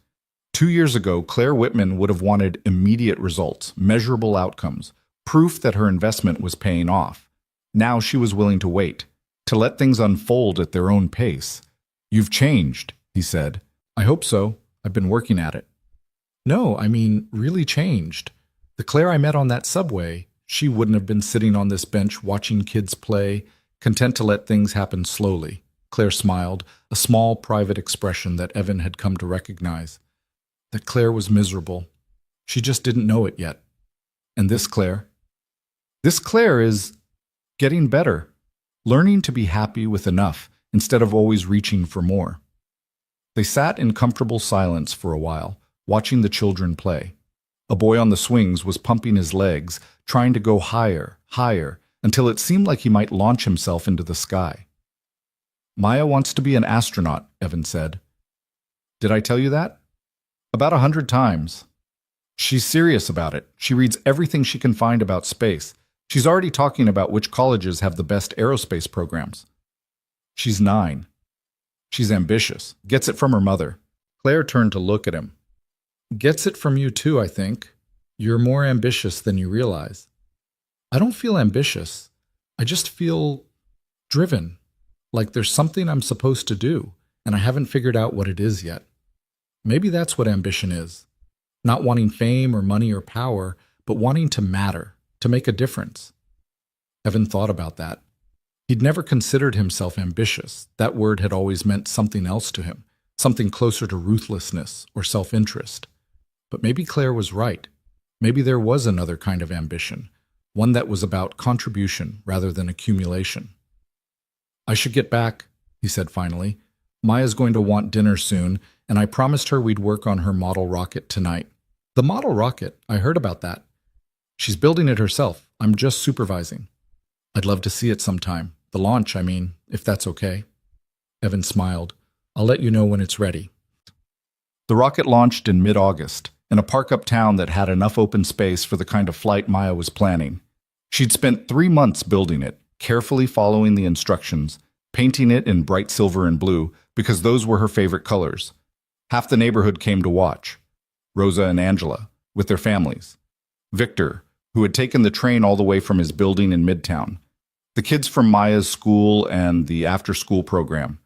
2 years ago, Claire Whitman would have wanted immediate results, measurable outcomes, proof that her investment was paying off. Now she was willing to wait, to let things unfold at their own pace. "You've changed," he said. "I hope so. I've been working at it." "No, I mean, really changed. The Claire I met on that subway, she wouldn't have been sitting on this bench watching kids play, content to let things happen slowly." Claire smiled, a small, private expression that Evan had come to recognize. That Claire was miserable. She just didn't know it yet. And this Claire? This Claire is getting better, learning to be happy with enough instead of always reaching for more. They sat in comfortable silence for a while, watching the children play. A boy on the swings was pumping his legs, trying to go higher, higher, until it seemed like he might launch himself into the sky. "Maya wants to be an astronaut," Evan said. "Did I tell you that?" "About 100 times. She's serious about it. She reads everything she can find about space. She's already talking about which colleges have the best aerospace programs." "She's 9. She's ambitious. Gets it from her mother." Claire turned to look at him. "Gets it from you too, I think. You're more ambitious than you realize." "I don't feel ambitious. I just feel driven, like there's something I'm supposed to do, and I haven't figured out what it is yet. Maybe that's what ambition is. Not wanting fame or money or power, but wanting to matter, to make a difference. Evan thought about that. He'd never considered himself ambitious. That word had always meant something else to him, something closer to ruthlessness or self-interest. But maybe Claire was right. Maybe there was another kind of ambition, one that was about contribution rather than accumulation. I should get back, he said finally. Maya's going to want dinner soon, and I promised her we'd work on her model rocket tonight. The model rocket? I heard about that. She's building it herself. I'm just supervising. I'd love to see it sometime. The launch, I mean, if that's okay. Evan smiled. I'll let you know when it's ready. The rocket launched in mid-August, in a park uptown that had enough open space for the kind of flight Maya was planning. She'd spent 3 months building it, carefully following the instructions, painting it in bright silver and blue, because those were her favorite colors. Half the neighborhood came to watch. Rosa and Angela, with their families. Victor, who had taken the train all the way from his building in Midtown. The kids from Maya's school and the after-school program.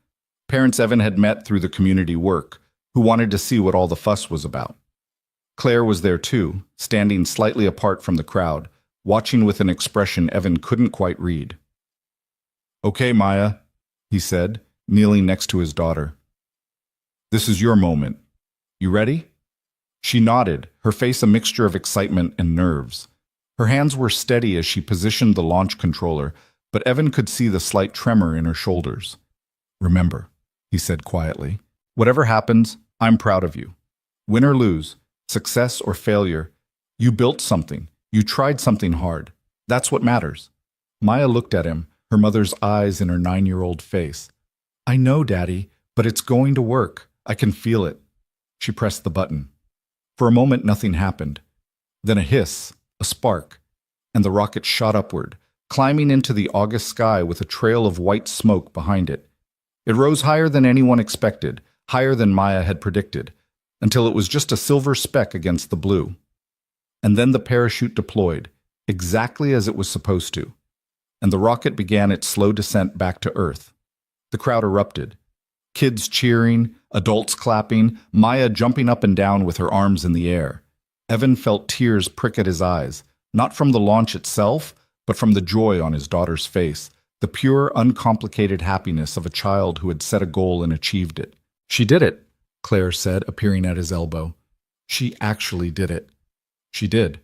Parents Evan had met through the community work, who wanted to see what all the fuss was about. Claire was there too, standing slightly apart from the crowd, watching with an expression Evan couldn't quite read. Okay, Maya, he said, kneeling next to his daughter. This is your moment. You ready? She nodded, her face a mixture of excitement and nerves. Her hands were steady as she positioned the launch controller, but Evan could see the slight tremor in her shoulders. Remember, he said quietly, whatever happens, I'm proud of you. Win or lose, success or failure, you built something, you tried something hard. That's what matters. Maya looked at him, her mother's eyes in her 9-year-old face. I know, Daddy, but it's going to work. I can feel it. She pressed the button. For a moment, nothing happened. Then a hiss, a spark, and the rocket shot upward, climbing into the August sky with a trail of white smoke behind it. It rose higher than anyone expected, higher than Maya had predicted, until it was just a silver speck against the blue. And then the parachute deployed, exactly as it was supposed to, and the rocket began its slow descent back to Earth. The crowd erupted. Kids cheering, adults clapping, Maya jumping up and down with her arms in the air. Evan felt tears prick at his eyes, not from the launch itself, but from the joy on his daughter's face, the pure, uncomplicated happiness of a child who had set a goal and achieved it. She did it, Claire said, appearing at his elbow. She actually did it. She did.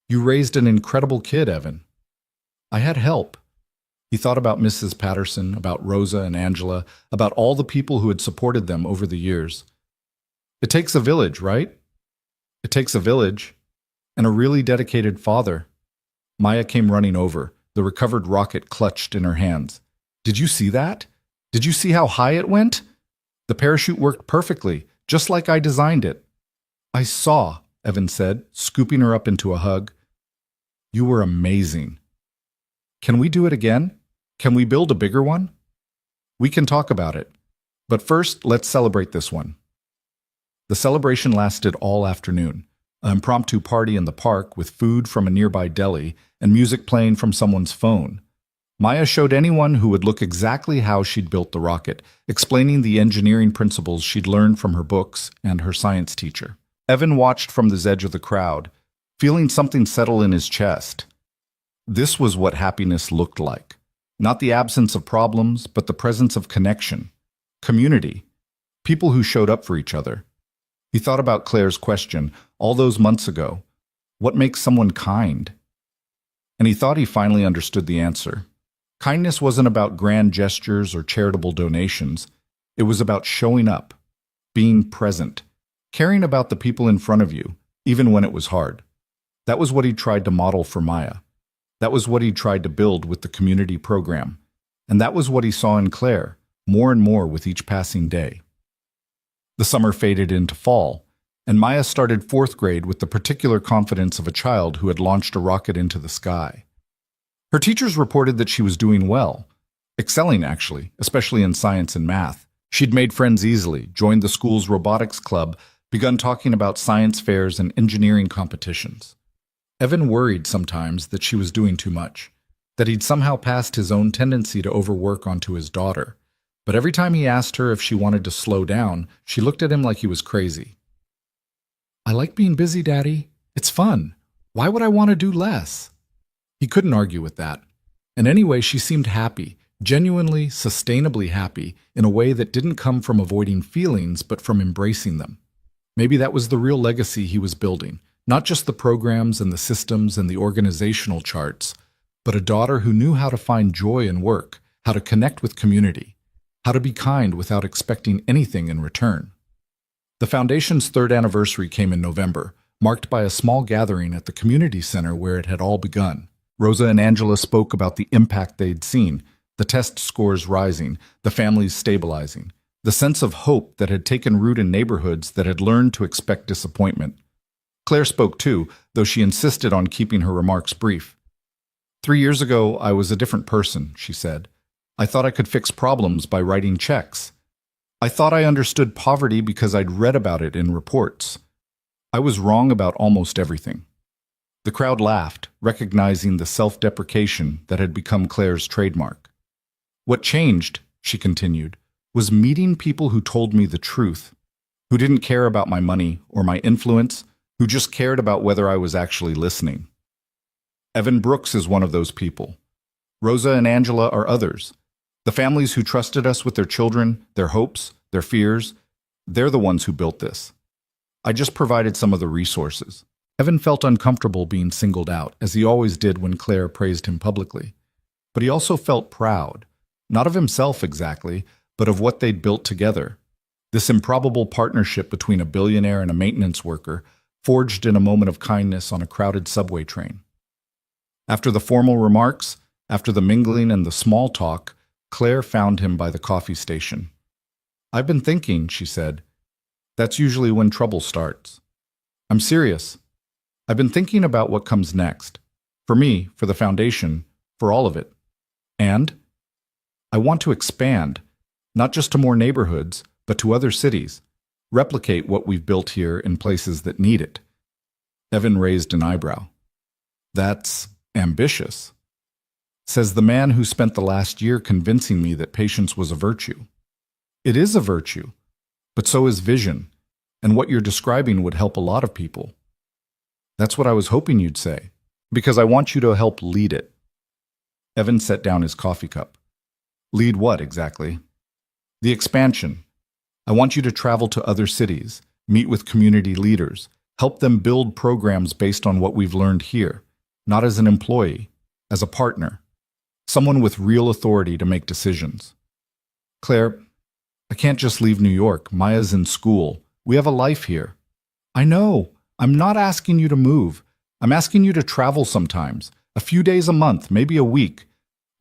You raised an incredible kid, Evan. I had help. He thought about Mrs. Patterson, about Rosa and Angela, about all the people who had supported them over the years. It takes a village, right? It takes a village. And a really dedicated father. Maya came running over, the recovered rocket clutched in her hands. Did you see that? Did you see how high it went? The parachute worked perfectly, just like I designed it. I saw, Evan said, scooping her up into a hug. You were amazing. Can we do it again? Can we build a bigger one? We can talk about it. But first, let's celebrate this one. The celebration lasted all afternoon. An impromptu party in the park with food from a nearby deli and music playing from someone's phone. Maya showed anyone who would look exactly how she'd built the rocket, explaining the engineering principles she'd learned from her books and her science teacher. Evan watched from the edge of the crowd, feeling something settle in his chest. This was what happiness looked like. Not the absence of problems, but the presence of connection, community, people who showed up for each other. He thought about Claire's question all those months ago. What makes someone kind? And he thought he finally understood the answer. Kindness wasn't about grand gestures or charitable donations. It was about showing up, being present, caring about the people in front of you, even when it was hard. That was what he tried to model for Maya. That was what he tried to build with the community program. And that was what he saw in Claire, more and more with each passing day. The summer faded into fall, and Maya started 4th grade with the particular confidence of a child who had launched a rocket into the sky. Her teachers reported that she was doing well, excelling actually, especially in science and math. She'd made friends easily, joined the school's robotics club, begun talking about science fairs and engineering competitions. Evan worried sometimes that she was doing too much. that he'd somehow passed his own tendency to overwork onto his daughter. But every time he asked her if she wanted to slow down, she looked at him like he was crazy. "I like being busy, Daddy. It's fun. Why would I want to do less?" He couldn't argue with that. And anyway, she seemed happy, genuinely, sustainably happy, in a way that didn't come from avoiding feelings, but from embracing them. Maybe that was the real legacy he was building, not just the programs and the systems and the organizational charts, but a daughter who knew how to find joy in work, how to connect with community, how to be kind without expecting anything in return. The Foundation's third anniversary came in November, marked by a small gathering at the community center where it had all begun. Rosa and Angela spoke about the impact they'd seen, the test scores rising, the families stabilizing, the sense of hope that had taken root in neighborhoods that had learned to expect disappointment. Claire spoke too, though she insisted on keeping her remarks brief. "3 years ago, I was a different person," she said. "I thought I could fix problems by writing checks. I thought I understood poverty because I'd read about it in reports. I was wrong about almost everything." The crowd laughed, recognizing the self-deprecation that had become Claire's trademark. "What changed," she continued, "was meeting people who told me the truth, who didn't care about my money or my influence, who just cared about whether I was actually listening. Evan Brooks is one of those people. Rosa and Angela are others. The families who trusted us with their children, their hopes, their fears, they're the ones who built this. I just provided some of the resources." Evan felt uncomfortable being singled out, as he always did when Claire praised him publicly. But he also felt proud, not of himself exactly, but of what they'd built together. This improbable partnership between a billionaire and a maintenance worker, forged in a moment of kindness on a crowded subway train. After the formal remarks, after the mingling and the small talk, Claire found him by the coffee station. "I've been thinking," she said. "That's usually when trouble starts. I'm serious. I've been thinking about what comes next. For me, for the Foundation, for all of it. And I want to expand, not just to more neighborhoods, but to other cities. Replicate what we've built here in places that need it." Evan raised an eyebrow. "That's ambitious," says the man who spent the last year convincing me that patience was a virtue. It is a virtue, but so is vision, and what you're describing would help a lot of people. That's what I was hoping you'd say, because I want you to help lead it. Evan set down his coffee cup. "Lead what, exactly?" "The expansion. I want you to travel to other cities, meet with community leaders, help them build programs based on what we've learned here, not as an employee, as a partner, someone with real authority to make decisions. Claire, I can't just leave New York. Maya's in school. We have a life here." "I know. I'm not asking you to move. I'm asking you to travel sometimes, a few days a month, maybe a week.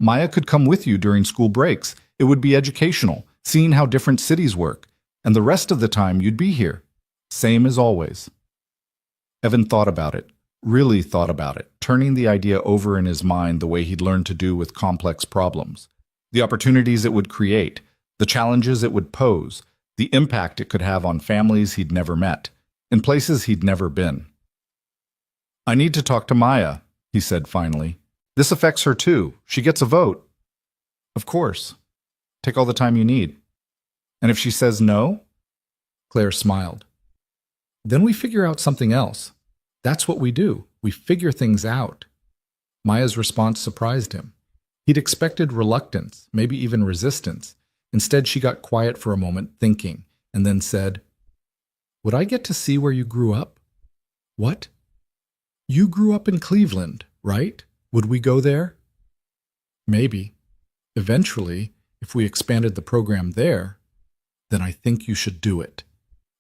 Maya could come with you during school breaks. It would be educational, seeing how different cities work. And the rest of the time you'd be here. Same as always." Evan thought about it, really thought about it, turning the idea over in his mind the way he'd learned to do with complex problems. The opportunities it would create, the challenges it would pose, the impact it could have on families he'd never met, in places he'd never been. "I need to talk to Maya," he said finally. "This affects her too. She gets a vote." "Of course. Take all the time you need." "And if she says no?" Claire smiled. "Then we figure out something else. That's what we do. We figure things out." Maya's response surprised him. He'd expected reluctance, maybe even resistance. Instead, she got quiet for a moment, thinking, and then said, "Would I get to see where you grew up?" "What?" "You grew up in Cleveland, right? Would we go there?" "Maybe. Eventually, if we expanded the program there, then I think you should do it."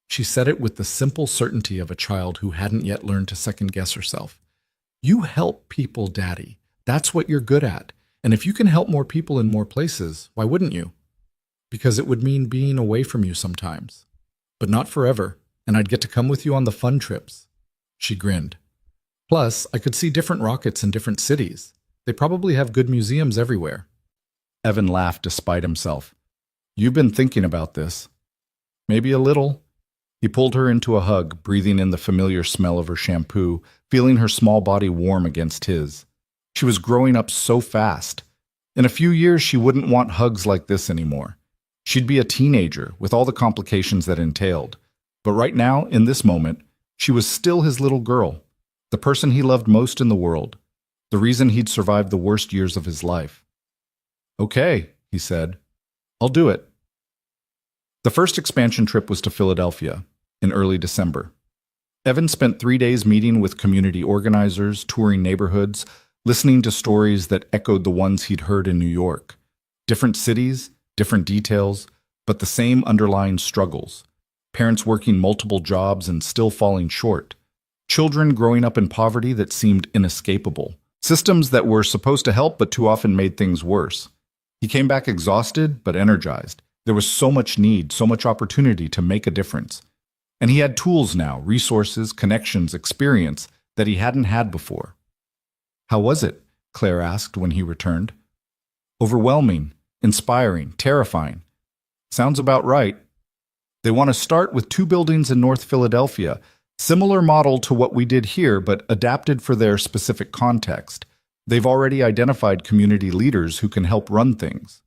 She said it with the simple certainty of a child who hadn't yet learned to second-guess herself. "You help people, Daddy. That's what you're good at. And if you can help more people in more places, why wouldn't you? Because it would mean being away from you sometimes. But not forever, and I'd get to come with you on the fun trips." She grinned. "Plus, I could see different rockets in different cities. They probably have good museums everywhere." Evan laughed despite himself. "You've been thinking about this." "Maybe a little." He pulled her into a hug, breathing in the familiar smell of her shampoo, feeling her small body warm against his. She was growing up so fast. In a few years, she wouldn't want hugs like this anymore. She'd be a teenager with all the complications that entailed. But right now, in this moment, she was still his little girl, the person he loved most in the world, the reason he'd survived the worst years of his life. "Okay," he said. "I'll do it." The first expansion trip was to Philadelphia in early December. Evan spent 3 days meeting with community organizers, touring neighborhoods, listening to stories that echoed the ones he'd heard in New York. Different cities, different details, but the same underlying struggles. Parents working multiple jobs and still falling short. Children growing up in poverty that seemed inescapable. Systems that were supposed to help but too often made things worse. He came back exhausted but energized. There was so much need, so much opportunity to make a difference. And he had tools now, resources, connections, experience that he hadn't had before. "How was it?" Claire asked when he returned. "Overwhelming, inspiring, terrifying. Sounds about right. They want to start with 2 buildings in North Philadelphia, similar model to what we did here, but adapted for their specific context. They've already identified community leaders who can help run things."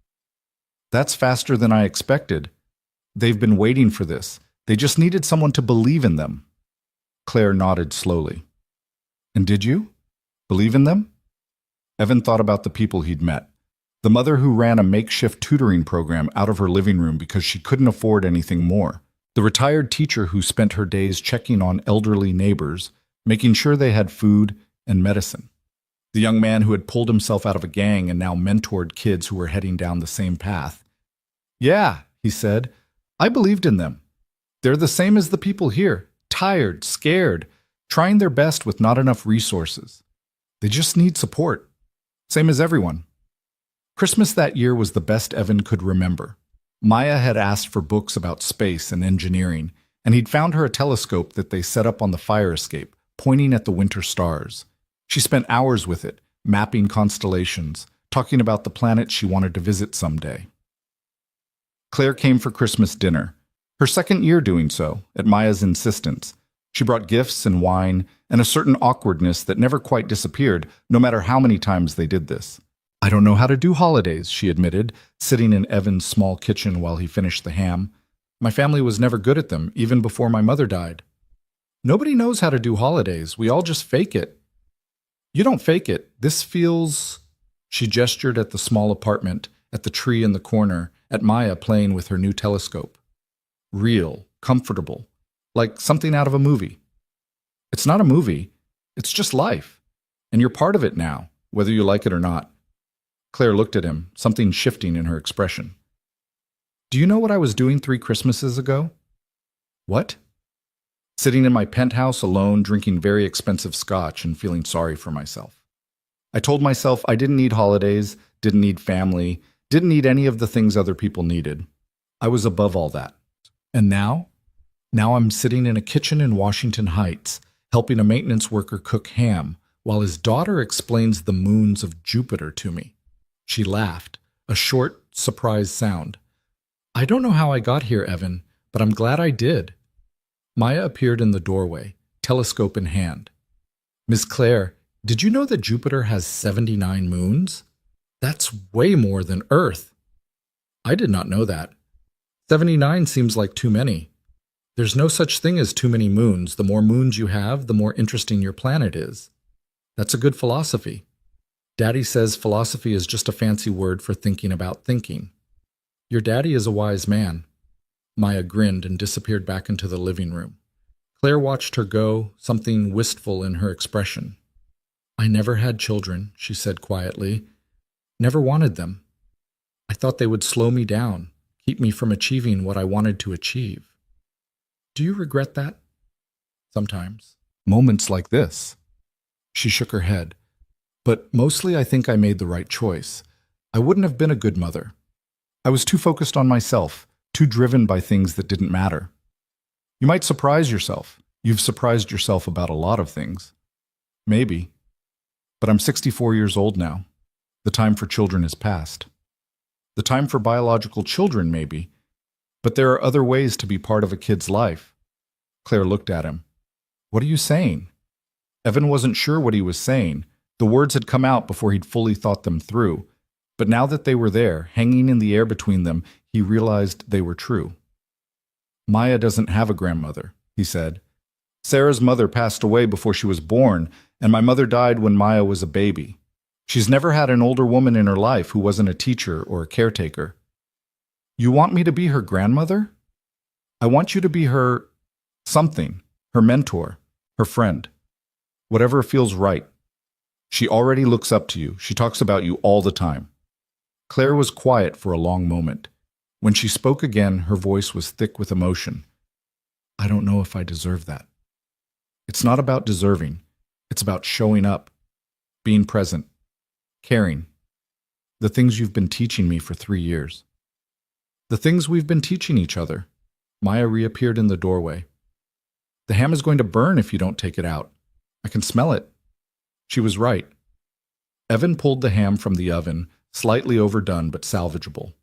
"That's faster than I expected. They've been waiting for this. They just needed someone to believe in them." Claire nodded slowly. "And did you? Believe in them?" Evan thought about the people he'd met. The mother who ran a makeshift tutoring program out of her living room because she couldn't afford anything more. The retired teacher who spent her days checking on elderly neighbors, making sure they had food and medicine. The young man who had pulled himself out of a gang and now mentored kids who were heading down the same path. "Yeah," he said, "I believed in them. They're the same as the people here, tired, scared, trying their best with not enough resources. They just need support. Same as everyone." Christmas that year was the best Evan could remember. Maya had asked for books about space and engineering, and he'd found her a telescope that they set up on the fire escape, pointing at the winter stars. She spent hours with it, mapping constellations, talking about the planet she wanted to visit someday. Claire came for Christmas dinner, her second year doing so, at Maya's insistence. She brought gifts and wine, and a certain awkwardness that never quite disappeared, no matter how many times they did this. "I don't know how to do holidays," she admitted, sitting in Evan's small kitchen while he finished the ham. "My family was never good at them, even before my mother died." "Nobody knows how to do holidays. We all just fake it." "You don't fake it. This feels—" She gestured at the small apartment, at the tree in the corner, at Maya playing with her new telescope. "Real, comfortable, like something out of a movie." "It's not a movie. It's just life. And you're part of it now, whether you like it or not." Claire looked at him, something shifting in her expression. "Do you know what I was doing 3 Christmases ago?" "What?" "Sitting in my penthouse alone, drinking very expensive scotch and feeling sorry for myself. I told myself I didn't need holidays, didn't need family, didn't need any of the things other people needed. I was above all that. And now? Now I'm sitting in a kitchen in Washington Heights, helping a maintenance worker cook ham, while his daughter explains the moons of Jupiter to me." She laughed, a short, surprised sound. "I don't know how I got here, Evan, but I'm glad I did." Maya appeared in the doorway, telescope in hand. "Miss Claire, did you know that Jupiter has 79 moons? That's way more than Earth." "I did not know that. 79 seems like too many. There's no such thing as too many moons. The more moons you have, the more interesting your planet is. That's a good philosophy. Daddy says philosophy is just a fancy word for thinking about thinking. Your daddy is a wise man." Maya grinned and disappeared back into the living room. Claire watched her go, something wistful in her expression. "I never had children," she said quietly. "Never wanted them. I thought they would slow me down, keep me from achieving what I wanted to achieve." "Do you regret that?" "Sometimes. Moments like this." She shook her head. "But mostly I think I made the right choice. I wouldn't have been a good mother. I was too focused on myself, too driven by things that didn't matter. You might surprise yourself. You've surprised yourself about a lot of things. Maybe. But I'm 64 years old now. The time for children is past. The time for biological children, maybe. But there are other ways to be part of a kid's life." Claire looked at him. "What are you saying?" Evan wasn't sure what he was saying, The words had come out before he'd fully thought them through, but now that they were there, hanging in the air between them, he realized they were true. Maya doesn't have a grandmother, he said. Sarah's mother passed away before she was born, and my mother died when Maya was a baby. She's never had an older woman in her life who wasn't a teacher or a caretaker. You want me to be her grandmother? I want you to be her something, her mentor, her friend. Whatever feels right. She already looks up to you. She talks about you all the time. Claire was quiet for a long moment. When she spoke again, her voice was thick with emotion. I don't know if I deserve that. It's not about deserving. It's about showing up, being present, caring. The things you've been teaching me for 3 years. The things we've been teaching each other. Maya reappeared in the doorway. The ham is going to burn if you don't take it out. I can smell it. She was right. Evan pulled the ham from the oven, slightly overdone but salvageable.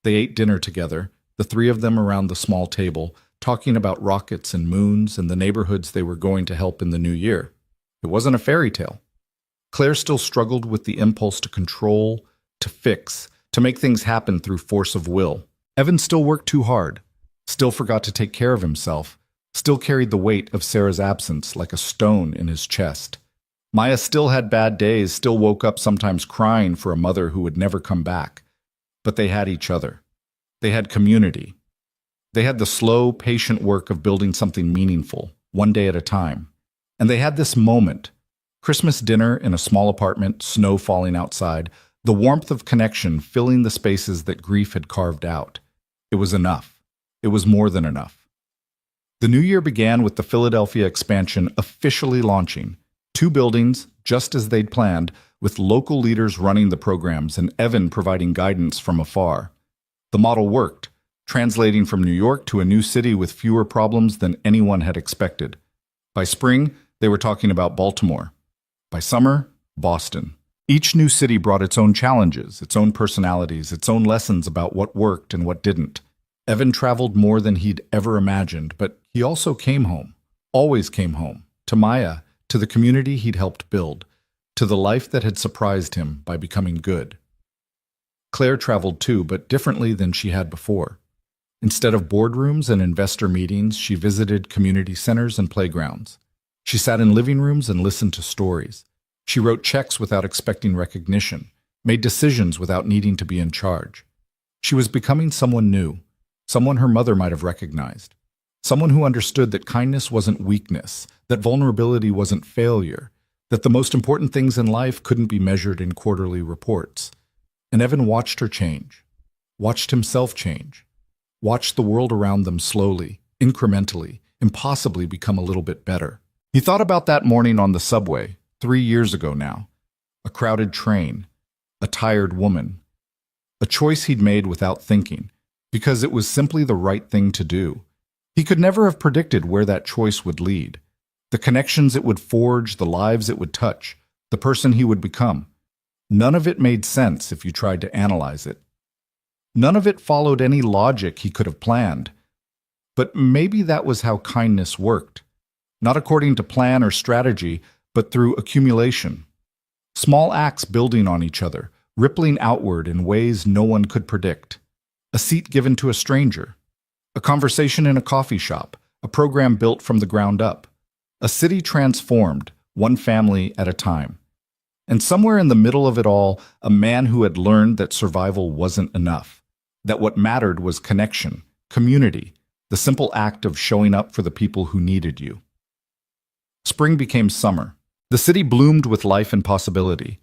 They ate dinner together, the three of them around the small table, talking about rockets and moons and the neighborhoods they were going to help in the new year. It wasn't a fairy tale. Claire still struggled with the impulse to control, to fix, to make things happen through force of will. Evan still worked too hard, still forgot to take care of himself, still carried the weight of Sarah's absence like a stone in his chest. Maya still had bad days, still woke up sometimes crying for a mother who would never come back. But they had each other. They had community. They had the slow, patient work of building something meaningful, one day at a time. And they had this moment, Christmas dinner in a small apartment, snow falling outside, the warmth of connection filling the spaces that grief had carved out. It was enough. It was more than enough. The new year began with the Philadelphia expansion officially launching. 2 buildings, just as they'd planned, with local leaders running the programs and Evan providing guidance from afar. The model worked, translating from New York to a new city with fewer problems than anyone had expected. By spring, they were talking about Baltimore. By summer, Boston. Each new city brought its own challenges, its own personalities, its own lessons about what worked and what didn't. Evan traveled more than he'd ever imagined, but he also came home, always came home, to Maya, to the community he'd helped build, to the life that had surprised him by becoming good. Claire traveled too, but differently than she had before. Instead of boardrooms and investor meetings, she visited community centers and playgrounds. She sat in living rooms and listened to stories. She wrote checks without expecting recognition, made decisions without needing to be in charge. She was becoming someone new, someone her mother might have recognized. Someone who understood that kindness wasn't weakness, that vulnerability wasn't failure, that the most important things in life couldn't be measured in quarterly reports. And Evan watched her change, watched himself change, watched the world around them slowly, incrementally, impossibly become a little bit better. He thought about that morning on the subway, 3 years ago now. A crowded train, a tired woman. A choice he'd made without thinking, because it was simply the right thing to do. He could never have predicted where that choice would lead, the connections it would forge, the lives it would touch, the person he would become. None of it made sense if you tried to analyze it. None of it followed any logic he could have planned. But maybe that was how kindness worked. Not according to plan or strategy, but through accumulation. Small acts building on each other, rippling outward in ways no one could predict. A seat given to a stranger. A conversation in a coffee shop, a program built from the ground up. A city transformed, one family at a time. And somewhere in the middle of it all, a man who had learned that survival wasn't enough. That what mattered was connection, community, the simple act of showing up for the people who needed you. Spring became summer. The city bloomed with life and possibility.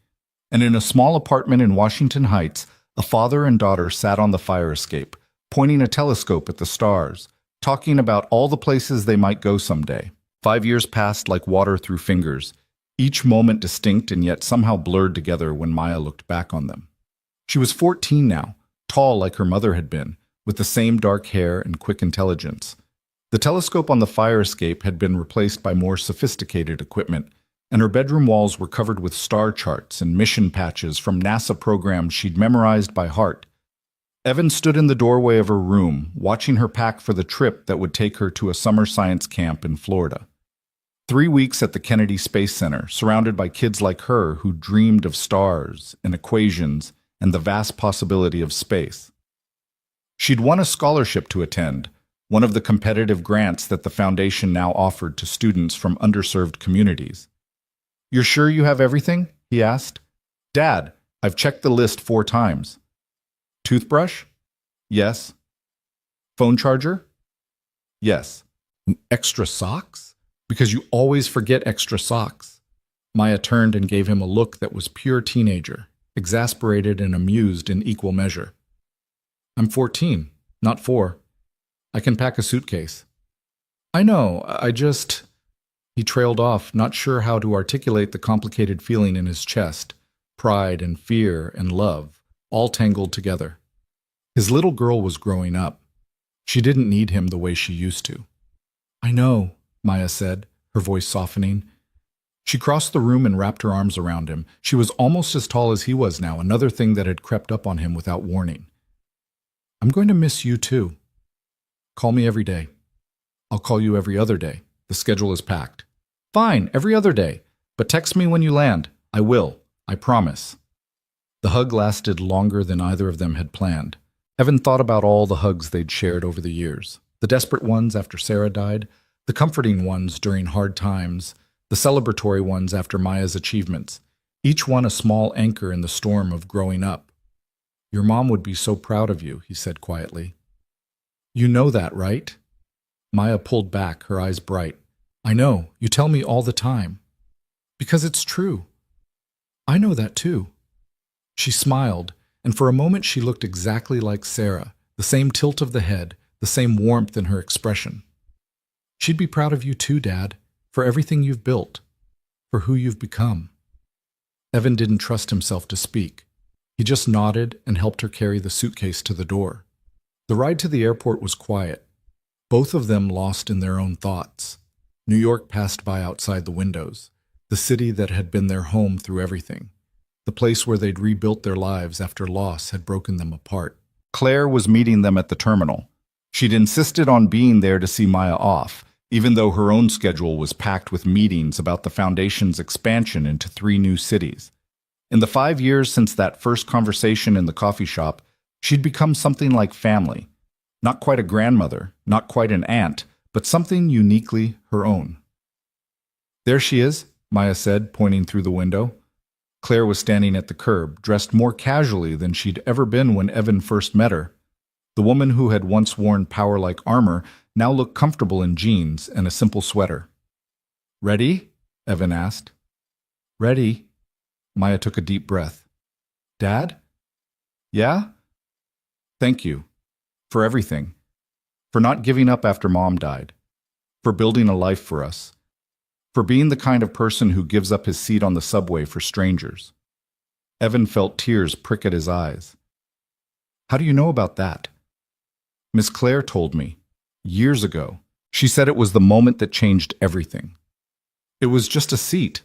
And in a small apartment in Washington Heights, a father and daughter sat on the fire escape, pointing a telescope at the stars, talking about all the places they might go someday. 5 years passed like water through fingers, each moment distinct and yet somehow blurred together when Maya looked back on them. She was 14 now, tall like her mother had been, with the same dark hair and quick intelligence. The telescope on the fire escape had been replaced by more sophisticated equipment, and her bedroom walls were covered with star charts and mission patches from NASA programs she'd memorized by heart. Evan stood in the doorway of her room, watching her pack for the trip that would take her to a summer science camp in Florida. 3 weeks at the Kennedy Space Center, surrounded by kids like her who dreamed of stars and equations and the vast possibility of space. She'd won a scholarship to attend, one of the competitive grants that the foundation now offered to students from underserved communities. "You're sure you have everything?" he asked. "Dad, I've checked the list 4 times. Toothbrush? Yes. Phone charger? Yes. Extra socks? Because you always forget extra socks." Maya turned and gave him a look that was pure teenager, exasperated and amused in equal measure. "I'm 14, not 4. I can pack a suitcase." "I know, He trailed off, not sure how to articulate the complicated feeling in his chest, pride and fear and love, all tangled together. His little girl was growing up. She didn't need him the way she used to. "I know," Maya said, her voice softening. She crossed the room and wrapped her arms around him. She was almost as tall as he was now, another thing that had crept up on him without warning. "I'm going to miss you too. Call me every day." "I'll call you every other day. The schedule is packed." "Fine, every other day. But text me when you land. I will. I promise." The hug lasted longer than either of them had planned. Evan thought about all the hugs they'd shared over the years. The desperate ones after Sarah died, the comforting ones during hard times, the celebratory ones after Maya's achievements, each one a small anchor in the storm of growing up. "Your mom would be so proud of you," he said quietly. "You know that, right?" Maya pulled back, her eyes bright. "I know. You tell me all the time." "Because it's true." "I know that too." She smiled, and for a moment she looked exactly like Sarah, the same tilt of the head, the same warmth in her expression. "She'd be proud of you too, Dad, for everything you've built, for who you've become." Evan didn't trust himself to speak. He just nodded and helped her carry the suitcase to the door. The ride to the airport was quiet, both of them lost in their own thoughts. New York passed by outside the windows, the city that had been their home through everything, the place where they'd rebuilt their lives after loss had broken them apart. Claire was meeting them at the terminal. She'd insisted on being there to see Maya off, even though her own schedule was packed with meetings about the foundation's expansion into 3 new cities. In the 5 years since that first conversation in the coffee shop, she'd become something like family. Not quite a grandmother, not quite an aunt, but something uniquely her own. "There she is," Maya said, pointing through the window. Claire was standing at the curb, dressed more casually than she'd ever been when Evan first met her. The woman who had once worn power-like armor now looked comfortable in jeans and a simple sweater. "Ready?" Evan asked. "Ready." Maya took a deep breath. "Dad?" "Yeah?" "Thank you. For everything. For not giving up after Mom died. For building a life for us. For being the kind of person who gives up his seat on the subway for strangers." Evan felt tears prick at his eyes. "How do you know about that?" "Miss Claire told me. Years ago. She said it was the moment that changed everything." "It was just a seat."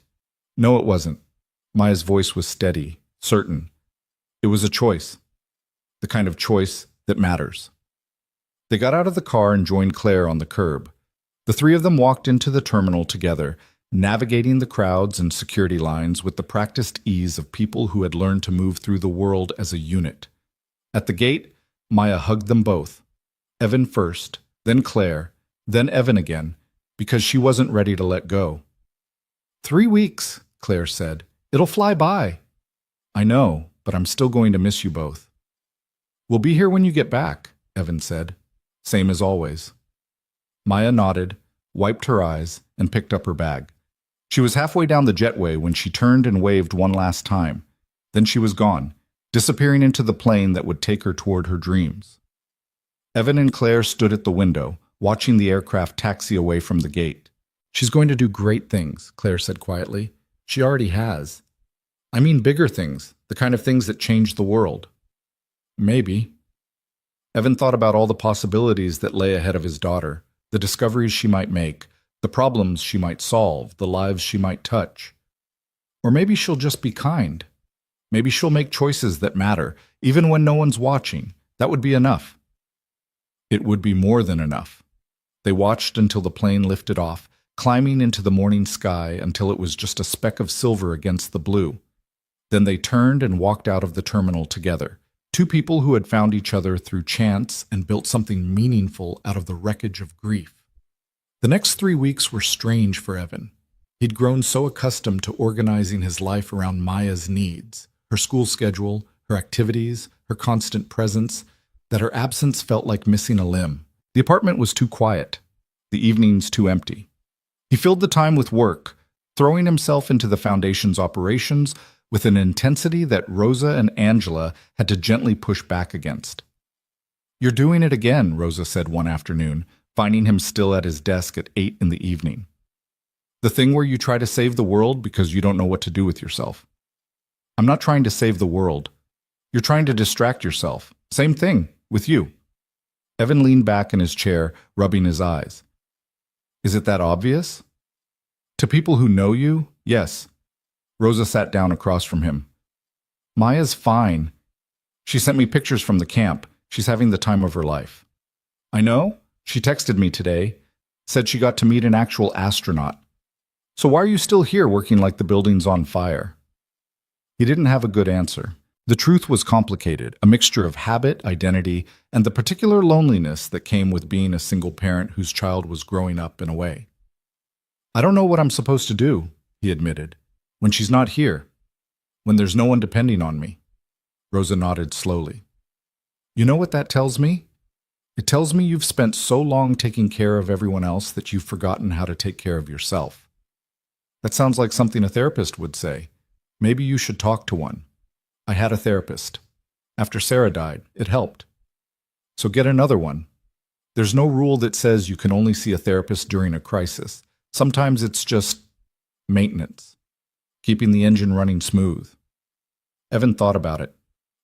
"No, it wasn't." Maya's voice was steady, certain. "It was a choice. The kind of choice that matters." They got out of the car and joined Claire on the curb. The 3 of them walked into the terminal together, navigating the crowds and security lines with the practiced ease of people who had learned to move through the world as a unit. At the gate, Maya hugged them both. Evan first, then Claire, then Evan again, because she wasn't ready to let go. 3 weeks, Claire said. "It'll fly by." "I know, but I'm still going to miss you both." "We'll be here when you get back," Evan said. "Same as always." Maya nodded, wiped her eyes, and picked up her bag. She was halfway down the jetway when she turned and waved one last time. Then she was gone, disappearing into the plane that would take her toward her dreams. Evan and Claire stood at the window, watching the aircraft taxi away from the gate. "She's going to do great things," Claire said quietly. "She already has. I mean bigger things, the kind of things that change the world." "Maybe." Evan thought about all the possibilities that lay ahead of his daughter, the discoveries she might make, the problems she might solve, the lives she might touch. Or maybe she'll just be kind. Maybe she'll make choices that matter, even when no one's watching. That would be enough. It would be more than enough. They watched until the plane lifted off, climbing into the morning sky until it was just a speck of silver against the blue. Then they turned and walked out of the terminal together, two people who had found each other through chance and built something meaningful out of the wreckage of grief. The next 3 weeks were strange for Evan. He'd grown so accustomed to organizing his life around Maya's needs, her school schedule, her activities, her constant presence, that her absence felt like missing a limb. The apartment was too quiet, the evenings too empty. He filled the time with work, throwing himself into the foundation's operations with an intensity that Rosa and Angela had to gently push back against. "You're doing it again," Rosa said one afternoon, finding him still at his desk at 8 in the evening. "The thing where you try to save the world because you don't know what to do with yourself." "I'm not trying to save the world. You're trying to distract yourself. Same thing, with you." Evan leaned back in his chair, rubbing his eyes. "Is it that obvious?" "To people who know you, yes." Rosa sat down across from him. "Maya's fine. She sent me pictures from the camp. She's having the time of her life." "I know. She texted me today. Said she got to meet an actual astronaut. So why are you still here working like the building's on fire?" He didn't have a good answer. The truth was complicated, a mixture of habit, identity, and the particular loneliness that came with being a single parent whose child was growing up in a way. "I don't know what I'm supposed to do," he admitted. "When she's not here. When there's no one depending on me." Rosa nodded slowly. "You know what that tells me? It tells me you've spent so long taking care of everyone else that you've forgotten how to take care of yourself." "That sounds like something a therapist would say. Maybe you should talk to one." "I had a therapist. After Sarah died, it helped. So get another one. There's no rule that says you can only see a therapist during a crisis. Sometimes it's just maintenance, keeping the engine running smooth." Evan thought about it.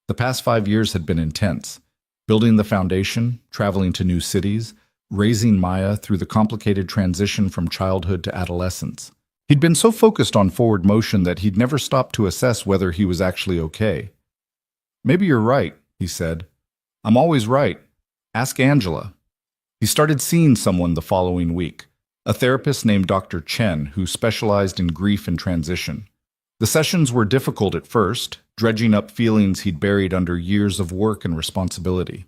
The past 5 years had been intense. Building the foundation, traveling to new cities, raising Maya through the complicated transition from childhood to adolescence. He'd been so focused on forward motion that he'd never stopped to assess whether he was actually okay. "Maybe you're right," he said. "I'm always right. Ask Angela." He started seeing someone the following week, a therapist named Dr. Chen who specialized in grief and transition. The sessions were difficult at first, dredging up feelings he'd buried under years of work and responsibility.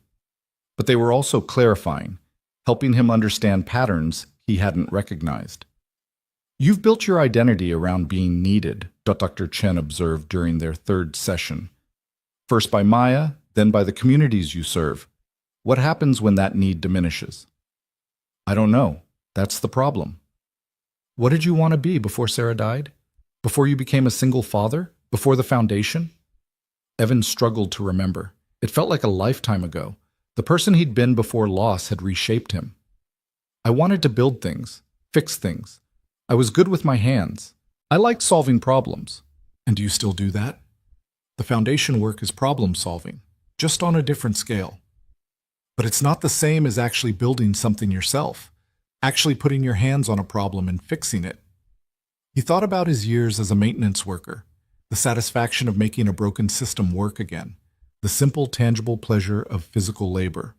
But they were also clarifying, helping him understand patterns he hadn't recognized. "You've built your identity around being needed," Dr. Chen observed during their third session. "First by Maya, then by the communities you serve. What happens when that need diminishes?" "I don't know. That's the problem." "What did you want to be before Sarah died? Before you became a single father? Before the foundation?" Evan struggled to remember. It felt like a lifetime ago. The person he'd been before loss had reshaped him. "I wanted to build things, fix things. I was good with my hands. I liked solving problems." "And do you still do that?" "The foundation work is problem solving, just on a different scale. But it's not the same as actually building something yourself, actually putting your hands on a problem and fixing it." He thought about his years as a maintenance worker, the satisfaction of making a broken system work again, the simple, tangible pleasure of physical labor.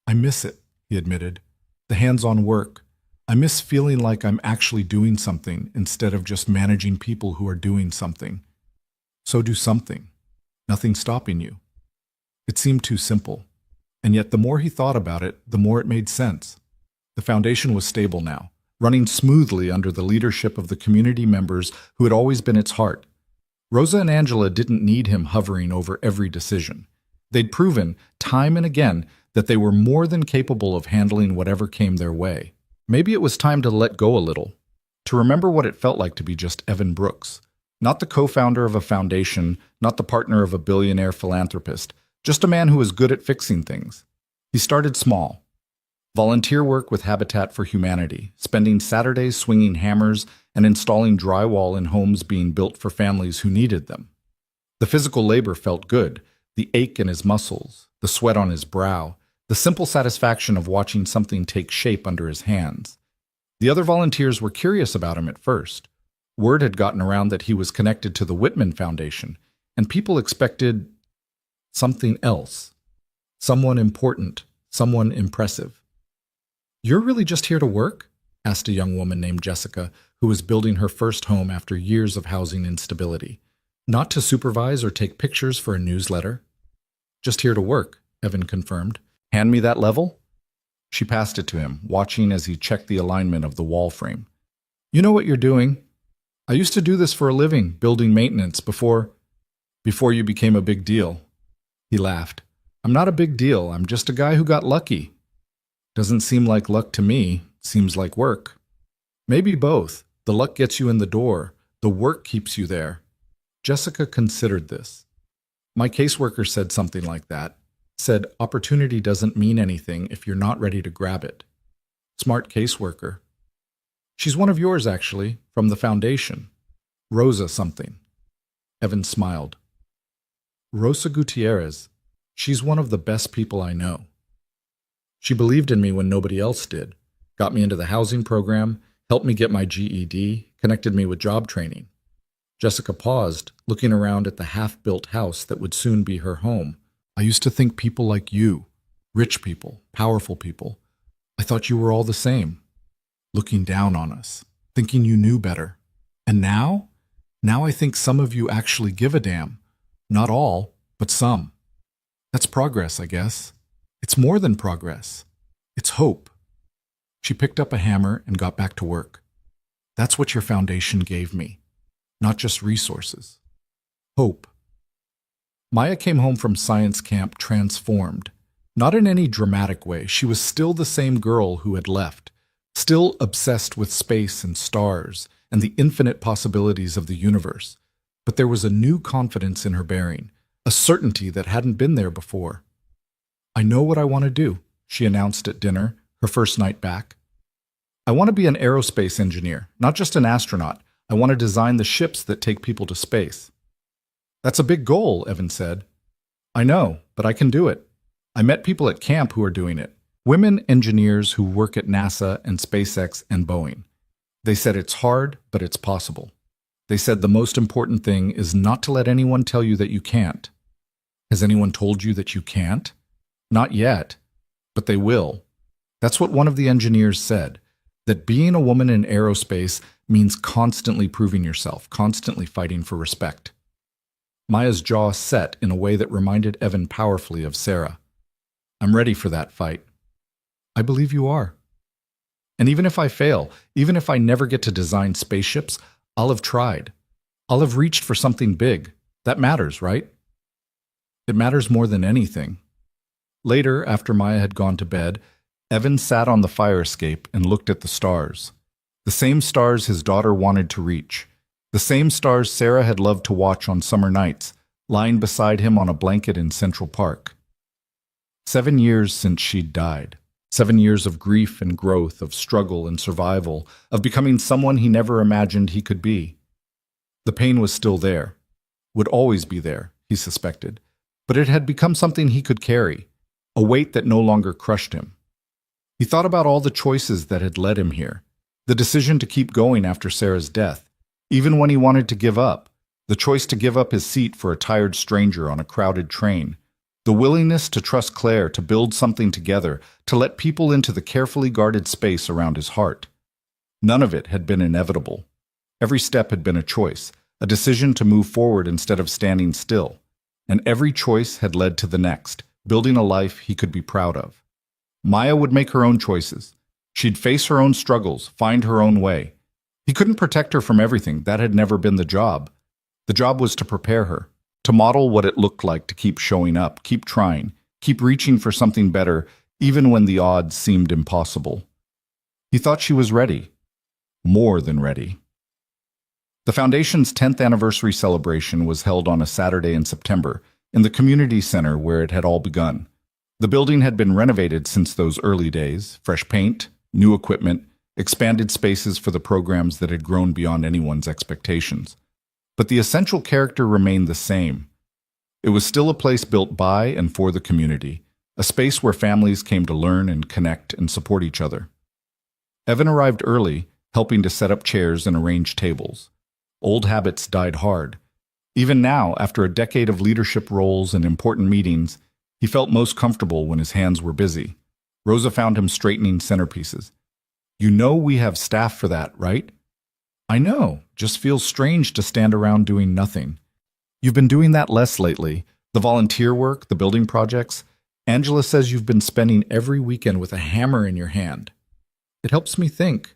"I miss it," he admitted, "the hands-on work. I miss feeling like I'm actually doing something instead of just managing people who are doing something." "So do something. Nothing's stopping you." It seemed too simple, and yet the more he thought about it, the more it made sense. The foundation was stable now, running smoothly under the leadership of the community members who had always been its heart. Rosa and Angela didn't need him hovering over every decision. They'd proven, time and again, that they were more than capable of handling whatever came their way. Maybe it was time to let go a little, to remember what it felt like to be just Evan Brooks, not the co-founder of a foundation, not the partner of a billionaire philanthropist, just a man who was good at fixing things. He started small. Volunteer work with Habitat for Humanity, spending Saturdays swinging hammers and installing drywall in homes being built for families who needed them. The physical labor felt good, the ache in his muscles, the sweat on his brow, the simple satisfaction of watching something take shape under his hands. The other volunteers were curious about him at first. Word had gotten around that he was connected to the Whitman Foundation, and people expected something else. Someone important, someone impressive. "You're really just here to work?" asked a young woman named Jessica, who was building her first home after years of housing instability. Not to supervise or take pictures for a newsletter. Just here to work, Evan confirmed. Hand me that level? She passed it to him, watching as he checked the alignment of the wall frame. You know what you're doing. I used to do this for a living, building maintenance, before you became a big deal. He laughed. I'm not a big deal. I'm just a guy who got lucky. Doesn't seem like luck to me. Seems like work. Maybe both. The luck gets you in the door. The work keeps you there. Jessica considered this. My caseworker said something like that. Said opportunity doesn't mean anything if you're not ready to grab it. Smart caseworker. She's one of yours, actually, from the foundation. Rosa something. Evan smiled. Rosa Gutierrez. She's one of the best people I know. She believed in me when nobody else did. Got me into the housing program, helped me get my GED, connected me with job training. Jessica paused, looking around at the half-built house that would soon be her home. I used to think people like you, rich people, powerful people, I thought you were all the same. Looking down on us, thinking you knew better. And now? Now I think some of you actually give a damn. Not all, but some. That's progress, I guess. It's more than progress. It's hope. She picked up a hammer and got back to work. That's what your foundation gave me. Not just resources. Hope. Maya came home from science camp transformed. Not in any dramatic way. She was still the same girl who had left. Still obsessed with space and stars and the infinite possibilities of the universe. But there was a new confidence in her bearing, a certainty that hadn't been there before. I know what I want to do, she announced at dinner, her first night back. I want to be an aerospace engineer, not just an astronaut. I want to design the ships that take people to space. That's a big goal, Evan said. I know, but I can do it. I met people at camp who are doing it. Women engineers who work at NASA and SpaceX and Boeing. They said it's hard, but it's possible. They said the most important thing is not to let anyone tell you that you can't. Has anyone told you that you can't? Not yet, but they will. That's what one of the engineers said, that being a woman in aerospace means constantly proving yourself, constantly fighting for respect. Maya's jaw set in a way that reminded Evan powerfully of Sarah. I'm ready for that fight. I believe you are. And even if I fail, even if I never get to design spaceships, I'll have tried. I'll have reached for something big. That matters, right? It matters more than anything. Later, after Maya had gone to bed, Evan sat on the fire escape and looked at the stars. The same stars his daughter wanted to reach. The same stars Sarah had loved to watch on summer nights, lying beside him on a blanket in Central Park. 7 years since she'd died. 7 years of grief and growth, of struggle and survival, of becoming someone he never imagined he could be. The pain was still there. Would always be there, he suspected. But it had become something he could carry, a weight that no longer crushed him. He thought about all the choices that had led him here. The decision to keep going after Sarah's death. Even when he wanted to give up, the choice to give up his seat for a tired stranger on a crowded train, the willingness to trust Claire to build something together, to let people into the carefully guarded space around his heart. None of it had been inevitable. Every step had been a choice, a decision to move forward instead of standing still. And every choice had led to the next, building a life he could be proud of. Maya would make her own choices. She'd face her own struggles, find her own way. He couldn't protect her from everything. That had never been the job. The job was to prepare her, to model what it looked like to keep showing up, keep trying, keep reaching for something better, even when the odds seemed impossible. He thought she was ready. More than ready. The Foundation's 10th anniversary celebration was held on a Saturday in September, in the community center where it had all begun. The building had been renovated since those early days, fresh paint, new equipment, expanded spaces for the programs that had grown beyond anyone's expectations. But the essential character remained the same. It was still a place built by and for the community, a space where families came to learn and connect and support each other. Evan arrived early, helping to set up chairs and arrange tables. Old habits died hard. Even now, after a decade of leadership roles and important meetings, he felt most comfortable when his hands were busy. Rosa found him straightening centerpieces. You know we have staff for that, right? I know. Just feels strange to stand around doing nothing. You've been doing that less lately. The volunteer work, the building projects. Angela says you've been spending every weekend with a hammer in your hand. It helps me think.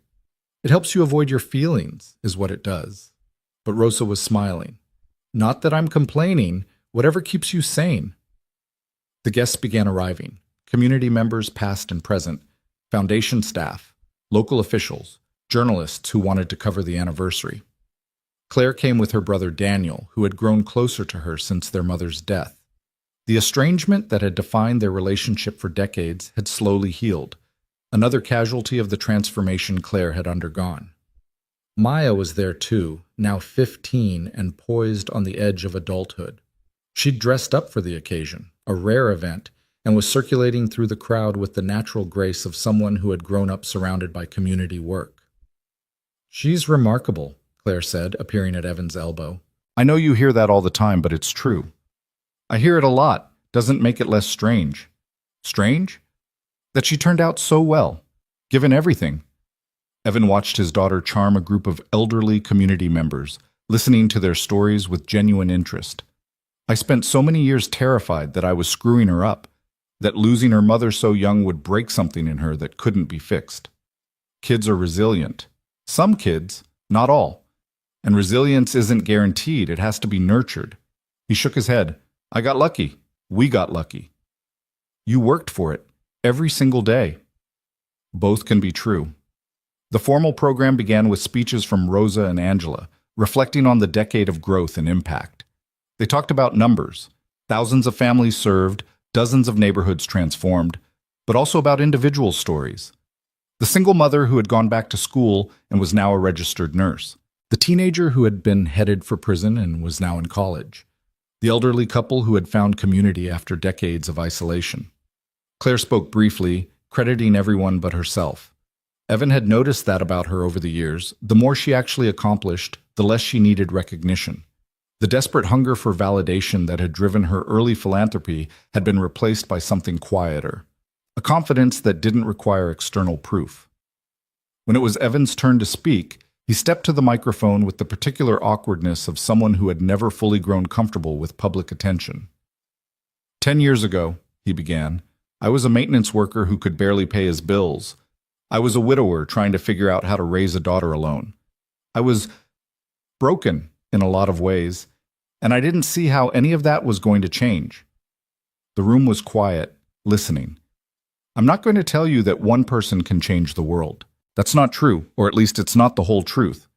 It helps you avoid your feelings, is what it does. But Rosa was smiling. Not that I'm complaining. Whatever keeps you sane. The guests began arriving. Community members past and present, foundation staff, local officials, journalists who wanted to cover the anniversary. Claire came with her brother Daniel, who had grown closer to her since their mother's death. The estrangement that had defined their relationship for decades had slowly healed, another casualty of the transformation Claire had undergone. Maya was there too, now 15 and poised on the edge of adulthood. She'd dressed up for the occasion, a rare event, and was circulating through the crowd with the natural grace of someone who had grown up surrounded by community work. "She's remarkable," Claire said, appearing at Evan's elbow. "I know you hear that all the time, but it's true." "I hear it a lot. Doesn't make it less strange." "Strange?" "That she turned out so well, given everything." Evan watched his daughter charm a group of elderly community members, listening to their stories with genuine interest. "I spent so many years terrified that I was screwing her up, that losing her mother so young would break something in her that couldn't be fixed. Kids are resilient. Some kids, not all. And resilience isn't guaranteed, it has to be nurtured." He shook his head. "I got lucky. We got lucky." "You worked for it, every single day." Both can be true. The formal program began with speeches from Rosa and Angela, reflecting on the decade of growth and impact. They talked about numbers, thousands of families served, dozens of neighborhoods transformed, but also about individual stories. The single mother who had gone back to school and was now a registered nurse. The teenager who had been headed for prison and was now in college. The elderly couple who had found community after decades of isolation. Claire spoke briefly, crediting everyone but herself. Evan had noticed that about her over the years. The more she actually accomplished, the less she needed recognition. The desperate hunger for validation that had driven her early philanthropy had been replaced by something quieter, a confidence that didn't require external proof. When it was Evan's turn to speak, he stepped to the microphone with the particular awkwardness of someone who had never fully grown comfortable with public attention. 10 years ago, he began, I was a maintenance worker who could barely pay his bills. I was a widower trying to figure out how to raise a daughter alone. I was broken in a lot of ways, and I didn't see how any of that was going to change. The room was quiet, listening. I'm not going to tell you that one person can change the world. That's not true, or at least it's not the whole truth.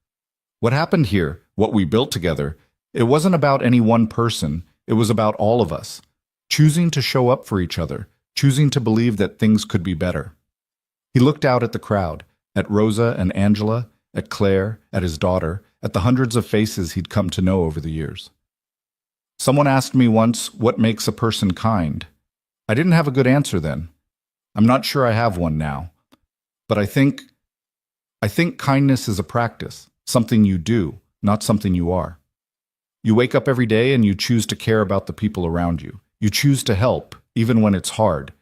What happened here, what we built together, it wasn't about any one person, it was about all of us, choosing to show up for each other, choosing to believe that things could be better. He looked out at the crowd, at Rosa and Angela, at Claire, at his daughter, at the hundreds of faces he'd come to know over the years. Someone asked me once, what makes a person kind? I didn't have a good answer then. I'm not sure I have one now. But I think kindness is a practice, something you do, not something you are. You wake up every day and you choose to care about the people around you. You choose to help, even when it's hard,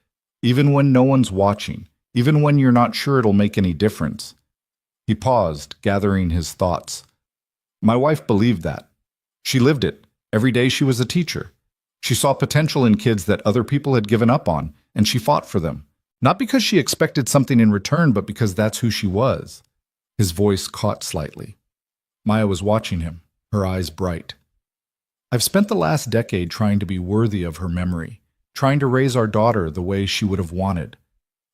even when no one's watching, even when you're not sure it'll make any difference. He paused, gathering his thoughts. My wife believed that. She lived it. Every day she was a teacher. She saw potential in kids that other people had given up on, and she fought for them. Not because she expected something in return, but because that's who she was. His voice caught slightly. Maya was watching him, her eyes bright. I've spent the last decade trying to be worthy of her memory, trying to raise our daughter the way she would have wanted,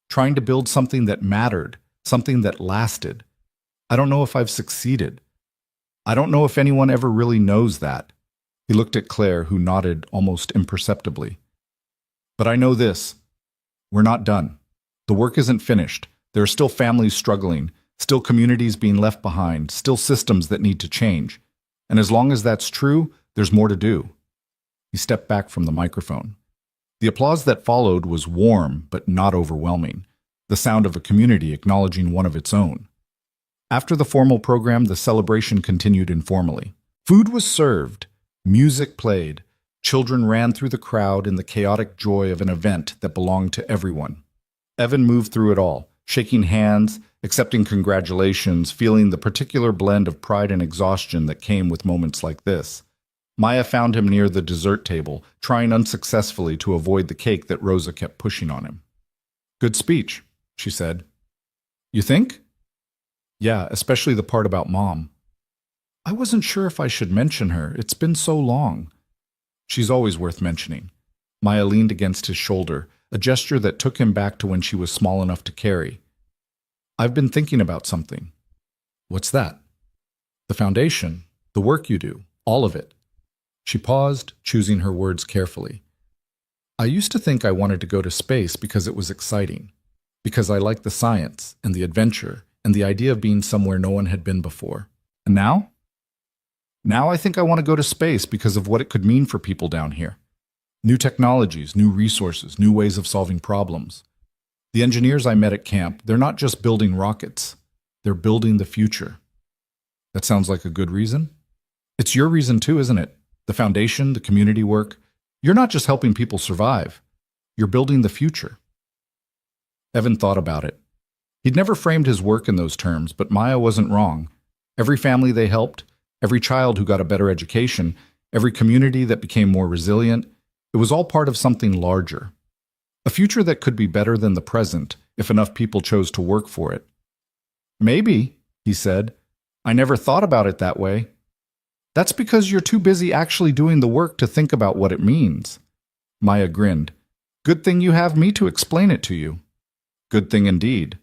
trying to build something that mattered, something that lasted. I don't know if I've succeeded. I don't know if anyone ever really knows that. He looked at Claire, who nodded almost imperceptibly. But I know this. We're not done. The work isn't finished. There are still families struggling, still communities being left behind, still systems that need to change. And as long as that's true, there's more to do. He stepped back from the microphone. The applause that followed was warm, but not overwhelming, the sound of a community acknowledging one of its own. After the formal program, the celebration continued informally. Food was served. Music played. Children ran through the crowd in the chaotic joy of an event that belonged to everyone. Evan moved through it all, shaking hands, accepting congratulations, feeling the particular blend of pride and exhaustion that came with moments like this. Maya found him near the dessert table, trying unsuccessfully to avoid the cake that Rosa kept pushing on him. "Good speech," she said. "You think?" "Yeah, especially the part about Mom. I wasn't sure if I should mention her. It's been so long." "She's always worth mentioning." Maya leaned against his shoulder, a gesture that took him back to when she was small enough to carry. "I've been thinking about something." "What's that?" "The foundation, the work you do, all of it." She paused, choosing her words carefully. "I used to think I wanted to go to space because it was exciting, because I liked the science and the adventure and the idea of being somewhere no one had been before. And now? Now I think I want to go to space because of what it could mean for people down here. New technologies, new resources, new ways of solving problems. The engineers I met at camp, they're not just building rockets, they're building the future." "That sounds like a good reason." "It's your reason too, isn't it? The foundation, the community work. You're not just helping people survive. You're building the future." Evan thought about it. He'd never framed his work in those terms, but Maya wasn't wrong. Every family they helped, every child who got a better education, every community that became more resilient, it was all part of something larger. A future that could be better than the present if enough people chose to work for it. "Maybe," he said. "I never thought about it that way." "That's because you're too busy actually doing the work to think about what it means." Maya grinned. "Good thing you have me to explain it to you." "Good thing indeed."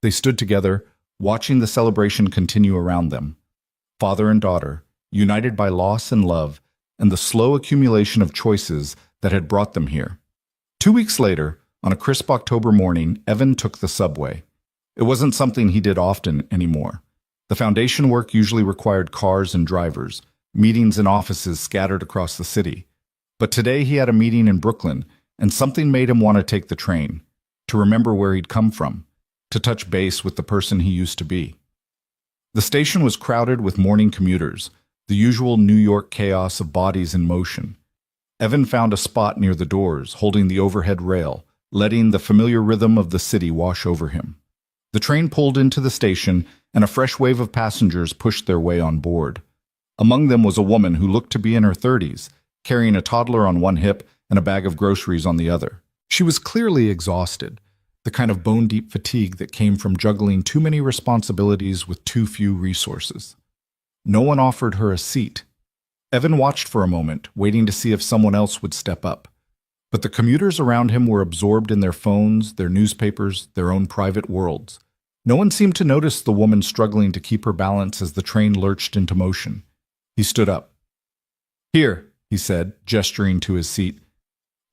They stood together, watching the celebration continue around them. Father and daughter, united by loss and love, and the slow accumulation of choices that had brought them here. 2 weeks later, on a crisp October morning, Evan took the subway. It wasn't something he did often anymore. The foundation work usually required cars and drivers, meetings in offices scattered across the city. But today he had a meeting in Brooklyn, and something made him want to take the train, to remember where he'd come from, to touch base with the person he used to be. The station was crowded with morning commuters, the usual New York chaos of bodies in motion. Evan found a spot near the doors, holding the overhead rail, letting the familiar rhythm of the city wash over him. The train pulled into the station, and a fresh wave of passengers pushed their way on board. Among them was a woman who looked to be in her 30s, carrying a toddler on one hip and a bag of groceries on the other. She was clearly exhausted, the kind of bone-deep fatigue that came from juggling too many responsibilities with too few resources. No one offered her a seat. Evan watched for a moment, waiting to see if someone else would step up. But the commuters around him were absorbed in their phones, their newspapers, their own private worlds. No one seemed to notice the woman struggling to keep her balance as the train lurched into motion. He stood up. "Here," he said, gesturing to his seat.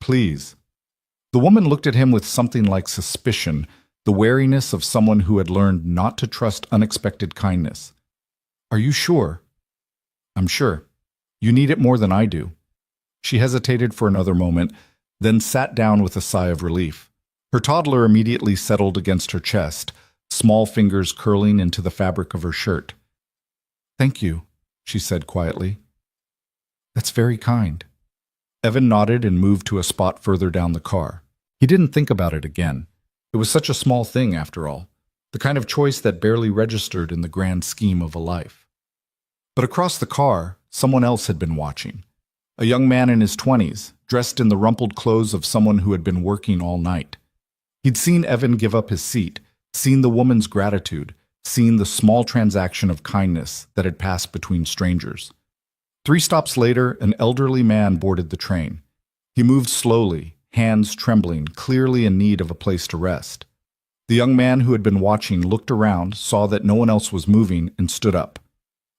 "Please." The woman looked at him with something like suspicion, the wariness of someone who had learned not to trust unexpected kindness. "Are you sure?" "I'm sure. You need it more than I do." She hesitated for another moment, then sat down with a sigh of relief. Her toddler immediately settled against her chest, small fingers curling into the fabric of her shirt. "Thank you," she said quietly. "That's very kind." Evan nodded and moved to a spot further down the car. He didn't think about it again. It was such a small thing, after all, the kind of choice that barely registered in the grand scheme of a life. But across the car, someone else had been watching. A young man in his 20s, dressed in the rumpled clothes of someone who had been working all night. He'd seen Evan give up his seat, seen the woman's gratitude, seen the small transaction of kindness that had passed between strangers. 3 stops later, an elderly man boarded the train. He moved slowly, hands trembling, clearly in need of a place to rest. The young man who had been watching looked around, saw that no one else was moving, and stood up.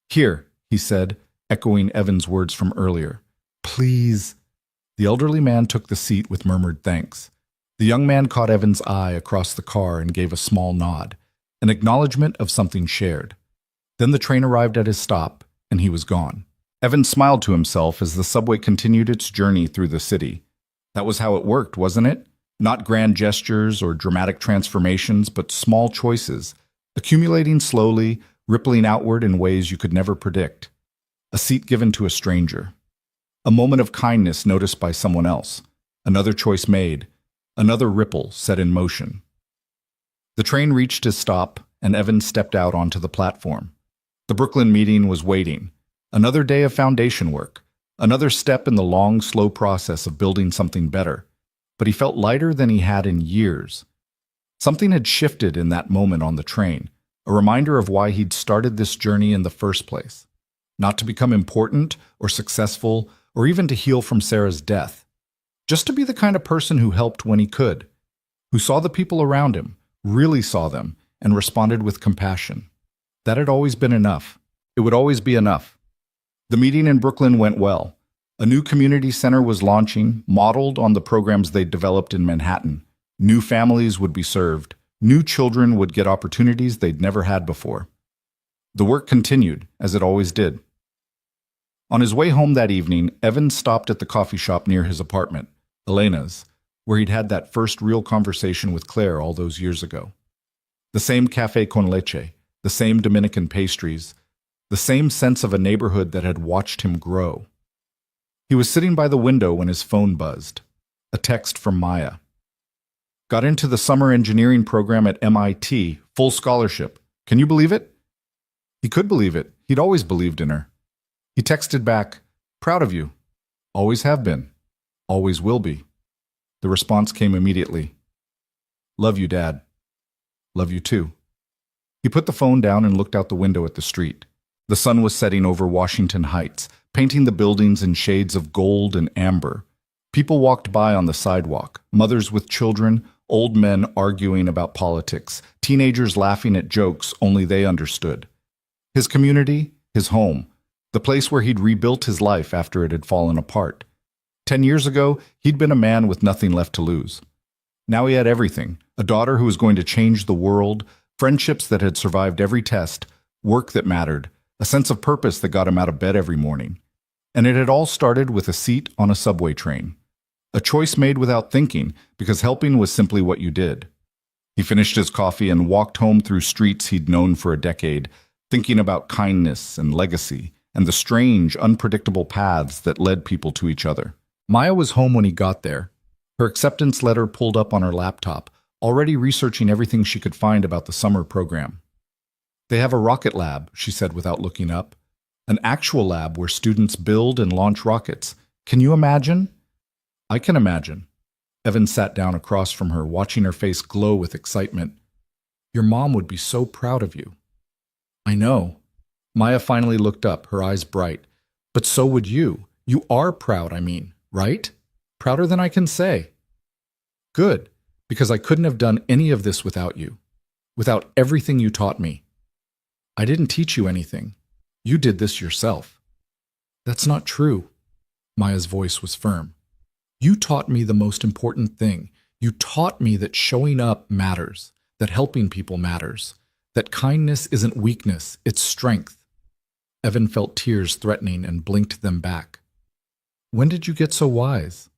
"Here," he said, echoing Evan's words from earlier. "Please." The elderly man took the seat with murmured thanks. The young man caught Evan's eye across the car and gave a small nod, an acknowledgement of something shared. Then the train arrived at his stop, and he was gone. Evan smiled to himself as the subway continued its journey through the city. That was how it worked, wasn't it? Not grand gestures or dramatic transformations, but small choices, accumulating slowly, rippling outward in ways you could never predict. A seat given to a stranger. A moment of kindness noticed by someone else. Another choice made. Another ripple set in motion. The train reached his stop, and Evan stepped out onto the platform. The Brooklyn meeting was waiting. Another day of foundation work. Another step in the long, slow process of building something better. But he felt lighter than he had in years. Something had shifted in that moment on the train, a reminder of why he'd started this journey in the first place. Not to become important or successful or even to heal from Sarah's death. Just to be the kind of person who helped when he could, who saw the people around him, really saw them, and responded with compassion. That had always been enough. It would always be enough. The meeting in Brooklyn went well. A new community center was launching, modeled on the programs they'd developed in Manhattan. New families would be served. New children would get opportunities they'd never had before. The work continued, as it always did. On his way home that evening, Evan stopped at the coffee shop near his apartment, Elena's, where he'd had that first real conversation with Claire all those years ago. The same café con leche, the same Dominican pastries, the same sense of a neighborhood that had watched him grow. He was sitting by the window when his phone buzzed. A text from Maya. Got into the summer engineering program at MIT, full scholarship. Can you believe it? He could believe it. He'd always believed in her. He texted back, proud of you. Always have been. Always will be. The response came immediately. Love you, Dad. Love you too. He put the phone down and looked out the window at the street. The sun was setting over Washington Heights, painting the buildings in shades of gold and amber. People walked by on the sidewalk, mothers with children, old men arguing about politics, teenagers laughing at jokes only they understood. His community, his home, the place where he'd rebuilt his life after it had fallen apart. 10 years ago, he'd been a man with nothing left to lose. Now he had everything, a daughter who was going to change the world, friendships that had survived every test, work that mattered, a sense of purpose that got him out of bed every morning. And it had all started with a seat on a subway train. A choice made without thinking, because helping was simply what you did. He finished his coffee and walked home through streets he'd known for a decade, thinking about kindness and legacy, and the strange, unpredictable paths that led people to each other. Maya was home when he got there. Her acceptance letter pulled up on her laptop, already researching everything she could find about the summer program. They have a rocket lab, she said without looking up. An actual lab where students build and launch rockets. Can you imagine? I can imagine. Evan sat down across from her, watching her face glow with excitement. Your mom would be so proud of you. I know. Maya finally looked up, her eyes bright. But so would you. You are proud, I mean, right? Prouder than I can say. Good, because I couldn't have done any of this without you. Without everything you taught me. I didn't teach you anything. You did this yourself. That's not true. Maya's voice was firm. You taught me the most important thing. You taught me that showing up matters, that helping people matters, that kindness isn't weakness, it's strength. Evan felt tears threatening and blinked them back. When did you get so wise?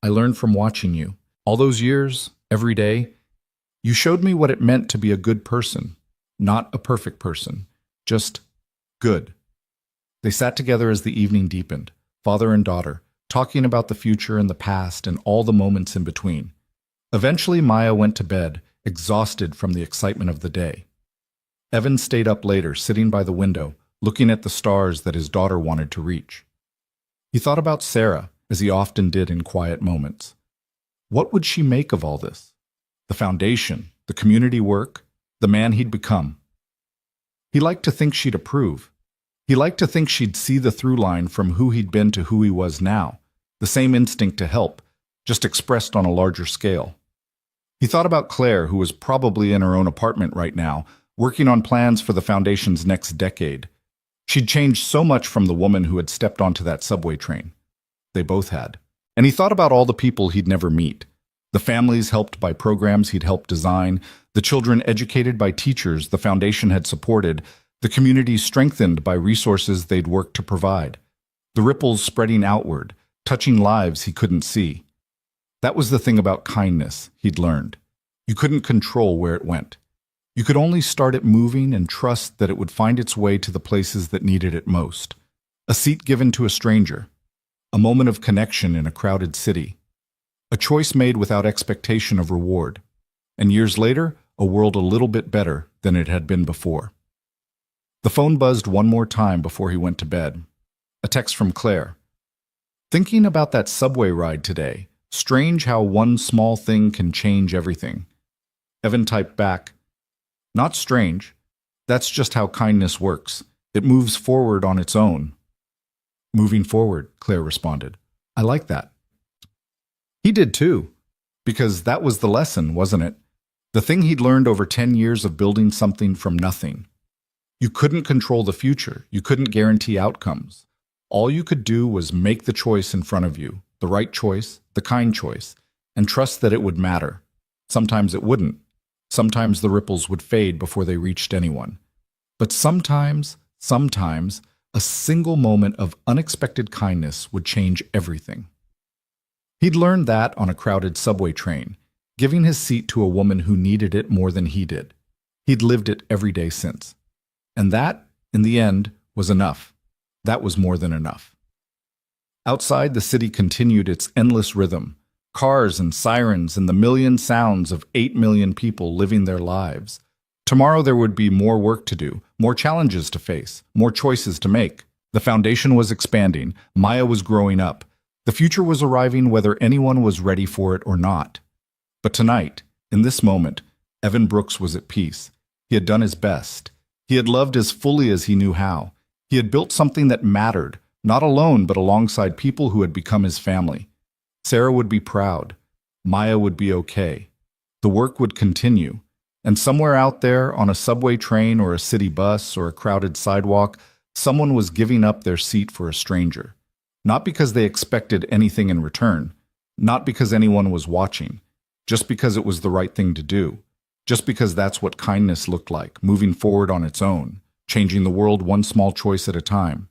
I learned from watching you. All those years, every day, you showed me what it meant to be a good person, not a perfect person, just good. They sat together as the evening deepened, father and daughter, talking about the future and the past and all the moments in between. Eventually, Maya went to bed, exhausted from the excitement of the day. Evan stayed up later, sitting by the window, looking at the stars that his daughter wanted to reach. He thought about Sarah, as he often did in quiet moments. What would she make of all this? The foundation, the community work, the man he'd become. He liked to think she'd approve. He liked to think she'd see the through line from who he'd been to who he was now, the same instinct to help, just expressed on a larger scale. He thought about Claire, who was probably in her own apartment right now, working on plans for the foundation's next decade. She'd changed so much from the woman who had stepped onto that subway train. They both had. And he thought about all the people he'd never meet, the families helped by programs he'd helped design, the children educated by teachers the foundation had supported, the communities strengthened by resources they'd worked to provide, the ripples spreading outward, touching lives he couldn't see. That was the thing about kindness he'd learned. You couldn't control where it went. You could only start it moving and trust that it would find its way to the places that needed it most. A seat given to a stranger. A moment of connection in a crowded city. A choice made without expectation of reward. And years later, a world a little bit better than it had been before. The phone buzzed one more time before he went to bed. A text from Claire. Thinking about that subway ride today. Strange how one small thing can change everything. Evan typed back, not strange. That's just how kindness works. It moves forward on its own. Moving forward, Claire responded. I like that. He did too, because that was the lesson, wasn't it? The thing he'd learned over 10 years of building something from nothing. You couldn't control the future. You couldn't guarantee outcomes. All you could do was make the choice in front of you, the right choice, the kind choice, and trust that it would matter. Sometimes it wouldn't. Sometimes the ripples would fade before they reached anyone. But sometimes, a single moment of unexpected kindness would change everything. He'd learned that on a crowded subway train, giving his seat to a woman who needed it more than he did. He'd lived it every day since. And that, in the end, was enough. That was more than enough. Outside, the city continued its endless rhythm. Cars and sirens and the million sounds of 8 million people living their lives. Tomorrow there would be more work to do, more challenges to face, more choices to make. The foundation was expanding. Maya was growing up. The future was arriving whether anyone was ready for it or not. But tonight, in this moment, Evan Brooks was at peace. He had done his best. He had loved as fully as he knew how. He had built something that mattered, not alone but alongside people who had become his family. Sarah would be proud. Maya would be okay. The work would continue. And somewhere out there, on a subway train or a city bus or a crowded sidewalk, someone was giving up their seat for a stranger. Not because they expected anything in return. Not because anyone was watching. Just because it was the right thing to do. Just because that's what kindness looked like, moving forward on its own, changing the world one small choice at a time.